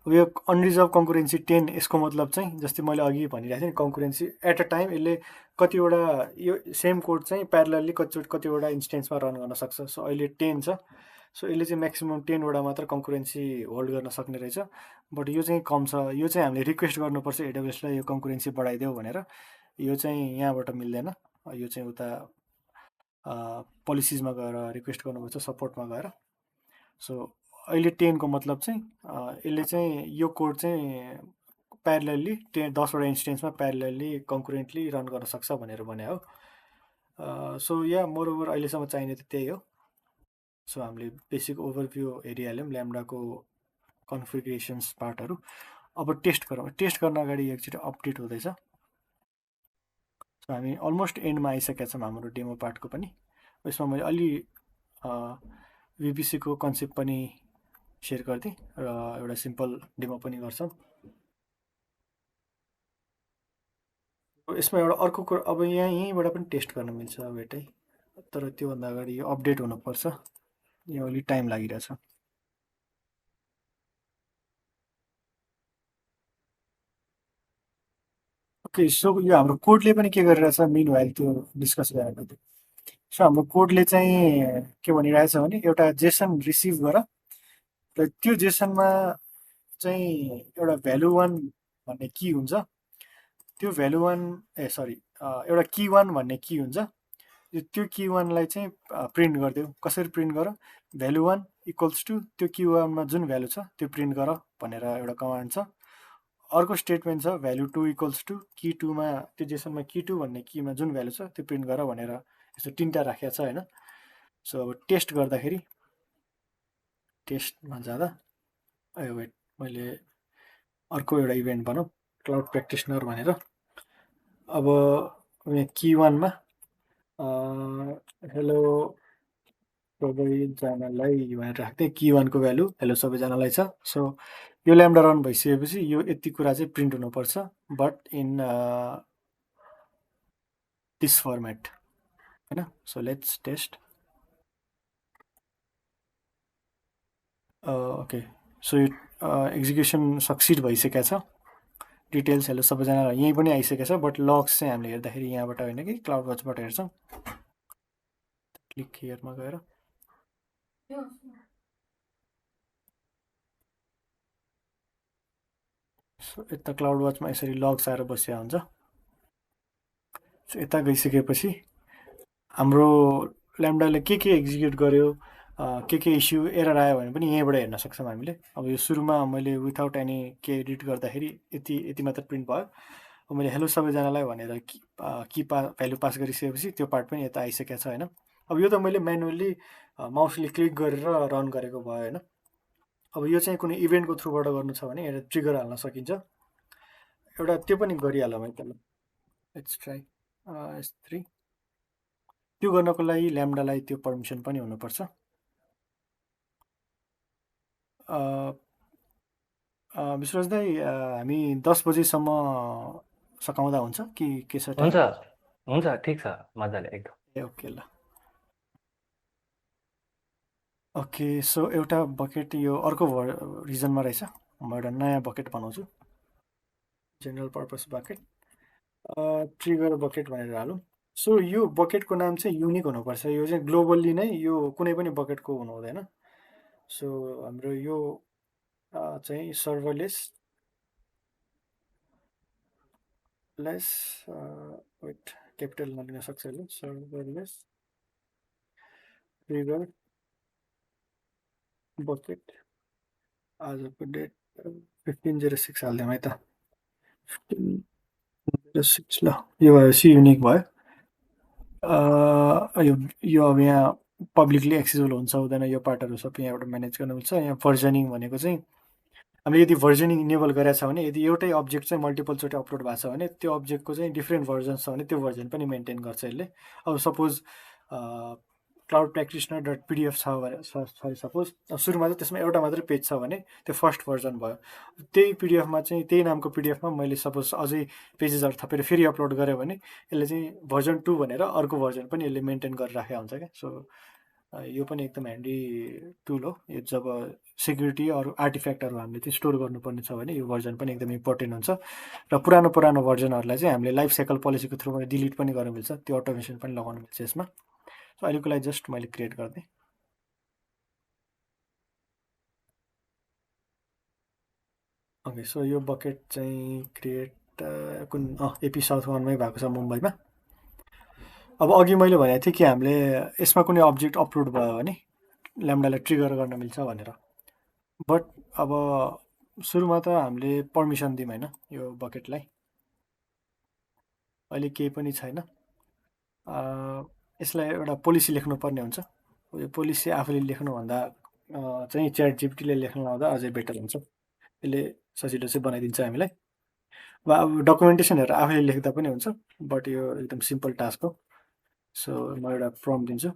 अब यो अनरिजर्भ कन्कुरेन्सी 10 यसको मतलब चाहिँ जस्तै मैले अघि भनिरहेको थिएँ नि, कन्कुरेन्सी एट अ टाइम यसले कतिवटा यो सेम कोड चाहिँ प्यारलली कतिवटा इन्स्टेन्समा रन गर्न सक्छ। सो अहिले 10 छ। सो यसले चाहिँ म्याक्सिमम् 10 वटा मात्र कन्कुरेन्सी होल्ड गर्न सक्ने रहेछ, बट यो चाहिँ कम छ। यो चाहिँ हामीले रिक्वेस्ट गर्नुपर्छ AWSलाई यो कन्कुरेन्सी बढाइदेऊ भनेर। यो चाहिँ यहाँबाट मिल्दैन, यो चाहिँ उता पोलिसिजमा गएर रिक्वेस्ट गर्नुपर्छ, सपोर्टमा गएर। सो अहिले 10 को मतलब चाहिँ यसले चाहिँ यो कोड चाहिँ प्यारलली 10 वटा इन्स्टेन्समा प्यारलली कन्कुरेन्टली रन गर्न सक्छ भनेर भने हो। सो या मोरओभर अहिलेसम्म चाहिने त त्यही हो। सो हामीले बेसिक ओभरभ्यू हेरिहाल्यौँ ल्याम्डाको कन्फिगरेसन्स पार्टहरू। अब टेस्ट गरौँ। टेस्ट गर्न अगाडि एकचोटि अपडेट हुँदैछ। सो हामी अलमोस्ट एन्डमा आइसकेका छौँ हाम्रो डेमो पार्टको पनि। यसमा मैले अलि VPC को कन्सेप्ट पनि सेयर गरिदिएँ र एउटा सिम्पल डेमो पनि गर्छौँ। यसमा एउटा अर्को कुरा, अब यहीँबाट पनि टेस्ट गर्न मिल्छ वेटै, तर त्योभन्दा अगाडि यो अपडेट हुनुपर्छ। यो अलि टाइम लागिरहेछ। ओके, सो यो हाम्रो कोडले पनि के गरिरहेछ मिन वाइल त्यो डिस्कस गरेको थियो। सो हाम्रो कोडले चाहिँ के भनिरहेछ भने एउटा जेसन रिसिभ गर र त्यो जेसनमा चाहिँ एउटा भ्यालु 1 भन्ने की हुन्छ। त्यो भ्यालु 1 एउटा की 1 भन्ने की हुन्छ। त्यो की 1 लाई चाहिँ प्रिन्ट गरिदेऊ। कसरी प्रिन्ट गर? भ्यालु 1 इक्वल्स टु त्यो की 1 मा जुन भ्यालु छ त्यो प्रिन्ट गर भनेर एउटा कमान्ड छ। अर्को स्टेटमेन्ट छ भ्यालु 2 इक्वल्स टु की 2 मा त्यो जेसनमा की 2 भन्ने कीमा जुन भ्यालु छ त्यो प्रिन्ट गर भनेर यस्तो तीनटा राखेको छ हैन। सो अब टेस्ट गर्दाखेरि टेस्टमा जाँदा वेट मैले अर्को एउटा इभेन्ट बनाऊ क्लाउड प्र्याक्टिसनर भनेर। अब यहाँ की 1 मा हेलो सबैजनालाई भनेर राख्दै की 1 को भ्यालु हेलो सबैजनालाई छ। सो यो ल्याम्डा रन भइसकेपछि यो यति कुरा चाहिँ प्रिन्ट हुनुपर्छ, बट इन दिस फर्मेट हैन। So let's test. Okay, so यो एक्जिक्युसन सक्सिड भइसकेको छ। डिटेल्स हेलो सबैजनालाई यहीँ पनि आइसकेको छ, बट लग्स चाहिँ हामीले हेर्दाखेरि यहाँबाट होइन कि क्लाउड वाचबाट हेर्छौँ। क्लिक हियरमा गएर सो यता क्लाउड वाचमा यसरी लग्स आएर बसिया हुन्छ। सो यता गइसकेपछि हाम्रो ल्याम्डाले के एक्जिक्युट गर्यो, के इस्यु एरर आयो भने पनि यहीँबाट हेर्न सक्छौँ हामीले। अब यो सुरुमा मैले विथआउट एनी के एडिट गर्दाखेरि यति मात्र प्रिन्ट भयो। अब मैले हेलो सबैजनालाई भनेर भ्यालु पास गरिसकेपछि त्यो पार्ट पनि यता आइसकेको छ हैन। अब यो त मैले म्यानुअली माउसले क्लिक गरेर रन गरेको भयो हैन। अब यो चाहिँ कुनै इभेन्टको थ्रुबाट गर्नु छ भने एउटा ट्रिगर हाल्न सकिन्छ। एउटा त्यो पनि गरिहालौँ है त। ल लेट्स ट्राई S3। त्यो गर्नको लागि ल्याम्डालाई त्यो पर्मिसन पनि हुनुपर्छ। विश्वास दाई हामी 10 बजेसम्म सकाउँदा हुन्छ कि के छ? हुन्छ ठिक छ, मजाले एकदम। ओके ल। ओके, सो एउटा बकेट यो अर्को रिजनमा रहेछ। म एउटा नयाँ बकेट बनाउँछु, general purpose bucket, trigger bucket भनेर हालौँ। सो यो बकेटको नाम चाहिँ युनिक हुनुपर्छ। यो चाहिँ ग्लोबल्ली नै यो कुनै पनि बकेटको हुनु हुँदैन। सो हाम्रो यो चाहिँ सर्भरलेस वेट क्यापिटल नलिन सक्छ ल। सर्भरलेस ट्रिगर बकेट आजको डेट 1506 हाल्दिउँ है त। 1506 ल। यो भएपछि युनिक भयो। यो अब यहाँ पब्लिकली एक्सेसेबल हुन्छ हुँदैन यो पार्टहरू सबै यहाँबाट म्यानेज गर्न मिल्छ। यहाँ भर्जनिङ भनेको चाहिँ हामीले यदि भर्जनिङ इनेबल गरेको छ भने यदि एउटै अब्जेक्ट चाहिँ मल्टिपलचोटि अपलोड भएको छ भने त्यो अब्जेक्टको चाहिँ डिफ्रेन्ट भर्जन छ भने त्यो भर्जन पनि मेन्टेन गर्छ यसले। अब सपोज क्लाउड प्र्याक्टिसनर .pdf छ भने सपोज सुरुमा चाहिँ त्यसमा एउटा मात्रै पेज छ भने त्यो फर्स्ट भर्जन भयो। त्यही पिडिएफमा चाहिँ त्यही नामको पिडिएफमा मैले सपोज अझै पेजेसहरू थपेर फेरि अपलोड गरेँ भने यसले चाहिँ भर्जन 2 भनेर अर्को भर्जन पनि यसले मेन्टेन गरेर राखेको हुन्छ क्या। सो यो पनि एकदम ह्यान्डी टुल हो। यो जब सेक्युरिटी अरू आर्टिफ्याक्टहरू हामीले चाहिँ स्टोर गर्नुपर्ने छ भने यो भर्जन पनि एकदम इम्पोर्टेन्ट हुन्छ। र पुरानो भर्जनहरूलाई चाहिँ हामीले लाइफ साइकल पोलिसीको थ्रुबाट डिलिट पनि गर्न मिल्छ, त्यो अटोमेसन पनि लगाउनु मिल्छ यसमा। सो अहिलेको लागि जस्ट मैले क्रिएट गरिदिएँ। ओके, सो यो बकेट चाहिँ क्रिएट कुन एपी साउथ 1मै भएको छ मुम्बईमा। अब अघि मैले भनेको थिएँ कि हामीले यसमा कुनै अब्जेक्ट अपलोड भयो भने ल्याम्डालाई ट्रिगर गर्न मिल्छ भनेर, बट अब सुरुमा त हामीले पर्मिसन दिउँ होइन यो बकेटलाई। अहिले केही पनि छैन। यसलाई एउटा पोलिसी लेख्नुपर्ने हुन्छ। यो पोलिसी आफूले लेख्नुभन्दा चाहिँ च्याट जिपिटीले लेख्न लाउँदा अझै बेटर हुन्छ। यसले सजिलो चाहिँ बनाइदिन्छ हामीलाई। वा अब डकुमेन्टेसन हेरेर आफैले लेख्दा पनि हुन्छ, बट यो एकदम सिम्पल टास्क हो। सो म एउटा प्रम्प्ट दिन्छु,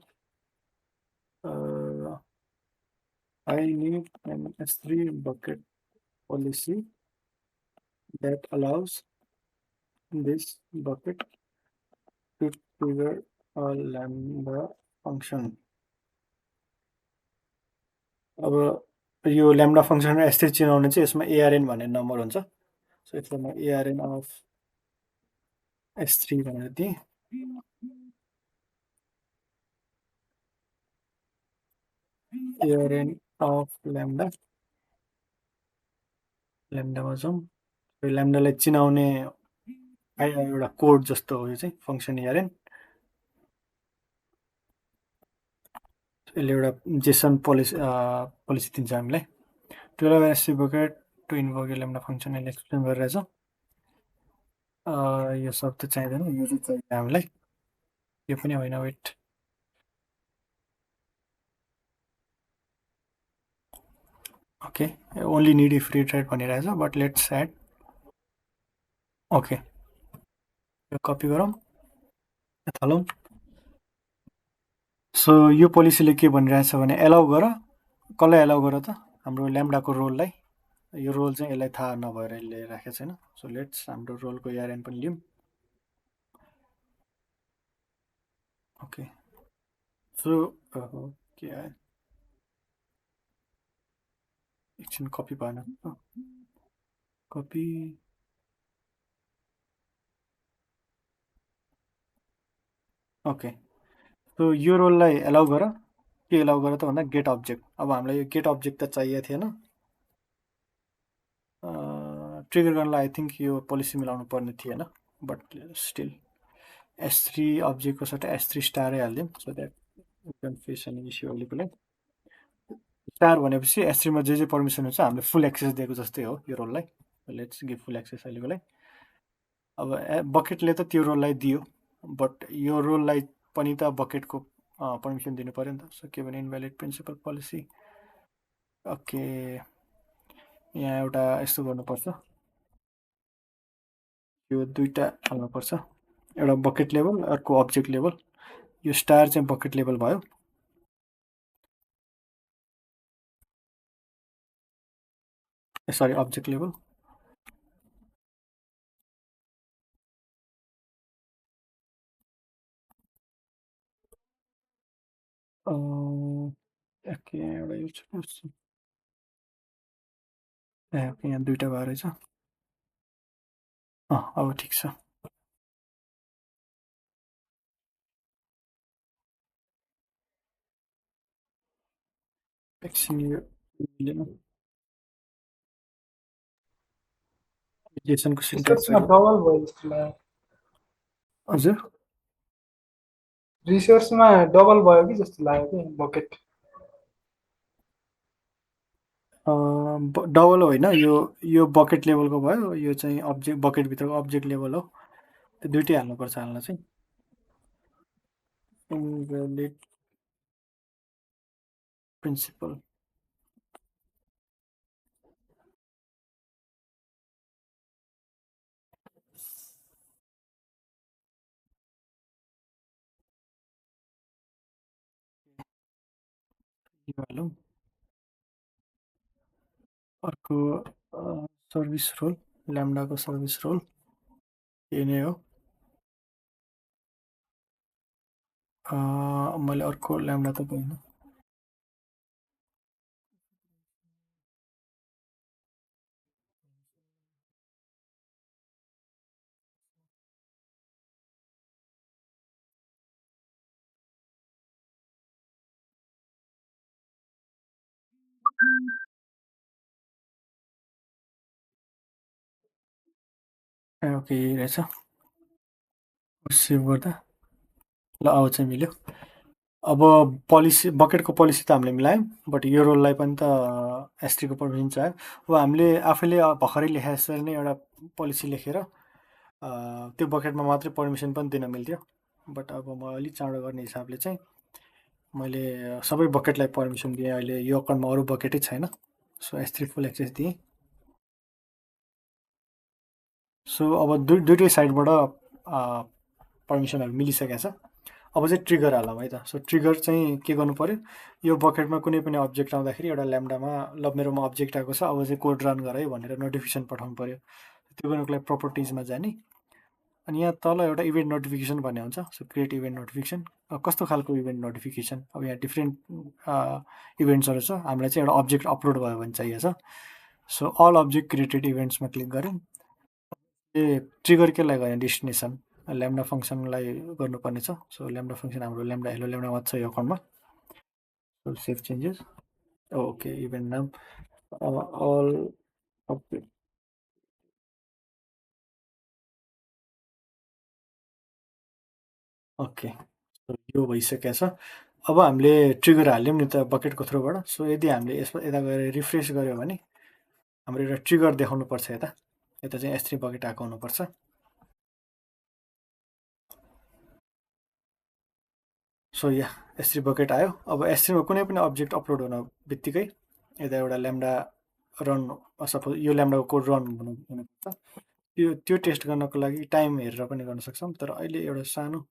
I need an S3 bucket policy that allows this bucket to trigger a lambda function. अब यो ल्याम्डा फङ्सन र S3 चिनाउनु चाहिँ यसमा ARN भन्ने नम्बर हुन्छ। सो यसलाई म ARN अफ S3 भनेर दिएँ। ARN अफ ल्याम्डा, ल्याम्डामा जाउँ। यो ल्याम्डालाई चिनाउने एउटा कोड जस्तो हो यो चाहिँ फङ्सन ARN। यसले एउटा जेसन पोलिसी दिन्छ हामीलाई। 12 S3 bucket to invoke a lambda function यसले एक्सप्लेन गरिरहेछ। यो सब त चाहिँदैन, यो चाहिँ चाहिन्छ हामीलाई। यो पनि होइन, wait. Okay, only need if read write भनिरहेछ, बट लेट्स एड। ओके, यो कपी गरौँ, थलौँ। सो यो पोलिसीले के भनिरहेछ भने एलाउ गर। कसलाई एलाउ गर त? हाम्रो ल्याम्डाको रोललाई। यो रोल चाहिँ यसलाई थाहा नभएर यसले राखेको छैन। सो लेट्स हाम्रो रोलको ARN पनि लिउँ। ओके, सो के आयो? एकछिन कपी भएन, कपी। ओके, सो यो रोललाई एलाउ गर। के एलाउ गर त भन्दा गेट अब्जेक्ट। अब हामीलाई यो गेट अब्जेक्ट त चाहिएको थिएन। ट्रिगर गर्नलाई आई थिङ्क यो पोलिसी मिलाउनु पर्ने थिएन, बट स्टिल S3 अब्जेक्टको सट्टा S3 स्टारै हालिदिउँ, so that we can face any issue अहिलेको। स्टार भनेपछि S3 मा जे पर्मिसन हुन्छ हामीले फुल एक्सेस दिएको जस्तै हो यो रोललाई। लेट्स गिभ फुल एक्सेस अहिलेकोलाई। अब बकेटले त त्यो रोललाई दियो, बट यो रोललाई पनि त बकेटको पर्मिसन दिनु पर्यो नि त। सो के भने इनभ्यालिड प्रिन्सिपल पोलिसी। ओके, यहाँ एउटा यस्तो गर्नुपर्छ, यो दुईटा हाल्नुपर्छ, एउटा बकेट लेभल, अर्को अब्जेक्ट लेभल। यो स्टार चाहिँ बकेट लेभल भयो। Sorry, object level. ओके, एउटा यो छ, यहाँ दुईटा भयो रहेछ। अब ठिक छ। एकछिन यो जेसनको सिन्ट्याक्स रिसोर्समा डबल भयो जस्तो लाग्यो। हजुर, रिसोर्समा डबल भयो कि जस्तो लाग्यो कि बकेट। डबल होइन, यो बकेट लेभलको भयो, यो चाहिँ अब्जेक्ट बकेटभित्रको अब्जेक्ट लेभल हो। त्यो दुइटै हाल्नुपर्छ। हाल्न चाहिँ इनभ्यालिड प्रिन्सिपल। यो हालौँ। अर्को सर्भिस रोल, ल्याम्डाको सर्भिस रोल यही नै हो। मैले अर्को ल्याम्डा त पाइनँ। ओके, यही रहेछ। सेभ गर्दा ल अब चाहिँ मिल्यो। अब पोलिसी, बकेटको पोलिसी त हामीले मिलायौँ, बट यो रोललाई पनि त S3 को पर्मिसन चाहियो। अब हामीले आफैले भर्खरै लेखे जसरी नै एउटा पोलिसी लेखेर त्यो बकेटमा मात्रै पर्मिसन पनि दिन मिल्थ्यो, बट अब म अलिक चाँडो गर्ने हिसाबले चाहिँ मैले सबै बकेटलाई पर्मिसन दिएँ। अहिले यो अकाउन्टमा अरू बकेटै छैन, सो S3 फुल एक्सेस दिएँ। सो अब दुइटै साइडबाट पर्मिसनहरू मिलिसकेको छ। अब चाहिँ ट्रिगर हालौँ है त। सो ट्रिगर चाहिँ के गर्नु पर्यो, यो बकेटमा कुनै पनि अब्जेक्ट आउँदाखेरि एउटा ल्याम्डामा ल मेरोमा अब्जेक्ट आएको छ, अब चाहिँ कोड रन गर है भनेर नोटिफिकेसन पठाउनु पर्यो। त्यो गर्नुको लागि प्रपर्टिजमा जाने, अनि यहाँ तल एउटा इभेन्ट नोटिफिकेसन भन्ने हुन्छ। So create event notification. कस्तो खालको इभेन्ट नोटिफिकेसन, अब यहाँ डिफ्रेन्ट इभेन्ट्सहरू छ। हामीलाई चाहिँ एउटा अब्जेक्ट अपलोड भयो भने चाहिएको छ। सो अल अब्जेक्ट क्रिएटेड इभेन्ट्समा क्लिक गऱ्यौँ। ट्रिगर केलाई गर्ने, डेस्टिनेसन ल्याम्डा फङ्सनलाई गर्नुपर्ने छ। सो ल्याम्डा फङ्सन हाम्रो ल्याम्डा हेलो ल्याम्डा मात्र छ यो अकाउन्टमा। So save changes, okay event नाम अल अब्जेक्ट, ओके। यो भइसकेको छ। अब हामीले ट्रिगर हाल्यौँ नि त बकेटको थ्रुबाट। सो यदि हामीले यसमा यता गएर रिफ्रेस गऱ्यो भने हाम्रो एउटा ट्रिगर देखाउनु पर्छ। यता चाहिँ S3 बकेट आएको हुनुपर्छ। सो यहाँ S3 बकेट आयो। अब S3 मा कुनै पनि अब्जेक्ट अपलोड हुन बित्तिकै यता एउटा ल्याम्डा रन, सपोज यो ल्याम्डाको कोड रन हुनुपर्छ। त्यो टेस्ट गर्नको लागि टाइम हेरेर पनि गर्न सक्छौँ, तर अहिले एउटा सानो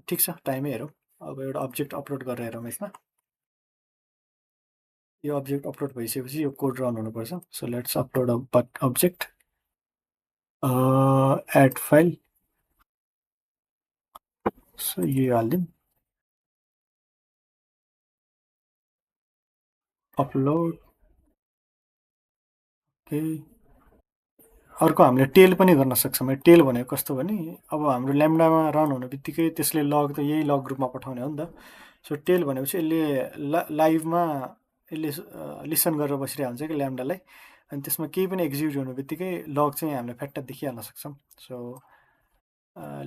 ठिक छ टाइमै हेरौँ। अब एउटा अब्जेक्ट अपलोड गरेर हेरौँ यसमा। यो अब्जेक्ट अपलोड भइसकेपछि यो कोड रन हुनुपर्छ। So let's upload object, add file. So यो हालिदिउँ, अपलोड, ओके। अर्को हामीले टेल पनि गर्न सक्छौँ। टेल भनेको कस्तो भने, अब हाम्रो ल्याम्डामा रन हुने बित्तिकै त्यसले लग त यही लग ग्रुपमा पठाउने हो नि त। सो टेल भनेपछि यसले लाइभमा यसले लिसन गरेर बसिरहेको हुन्छ कि ल्याम्डालाई, अनि त्यसमा केही पनि एक्जिक्युट हुने बित्तिकै लग चाहिँ हामीले फ्याट्ट देखिहाल्न सक्छौँ। So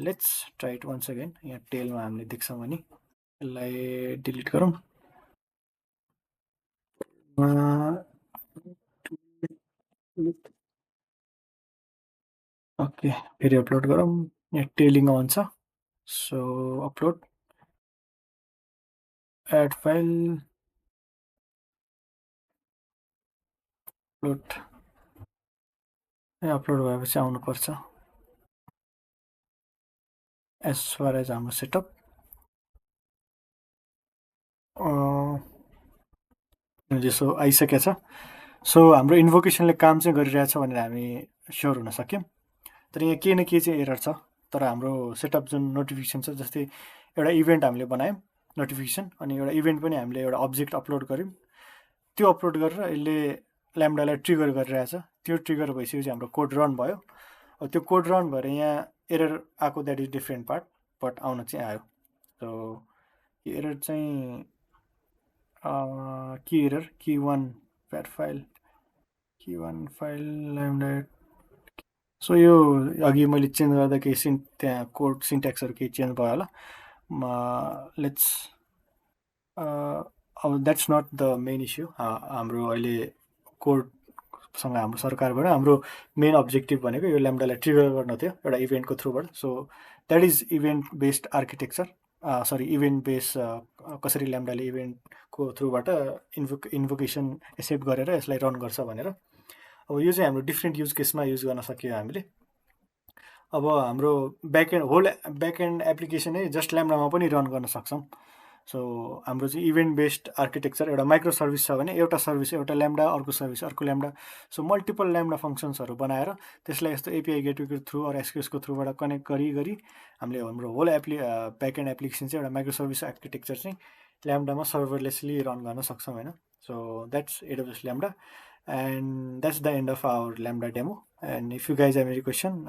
let's try it once again. यहाँ टेलमा हामीले देख्छौँ भने यसलाई डिलिट गरौँ। ओके, फेरि अपलोड गरौँ। यहाँ टेलिङ अन छ। So upload, add file, upload. Upload भएपछि आउनुपर्छ। एज फार एज हाम्रो सेटअप जसो आइसकेको छ। सो हाम्रो इन्भोकेसनले काम चाहिँ गरिरहेछ भनेर हामी स्योर हुन सक्यौँ। तर यहाँ केही न केही चाहिँ एरर छ। तर हाम्रो सेटअप जुन नोटिफिकेसन छ, जस्तै एउटा इभेन्ट हामीले बनायौँ नोटिफिकेसन, अनि एउटा इभेन्ट पनि हामीले एउटा अब्जेक्ट अपलोड गऱ्यौँ। त्यो अपलोड गरेर यसले ल्याम्डालाई ट्रिगर गरिरहेछ। त्यो ट्रिगर भइसकेपछि हाम्रो कोड रन भयो। त्यो कोड रन भएर यहाँ एरर आएको, that is different part, but आउन चाहिँ आयो। सो यो एरर चाहिँ key error, key pad file, key file lambda. So यो अघि मैले चेन्ज गर्दा केही त्यहाँ कोड सिन्ट्याक्सहरू केही चेन्ज भयो होला। लेट्स अब that's not the main issue. हाम्रो अहिले कोडसँग हाम्रो सरकारबाट हाम्रो मेन अब्जेक्टिभ भनेको यो ल्याम्डालाई ट्रिगर गर्न थियो एउटा इभेन्टको थ्रुबाट। So that is event based architecture, sorry event base कसरी ल्याम्डाले इभेन्टको थ्रुबाट इन्भोकेसन एक्सेप्ट गरेर यसलाई रन गर्छ भनेर। अब यो चाहिँ हाम्रो डिफ्रेन्ट युज केसमा युज गर्न सक्यो हामीले। अब हाम्रो ब्याकएन्ड होल ब्याकएन्ड एप्लिकेसनै जस्ट ल्याम्डामा पनि रन गर्न सक्छौँ। सो हाम्रो चाहिँ इभेन्ट बेस्ड आर्किटेक्चर, एउटा माइक्रो सर्भिस छ भने एउटा सर्भिस एउटा ल्याम्डा, अर्को सर्भिस अर्को ल्याम्डा। सो मल्टिपल ल्याम्डा फङ्सन्सहरू बनाएर त्यसलाई यस्तो एपिआई गेटवेको थ्रु अर एसक्युएसको थ्रुबाट कनेक्ट गरी हामीले हाम्रो होल ब्याकएन्ड एप्लिकेसन चाहिँ एउटा माइक्रो सर्भिस आर्किटेक्चर चाहिँ ल्याम्डामा सर्भरलेसली रन गर्न सक्छौँ होइन। So that's AWS lambda, and that's the end of our Lambda demo. And if you guys have any question,